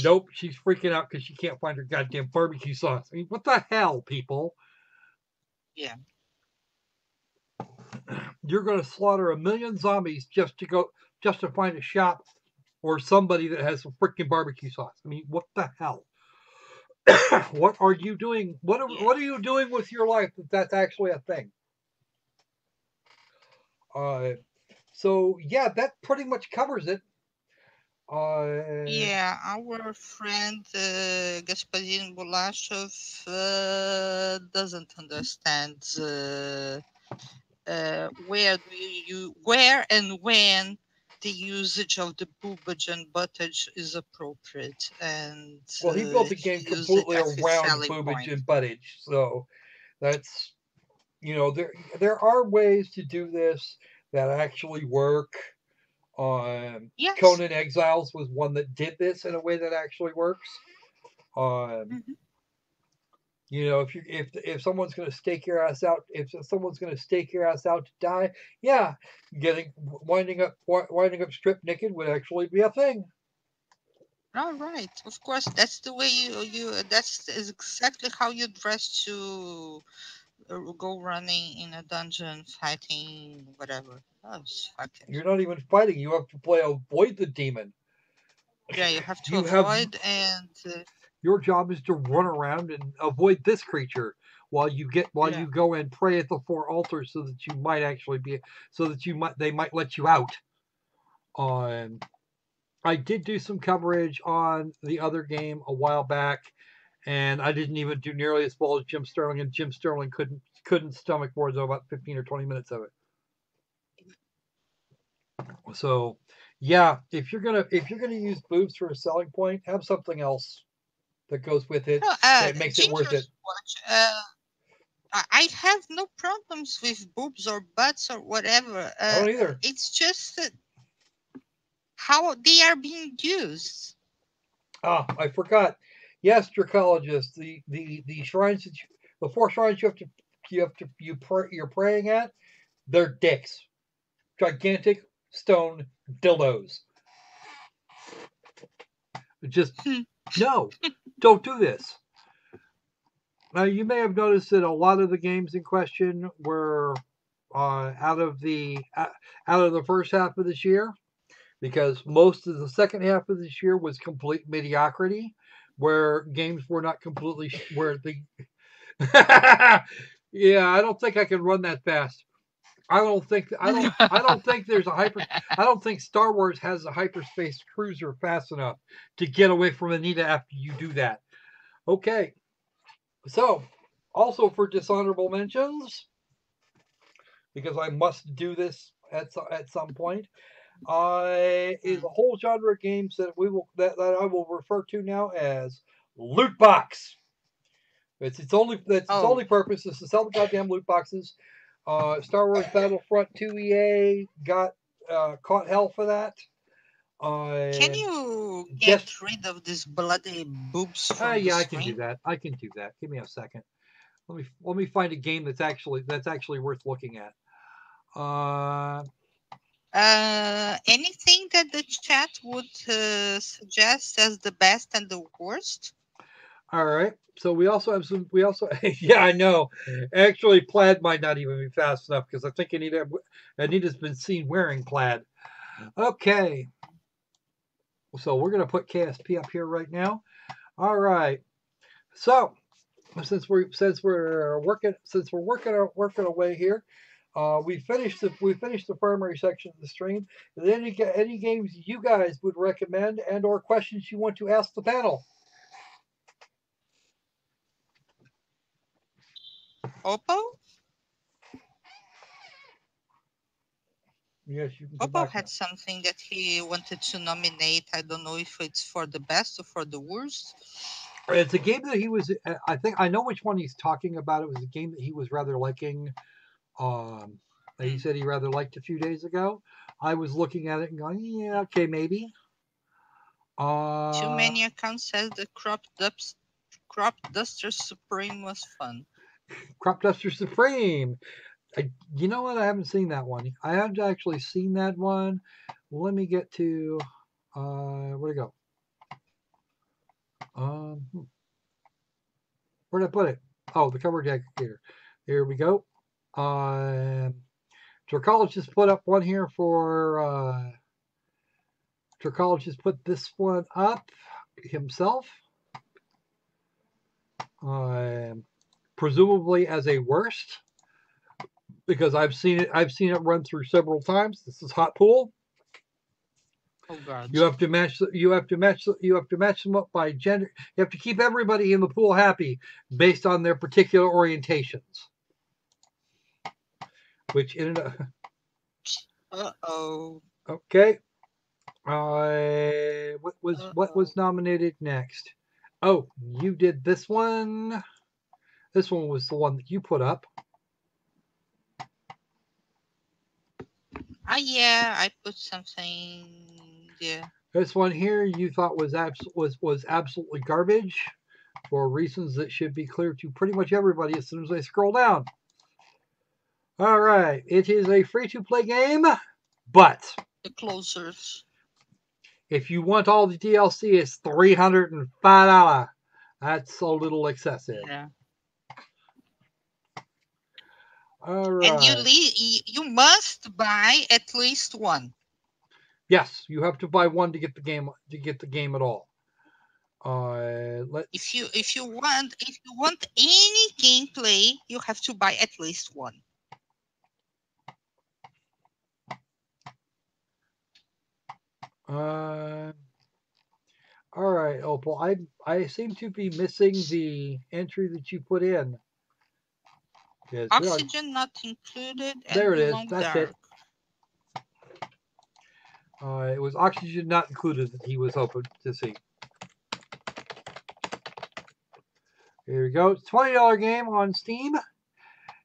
Nope, she's freaking out because she can't find her goddamn barbecue sauce. I mean, what the hell, people? Yeah. You're going to slaughter a million zombies just to find a shop or somebody that has some freaking barbecue sauce. I mean, what the hell? What are you doing? What are you doing with your life that's actually a thing? So yeah, that pretty much covers it. Yeah, our friend Gasparin Bolashov doesn't understand where and when the usage of the boobage and buttage is appropriate, and well, he built a game he used it completely as his around selling boobage point. and buttage, so that's there are ways to do this that actually work. Yes. Conan Exiles was one that did this in a way that actually works. If someone's going to stake your ass out, if someone's going to stake your ass out to die, yeah, winding up stripped naked would actually be a thing. All right, of course, that's the way that's exactly how you dress to go running in a dungeon, fighting whatever. Oh, fuck it. You're not even fighting. You have to avoid the demon. Yeah, you have to You have- avoid and. Your job is to run around and avoid this creature while you go and pray at the four altars so that they might let you out. I did do some coverage on the other game a while back, and I didn't even do nearly as well as Jim Sterling, and Jim Sterling couldn't stomach more than about 15 or 20 minutes of it. So, yeah, if you're gonna use boobs for a selling point, have something else that goes with it that makes it worth it. I have no problems with boobs or butts or whatever. I don't either. It's just how they are being used. Ah, I forgot. Yes, Dracologist, the shrines the 4 shrines you're praying at, They're dicks. Gigantic stone dildos. Just, no, don't do this. Now, you may have noticed that a lot of the games in question were out of the first half of this year, because most of the second half of this year was complete mediocrity, where games were not completely where the yeah, I don't think I can run that fast. I don't think there's a I don't think Star Wars has a hyperspace cruiser fast enough to get away from Anita after you do that. Okay. So, also for dishonorable mentions, because I must do this at some point, is a whole genre of games that that I will refer to now as loot box. Its only purpose is to sell the goddamn loot boxes. Star Wars Battlefront 2 EA got caught hell for that. Can you get rid of this bloody boobs from the I screen? can do that. Give me a second. Let me find a game that's actually worth looking at. Anything that the chat would suggest as the best and the worst? All right. So we also have some. Yeah, I know. Actually, plaid might not even be fast enough because I think Anita's been seen wearing plaid. Okay. So we're gonna put KSP up here right now. All right. So since we're working away here, we finished the primary section of the stream. Is there any games you guys would recommend and or questions you want to ask the panel? Oppo? Yes, you can. Oppo had something that he wanted to nominate. I don't know if it's for the best or for the worst. It's a game that he was. I think I know which one he's talking about. It was a game that he was rather liking. He said he rather liked a few days ago. I was looking at it and going, yeah, okay, maybe. Too many accounts says the Crop Duster Supreme was fun. Crop Duster Supreme. You know what? I haven't seen that one. I haven't actually seen that one. Let me get to where'd it go? Where'd I put it? Oh, the cover aggregator. Here we go. Turkologist just put up one here for Turkologist just put this one up himself. Presumably as a worst, because I've seen it run through several times. This is Hot Pool. Oh God! You have to match them up by gender. You have to keep everybody in the pool happy based on their particular orientations. Which ended up. Okay. What was nominated next? Oh, you did this one. This one was the one that you put up. Yeah, I put something. Yeah. This one here you thought was absolutely garbage for reasons that should be clear to pretty much everybody as soon as I scroll down. All right, it is a free-to-play game, but the closers. If you want all the DLC, it's $305. That's a little excessive. Yeah. All right. And you must buy at least one. Yes, you have to buy one to get the game at all. If you want any gameplay, you have to buy at least one. All right, Opal. I seem to be missing the entry that you put in. Oxygen not included. There it is. That's it. It was Oxygen not included that he was hoping to see. Here we go. It's a $20 game on Steam.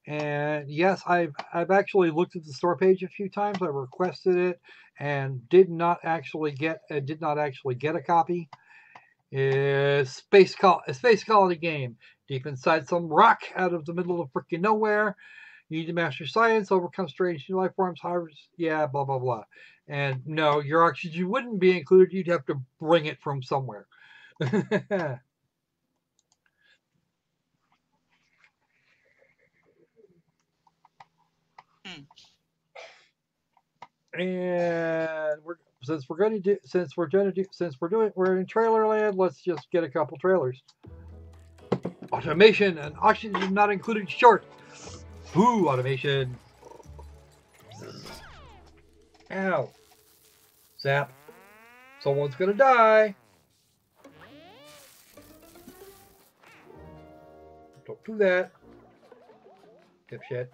And yes, I've actually looked at the store page a few times. I requested it and did not actually get a copy. It's a space colony game deep inside some rock out of the middle of freaking nowhere. You need to master science, overcome strange new life forms, harvest, yeah, blah, blah, blah. And no, your oxygen wouldn't be included. You'd have to bring it from somewhere. And we're in trailer land, let's just get a couple trailers. Automation and oxygen not included short. Ooh, automation. Ow. Zap. Someone's gonna die. Don't do that. Dipshit.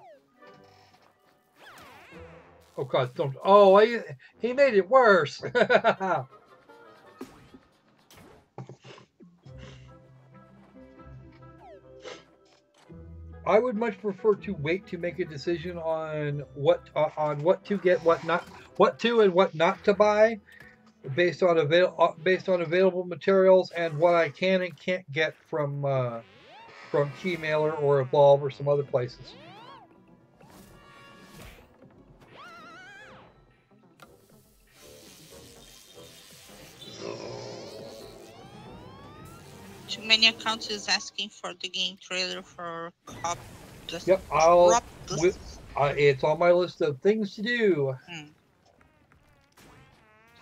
Oh god, don't. Oh, he made it worse. I would much prefer to wait to make a decision on what to get, what to and what not to buy, based on available materials and what I can and can't get from Keymailer or Evolve or some other places. Too Many Accounts is asking for the game trailer for Cop. Yep, it's on my list of things to do.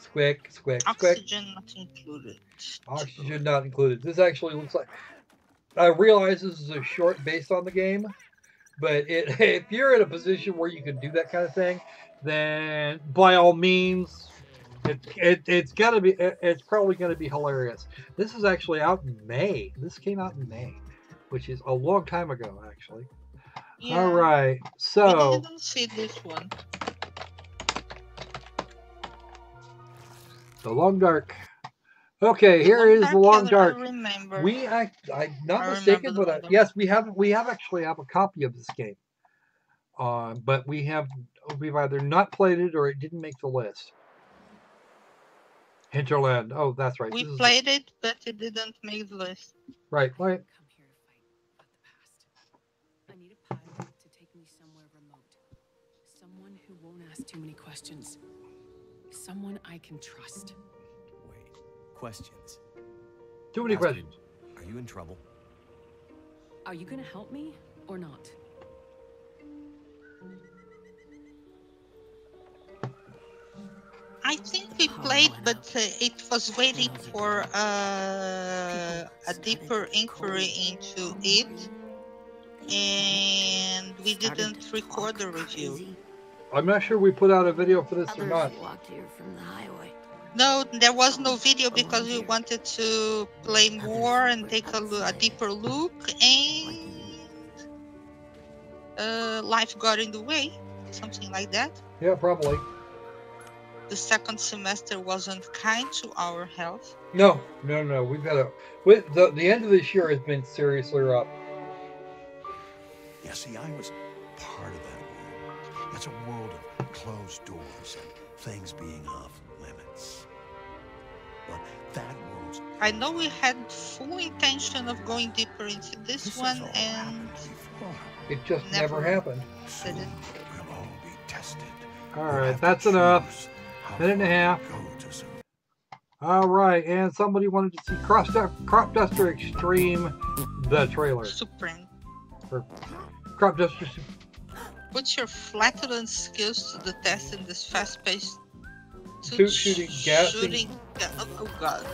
Squick, squick, squick. Oxygen not included. Oxygen not included. This actually looks like. I realize this is a short based on the game, but if you're in a position where you can do that kind of thing, then by all means, it's probably gonna be hilarious. This is actually out in May. This came out in May, which is a long time ago, actually. Yeah. All right, so I didn't see this one. The Long Dark. Okay, here is The Long Dark. I remember. I'm not mistaken, but yes, we actually have a copy of this game. But we've either not played it or it didn't make the list. Hinterland. Oh, that's right. We played it, but it didn't make the list. Right, right. Come here to fight about the past. I need a pilot to take me somewhere remote. Someone who won't ask too many questions. Someone I can trust. Wait, questions? Too many questions. Are you in trouble? Are you gonna help me or not? I think we played, but it was waiting for a deeper inquiry into it, and we didn't record the review. I'm not sure we put out a video for this or not. No, there was no video because we wanted to play more and take a deeper look, and life got in the way, something like that. Yeah, probably. The second semester wasn't kind to our health. No. We've got the end of this year has been seriously rough. Yeah, see, I was part of that world. That's a world of closed doors and things being off limits. But that world's... I know we had full intention of going deeper into this one, and it just never happened. Did it? We'll all be tested. All right, that's enough. Minute and a half. All right, and somebody wanted to see Crop Duster Extreme, the trailer. Supreme. Or Crop Duster. Put your flatulence skills to the test in this fast-paced shooting gas. Oh god.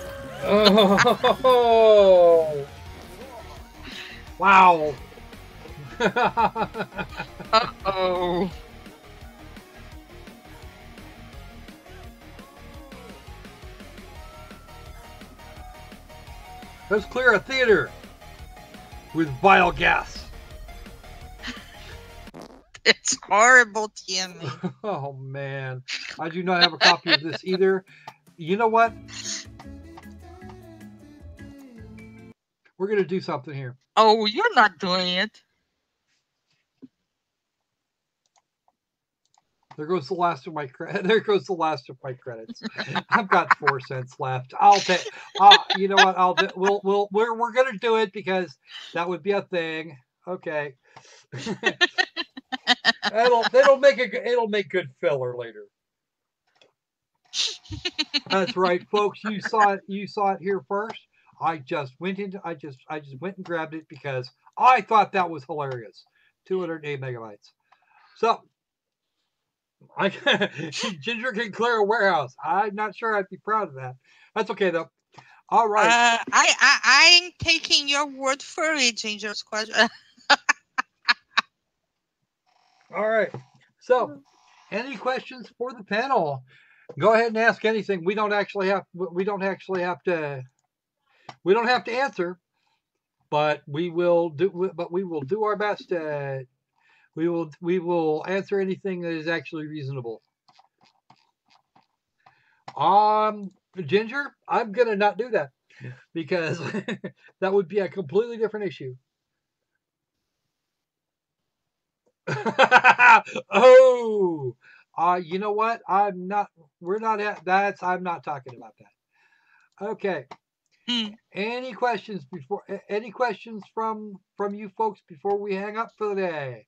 Oh. Wow. Uh-oh. Let's clear a theater with vile gas. It's horrible, Timmy. Oh man, I do not have a copy of this either. You know what? We're gonna do something here. Oh, you're not doing it. There goes the last of my There goes the last of my credits. I've got 4 cents left. I'll take. You know what? We're gonna do it because that would be a thing. Okay. It'll make good filler later. That's right, folks. You saw it here first. I just went and grabbed it because I thought that was hilarious. 208 megabytes. So Ginger can clear a warehouse. I'm not sure I'd be proud of that. That's okay though. All right. I'm taking your word for it, Ginger's question. All right. So, any questions for the panel? Go ahead and ask anything. We don't actually have to answer, but we will do our best. We will answer anything that is actually reasonable. Ginger, I'm gonna not do that because that would be a completely different issue. Oh, you know what? I'm not talking about that. Okay. Any questions from you folks before we hang up for the day?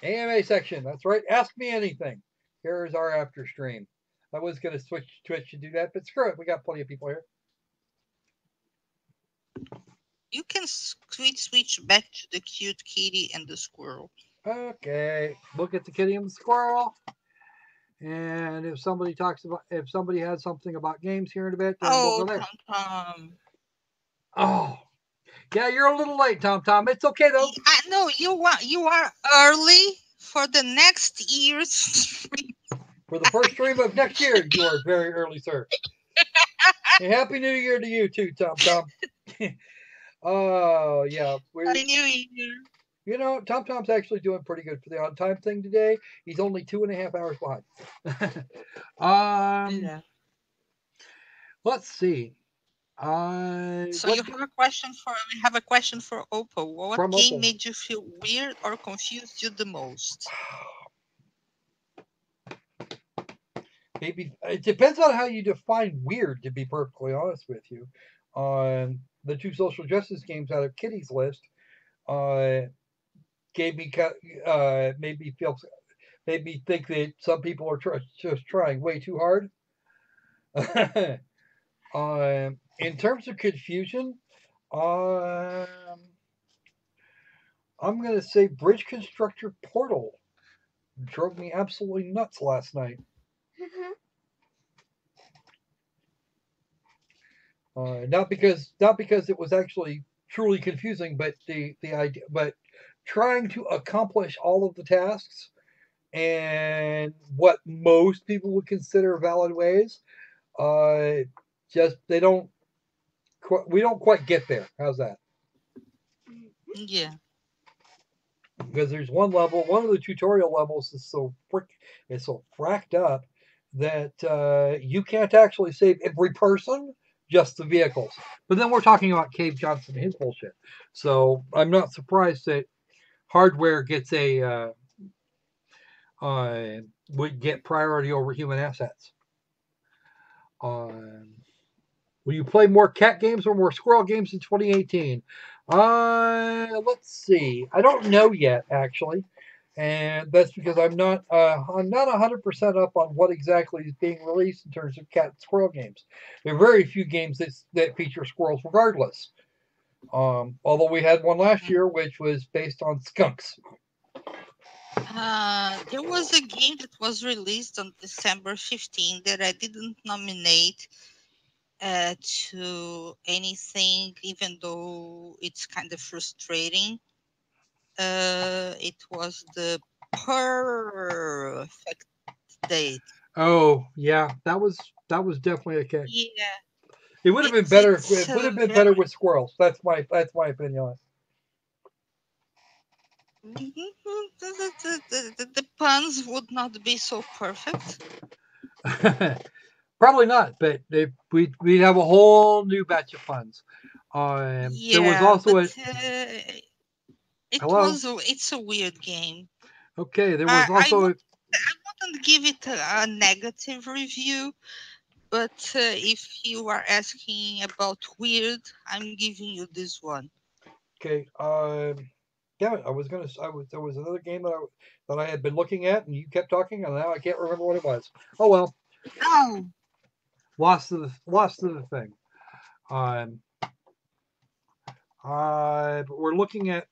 AMA section. That's right. Ask me anything. Here's our after stream. I was going to switch Twitch to do that, but screw it. We got plenty of people here. You can switch back to the cute kitty and the squirrel. Okay. Look at the kitty and the squirrel. And if somebody has something about games here in a bit, then we'll go there. Oh, yeah, you're a little late, Tom. It's okay though. No, you are early for the next year's stream. For the first stream of next year, you are very early, sir. And Happy New Year to you too, Tom. Oh yeah, Happy New Year. You know, Tom's actually doing pretty good for the on time thing today. He's only 2.5 hours behind. Yeah. Let's see. So we have a question for Oppo. What game made you feel weird or confused you the most? Maybe it depends on how you define weird, to be perfectly honest with you. The two social justice games out of Kitty's list made me think that some people are just trying way too hard. In terms of confusion, I'm going to say Bridge Constructor Portal drove me absolutely nuts last night. Not because it was actually truly confusing, but the idea, but trying to accomplish all of the tasks and what most people would consider valid ways, we don't quite get there. How's that? Yeah. Because there's one of the tutorial levels is so fracked up that you can't actually save every person, just the vehicles. But then we're talking about Cave Johnson and his bullshit. So I'm not surprised that hardware gets would get priority over human assets. Will you play more cat games or more squirrel games in 2018? Let's see. I don't know yet, actually, and that's because I'm not 100% up on what exactly is being released in terms of cat and squirrel games. There are very few games that feature squirrels, regardless. Although we had one last year, which was based on skunks. There was a game that was released on December 15 that I didn't nominate to anything, even though it's kind of frustrating. It was the Perfect Date. Oh yeah, that was definitely a case. Yeah. It would have been better. It would have been better with squirrels. That's my opinion on it. The puns would not be so perfect. Probably not, but we'd have a whole new batch of puns. There was also it's a weird game. Okay, there was also. I wouldn't give it a negative review, but if you are asking about weird, I'm giving you this one. Okay. Damn it! There was another game that I had been looking at, and you kept talking, and now I can't remember what it was. Oh well. Oh. Lost to the thing.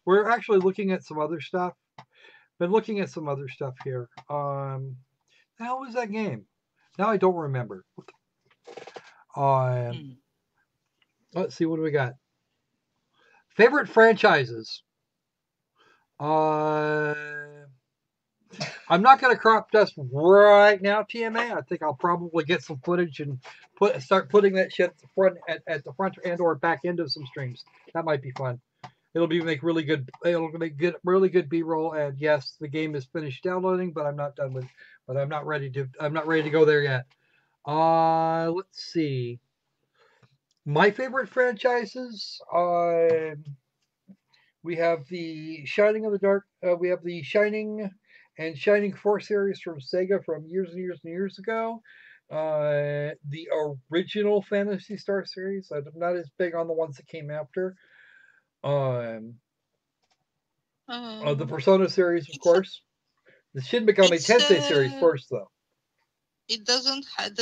We're actually looking at some other stuff. Been looking at some other stuff here. The hell was that game? Now I don't remember. Let's see, what do we got? Favorite franchises. I'm not going to crop dust right now, TMA. I think I'll probably get some footage and start putting that shit at the front and or back end of some streams. That might be fun. It'll make really good B-roll. And yes, the game is finished downloading, but I'm not done with. But I'm not ready to go there yet. Let's see. My favorite franchises. We have the Shining of the Dark. We have the Shining and Shining 4 series from Sega from years and years and years ago. The original Phantasy Star series. I'm not as big on the ones that came after. The Persona series, of course. The Shin Megami Tensei series first, though. It doesn't have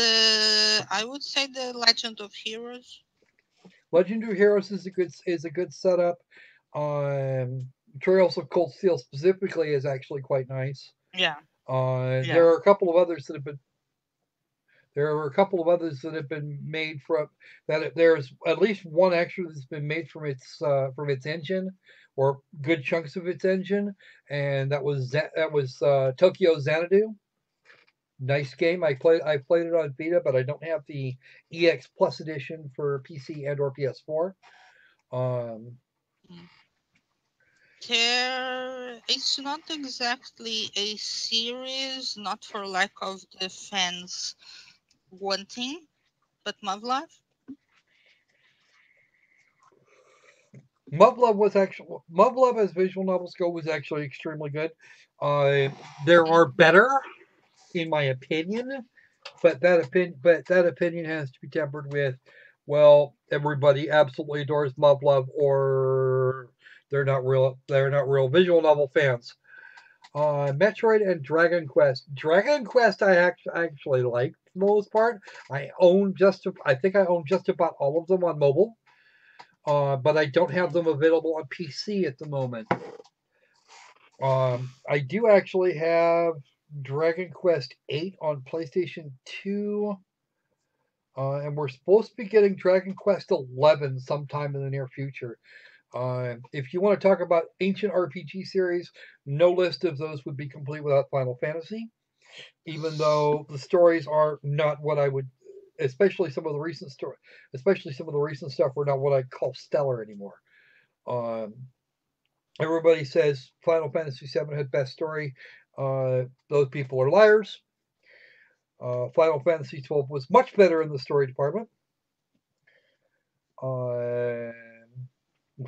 I would say the Legend of Heroes. Legend of Heroes is a good setup. Trails of Cold Steel specifically is actually quite nice. Yeah. There are a couple of others that have been made from that. There's at least one actually that's been made from its engine, or good chunks of its engine, and that was Tokyo Xanadu. Nice game. I played it on Vita, but I don't have the EX Plus edition for PC and or PS4. It's not exactly a series, not for lack of the fans wanting, but Muv-Luv. Muv-Luv as visual novels go was actually extremely good. There are better, in my opinion, but that opinion has to be tempered with, well, everybody absolutely adores Muv-Luv, or they're not real visual novel fans. Metroid and Dragon Quest. Dragon Quest I actually like for the most part. I think I own just about all of them on mobile. But I don't have them available on PC at the moment. I do actually have Dragon Quest 8 on PlayStation 2. And we're supposed to be getting Dragon Quest 11 sometime in the near future. If you want to talk about ancient RPG series, no list of those would be complete without Final Fantasy. Even though the stories are not what I would, especially some of the recent stuff were not what I'd call stellar anymore. Everybody says Final Fantasy VII had best story. Those people are liars. Final Fantasy XII was much better in the story department.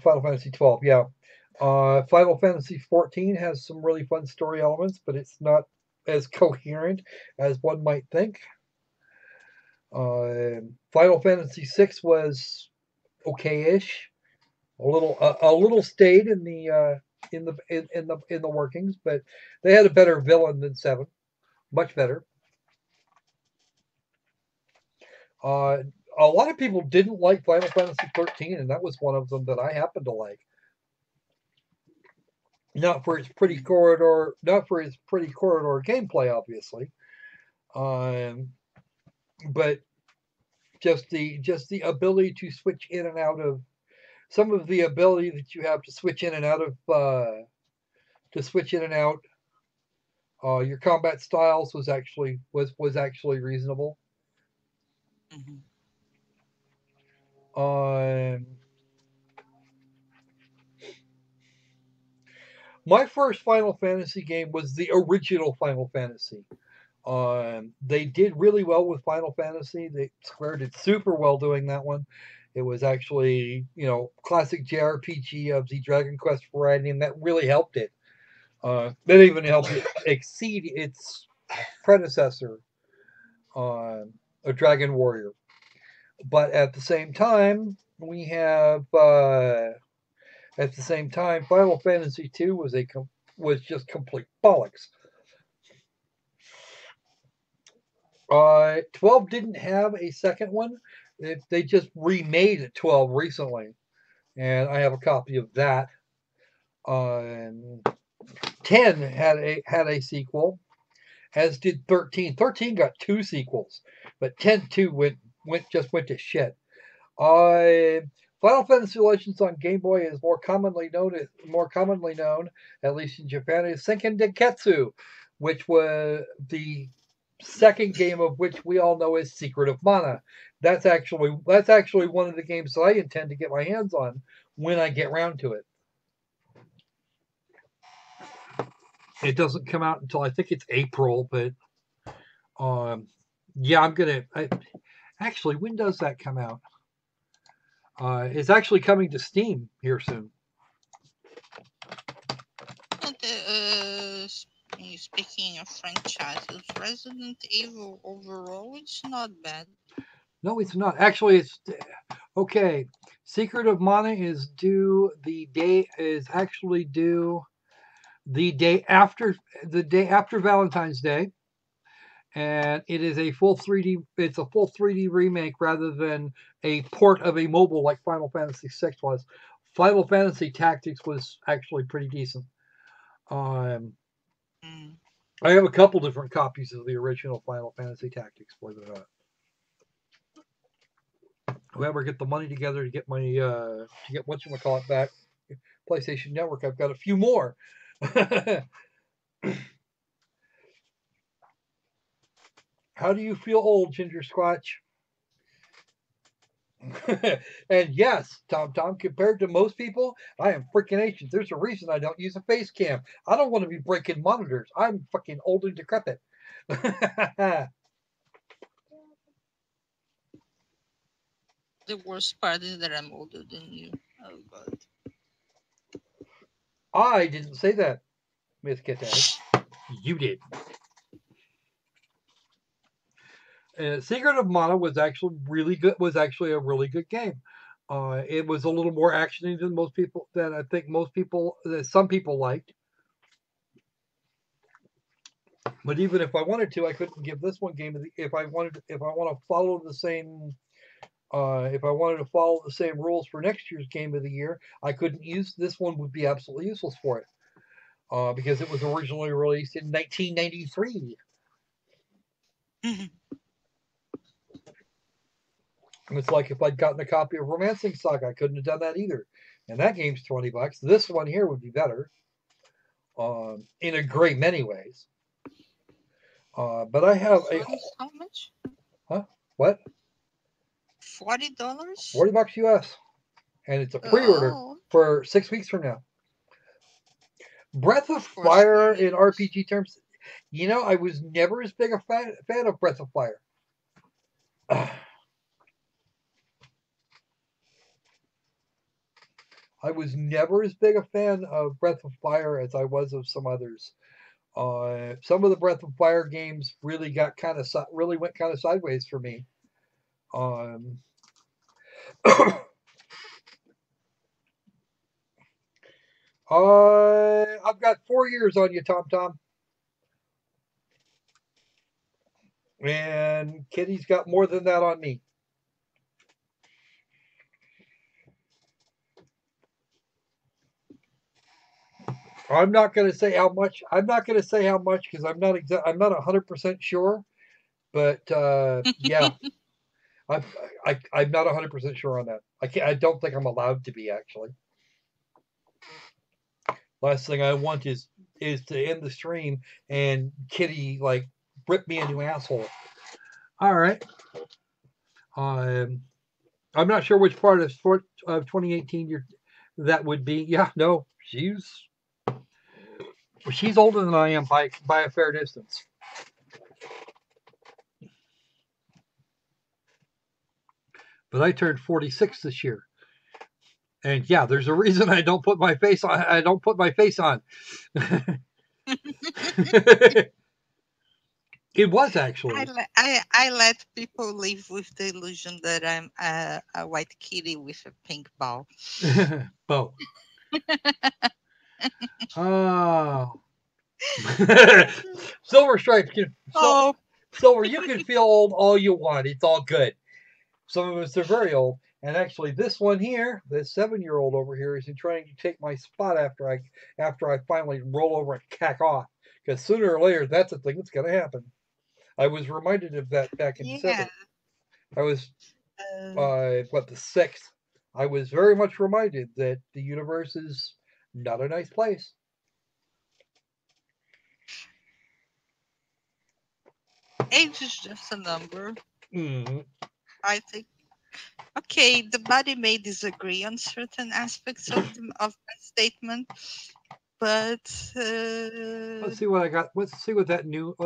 Final Fantasy XII, yeah. Final Fantasy XIV has some really fun story elements, but it's not as coherent as one might think. Final Fantasy VI was okay-ish, a little stayed in the workings, but they had a better villain than 7, much better. A lot of people didn't like Final Fantasy 13, and that was one of them that I happened to like. Not for its pretty corridor gameplay, obviously, but just the ability to switch in and out of some of the ability that you have to switch in and out of your combat styles was actually reasonable. My first Final Fantasy game was the original Final Fantasy. They did really well with Final Fantasy. Square did super well doing that one. It was actually, classic JRPG of the Dragon Quest variety, and that really helped it. That even helped it exceed its predecessor, a Dragon Warrior. But at the same time, we have At the same time, Final Fantasy II was just complete bollocks. 12 didn't have a second one. They just remade 12 recently, and I have a copy of that. 10 had a sequel, as did 13. 13 got 2 sequels, but 10 too went to shit. Final Fantasy Legends on Game Boy is more commonly known, at least in Japan, as Senken Denketsu, which was the second game of which we all know as Secret of Mana. That's actually one of the games that I intend to get my hands on when I get round to it. It doesn't come out until I think it's April, but yeah, I'm gonna. Actually, when does that come out? It's actually coming to Steam here soon. Speaking of franchises, Resident Evil overall, it's not bad. No, it's not. Actually, it's okay. Secret of Mana is due the day after Valentine's Day, and it is a full 3D. It's a full 3D remake rather than a port of a mobile like Final Fantasy VI was. Final Fantasy Tactics was actually pretty decent. I have a couple different copies of the original Final Fantasy Tactics, believe it or not. If I ever get the money together to get my whatchamacallit back, PlayStation Network, I've got a few more. How do you feel old, Ginger Squatch? And yes, Tom, compared to most people, I am freaking ancient. There's a reason I don't use a face cam. I don't want to be breaking monitors. I'm fucking old and decrepit. The worst part is that I'm older than you. Oh, God. I didn't say that, Miss Kitty. You did. Secret of Mana was actually really good. Was actually a really good game. It was a little more actiony than I think some people liked. But even if I wanted to, I couldn't give this one game of the. If I wanted to follow the same rules for next year's Game of the Year, I couldn't use this one. Would be absolutely useless for it because it was originally released in 1993. It's like if I'd gotten a copy of Romancing Saga, I couldn't have done that either. And that game's $20. This one here would be better in a great many ways. But I have a. How much? Huh? What? $40? $40 US. And it's a pre-order for 6 weeks from now. Breath of Fire in RPG terms. You know, I was never as big a fan of Breath of Fire. I was never as big a fan of Breath of Fire as I was of some others. Some of the Breath of Fire games really went kind of sideways for me. I've got 4 years on you, Tom. And Kitty's got more than that on me. I'm not going to say how much. I'm not going to say how much because I'm not 100% sure. But yeah, I'm not 100% sure on that. I don't think I'm allowed to be actually. Last thing I want is to end the stream and Kitty like rip me a new asshole. All right. I'm not sure which part of 2018 that would be. Yeah, no, she's older than I am by a fair distance. But I turned 46 this year. And yeah, there's a reason I don't put my face on. It was actually. I let people live with the illusion that I'm a white kitty with a pink ball. Bo. Oh. Silver Stripes Silver, you can feel old all you want. It's all good. Some of us are very old. And actually this one here, this 7-year-old over here, is trying to take my spot after I finally roll over and cack off. Because sooner or later that's a thing that's gonna happen. I was reminded of that back in December. I was the 6th. I was very much reminded that the universe is not a nice place. Age is just a number. Mm-hmm. I think. Okay, the body may disagree on certain aspects of that statement, but let's see what I got. Let's see what that new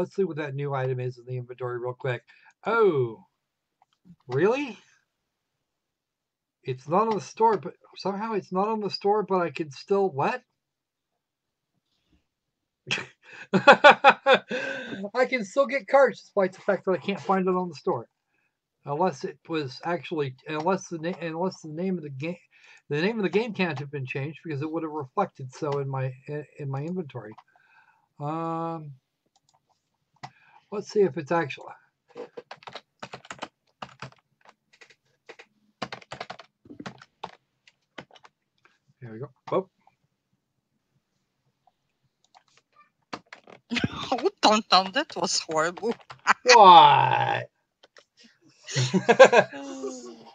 item is in the inventory real quick. Oh, really? It's not on the store, but somehow it's not on the store, but I can still what? I can still get cards despite the fact that I can't find it on the store. Unless it was actually unless the name of the game can't have been changed because it would have reflected so in my inventory. Let's see if it's actually. Here we go. Oh. Oh, don't, that was horrible. What?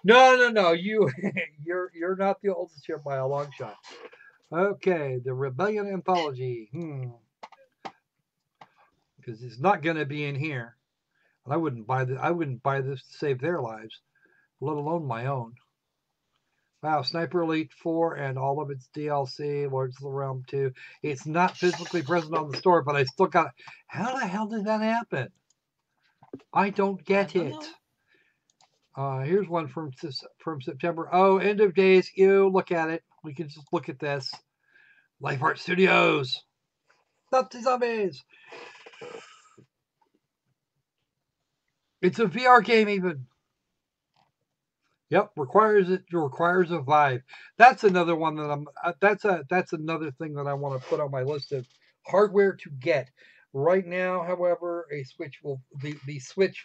No. You're not the oldest here by a long shot. Okay, the Rebellion Anthology. Because it's not going to be in here. And I wouldn't buy this to save their lives, let alone my own. Wow, Sniper Elite 4 and all of its DLC, Lords of the Realm 2. It's not physically present on the store, but I still got it. How the hell did that happen? I don't get it. Here's one from September. Oh, end of days. Ew, look at it. We can just look at this. Life Art Studios. Nazi Zombies. It's a VR game even. Yep, requires a Vive. That's another one that that's another thing that I want to put on my list of hardware to get. Right now, however, the Switch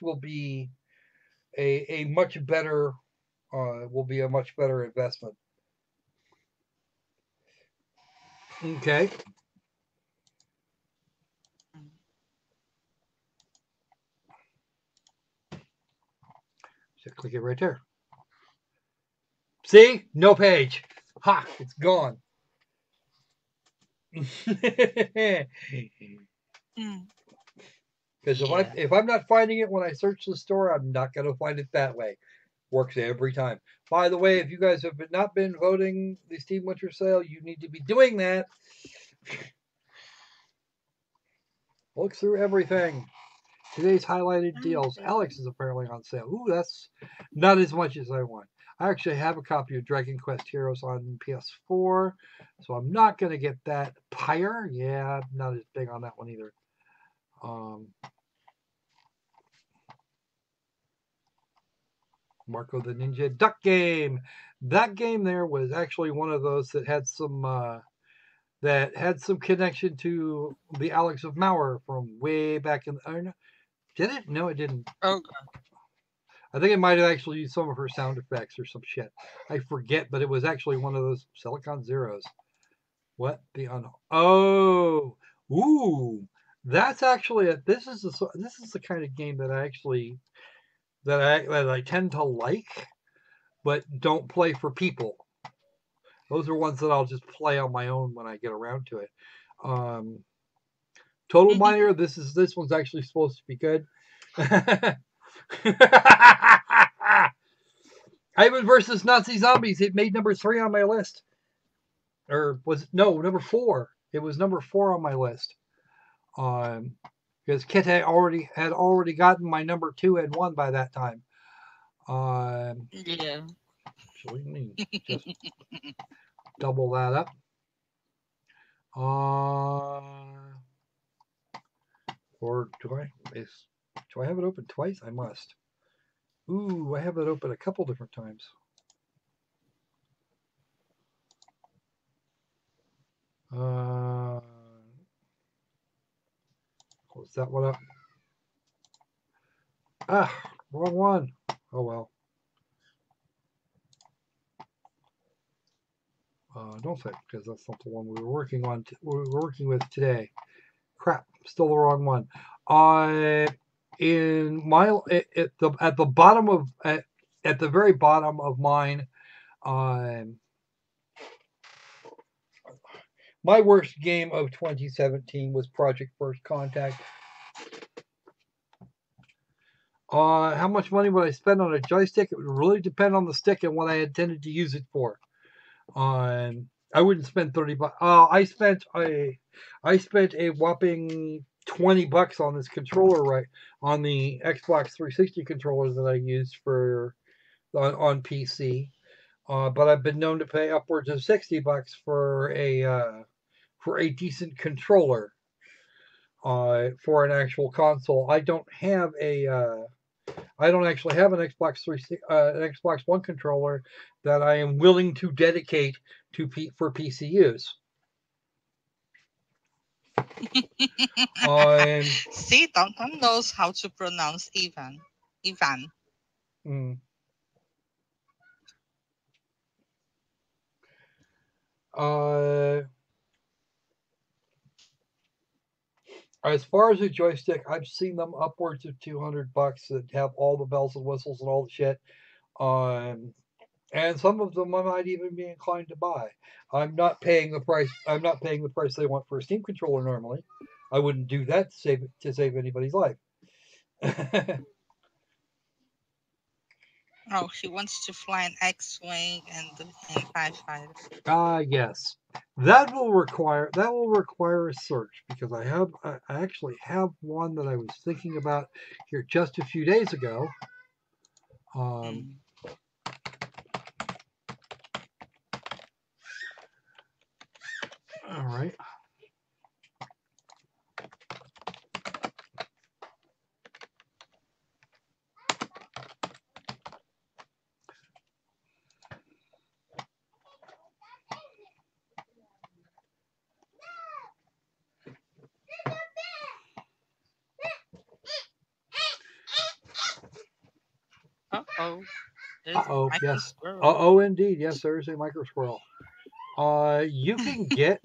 will be a much better investment. Okay. Just click it right there. See? No page. Ha! It's gone. Because if I'm not finding it when I search the store, I'm not going to find it that way. Works every time. By the way, if you guys have not been voting the Steam Winter Sale, you need to be doing that. Look through everything. Today's highlighted deals. Alex is apparently on sale. Ooh, that's not as much as I want. I actually have a copy of Dragon Quest Heroes on PS4, so I'm not going to get that. Pyre? Yeah, I'm not as big on that one either. Marco the Ninja Duck Game. That game there was actually one of those that had some connection to the Alex of Mauer from way back in. Did it? No, it didn't. Oh. I think it might have actually used some of her sound effects or some shit. I forget, but it was actually one of those Silicon Zeros. What the Oh, ooh, that's actually this is the kind of game that I tend to like, but don't play for people. Those are ones that I'll just play on my own when I get around to it. Total Miner, this one's actually supposed to be good. Ivan versus Nazi Zombies. It made number 3 on my list. Or number 4. It was number 4 on my list. Because Kit had already gotten my number 2 and 1 by that time. Yeah. Actually, just double that up. Or do I have it open twice? I must. Ooh, I have it open a couple different times. Whoops, that one up. Ah, wrong one. Oh well. Don't say, because that's not the one we were working on. We were working with today. Crap, still the wrong one. In my at the bottom of at the very bottom of mine, my worst game of 2017 was Project First Contact. How much money would I spend on a joystick? It would really depend on the stick and what I intended to use it for. I wouldn't spend $30. I spent a whopping $20 on this controller, right, on the Xbox 360 controller that I used for on PC. But I've been known to pay upwards of $60 for a decent controller for an actual console. I don't actually have an Xbox an Xbox One controller that I am willing to dedicate for PC use. See, Tonton knows how to pronounce Ivan. As far as a joystick, I've seen them upwards of $200 that have all the bells and whistles and all the shit. And some of them I might even be inclined to buy. I'm not paying the price they want for a Steam controller normally. I wouldn't do that to save anybody's life. Oh, he wants to fly an X-wing and TIE fighter. Yes. That will require a search, because I actually have one that I was thinking about here just a few days ago. All right. Uh-oh. Uh-oh, yes. Uh-oh, indeed. Yes, there is a micro squirrel. You can get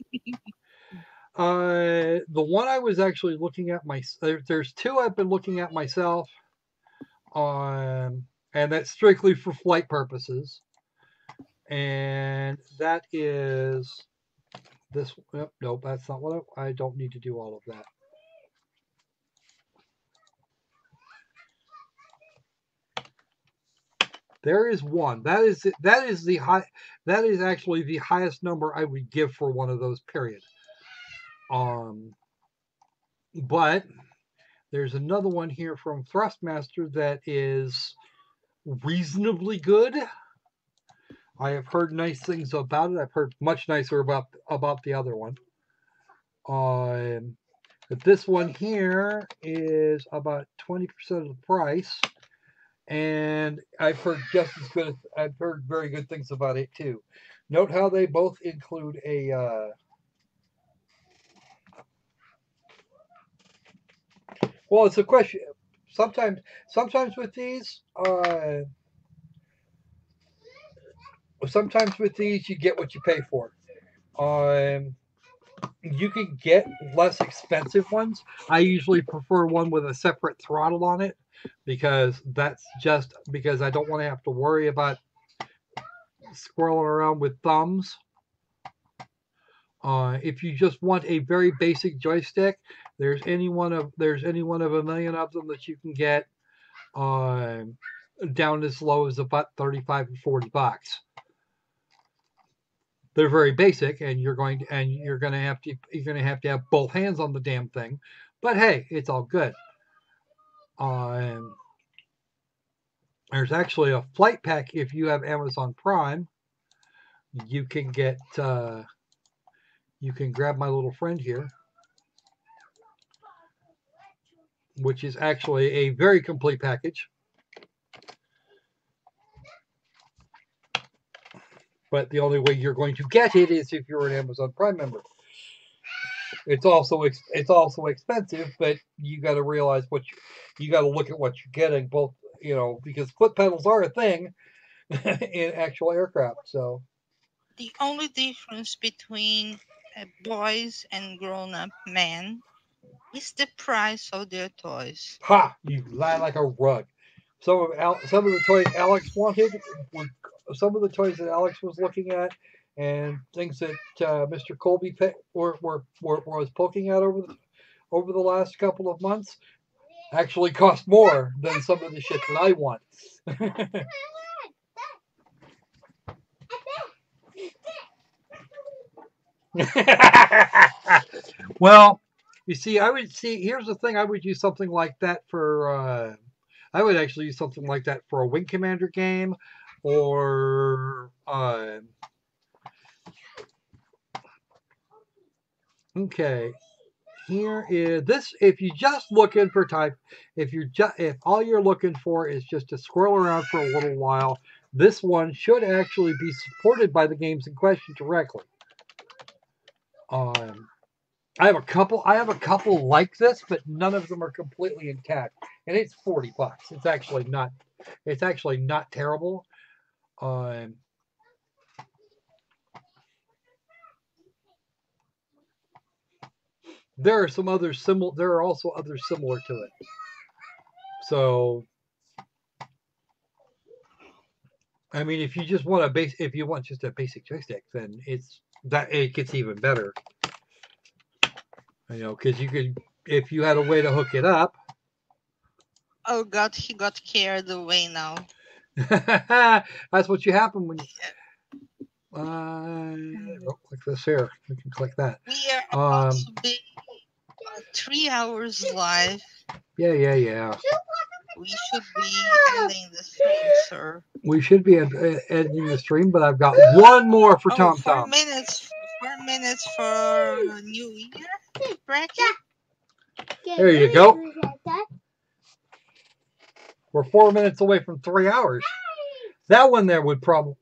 the one I was actually looking at there's two I've been looking at myself, and that's strictly for flight purposes. And that is this. Nope, that's not what I don't need to do all of that. There is one. That is actually the highest number I would give for one of those, period. But there's another one here from Thrustmaster that is reasonably good. I have heard nice things about it. I've heard much nicer about the other one. But this one here is about 20% of the price. And I've heard I've heard very good things about it too. Note how they both include a well, it's a question. Sometimes with these, you get what you pay for. You can get less expensive ones. I usually prefer one with a separate throttle on it, because I don't want to have to worry about squirreling around with thumbs. If you just want a very basic joystick, there's any one of a million of them that you can get down as low as about $35 or $40. They're very basic, and you're going to have to have both hands on the damn thing. But hey, it's all good. There's actually a flight pack if you have Amazon Prime. You can get you can grab my little friend here, which is actually a very complete package. But the only way you're going to get it is if you're an Amazon Prime member. it's also expensive, but you got to realize you got to look at what you're getting. Both, because foot pedals are a thing in actual aircraft. So The only difference between boys and grown-up men is the price of their toys. ha, you lie like a rug. Some of the toys Alex wanted were some of the toys that Alex was looking at, and things that Mr. Colby was poking at over the last couple of months actually cost more than some of the shit that I want. Well, you see, here's the thing, I would use something like that for I would actually use something like that for a Wing Commander game, or okay. Here is this. If you just looking for type, if all you're looking for is just to scroll around for a little while, this one should actually be supported by the games in question directly. I have a couple like this, but none of them are completely intact, and it's $40. It's actually not terrible. There are some others similar. There are also others similar to it. So, I mean, if you want just a basic joystick, then it gets even better. Because you could, if you had a way to hook it up. Oh God, he got carried away now. That's what you happen when you. Click this here. We can click that. We are about to be 3 hours live. Yeah. We should be ending the stream, sir. We should be ending the stream, but I've got one more for Tom. 4 minutes. 4 minutes for New Year bracket. There you go. We're 4 minutes away from 3 hours. That one there would probably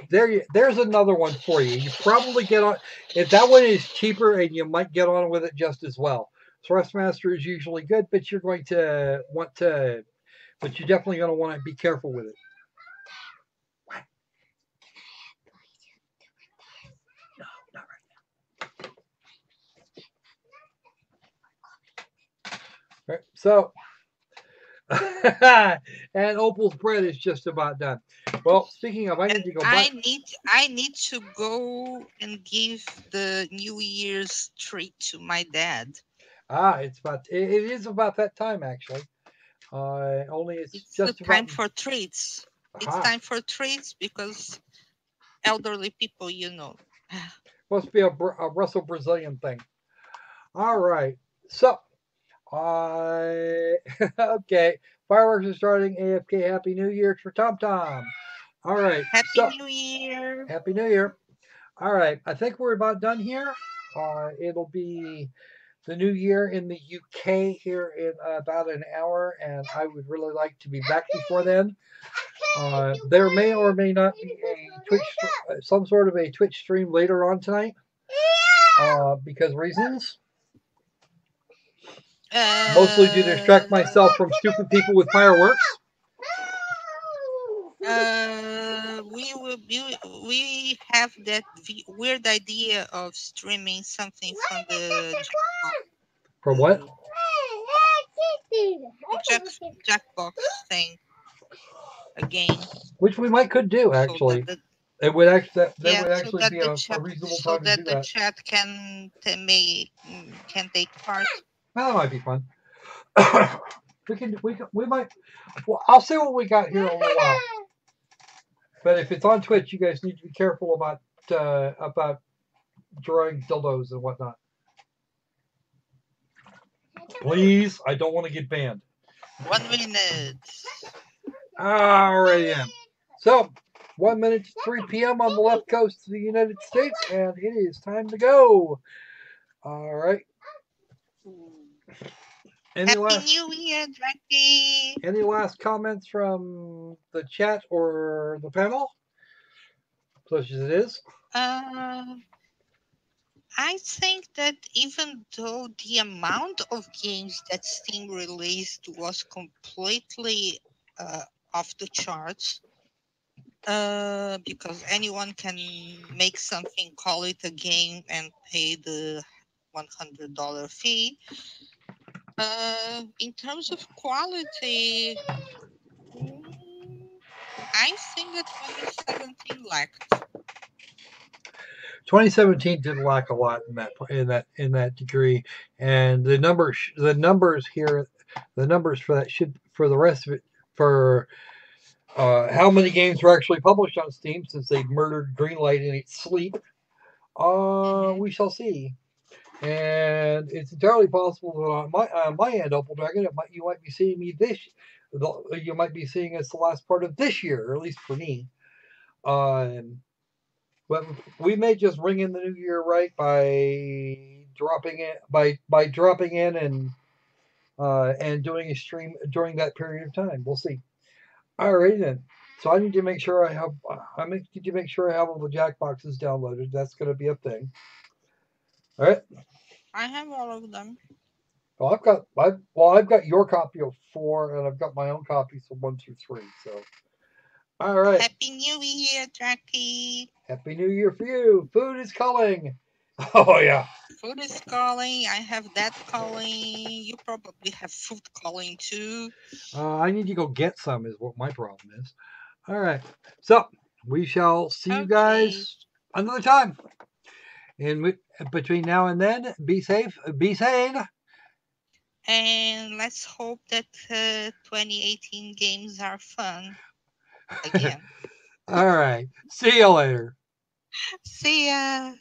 there's another one for you. You probably get on if that one is cheaper, and you might get on with it just as well. Thrustmaster is usually good, but you're going to want to, but you're definitely going to want to be careful with it. What? No, not right now. All right, so. And Opal's bread is just about done. Well, speaking of, I need to go back. I need to go and give the New Year's treat to my dad. It is about that time, actually. Only it's just the time for treats. It's time for treats because elderly people, Must be a Russell Brazilian thing. All right. So, okay. Fireworks are starting. AFK. Happy New Year for Tom Tom. All right. Happy New Year. Happy New Year. All right. I think we're about done here. It'll be the New Year in the UK here in about an hour, and I would really like to be back before then. There may or may not be some sort of a Twitch stream later on tonight, because reasons. Mostly to distract myself from stupid people with fireworks. We have that weird idea of streaming something from the From what? Jackbox thing again. Which we could do, actually. It would actually be a reasonable time to do that. So that the chat can take part. Well, that might be fun. we might. Well, I'll see what we got here in a little while. But if it's on Twitch, you guys need to be careful about drawing dildos and whatnot. Please, I don't want to get banned. 1 minute. Alrighty then. So, 1 minute to 3 p.m. on the left coast of the United States, and it is time to go. All right. Happy New Year, Jackie. Any last comments from the chat or the panel? Such as it is. I think that even though the amount of games that Steam released was completely off the charts, because anyone can make something, call it a game, and pay the $100 fee. In terms of quality, I think that 2017 lacked. 2017 did lack a lot in that degree, and the numbers here, the numbers for that should for the rest of it for how many games were actually published on Steam since they murdered Greenlight in its sleep. We shall see. And it's entirely possible that on my end, Opal Dragon, you might be seeing me you might be seeing us the last part of this year, or at least for me. But we may just ring in the new year right by dropping in and doing a stream during that period of time. We'll see. Alrighty then. So I need to make sure I need to make sure I have all the Jackboxes downloaded. That's going to be a thing. All right. I have all of them. Well, I've got your copy of 4, and I've got my own copies of 1, 2, 3. So, all right. Happy New Year, Draki. Happy New Year for you. Food is calling. Oh yeah. Food is calling. I have that calling. You probably have food calling too. I need to go get some. Is what my problem is. All right. So we shall see you guys another time. And between now and then, be safe, be sane. And let's hope that 2018 games are fun again. All right. See you later. See ya.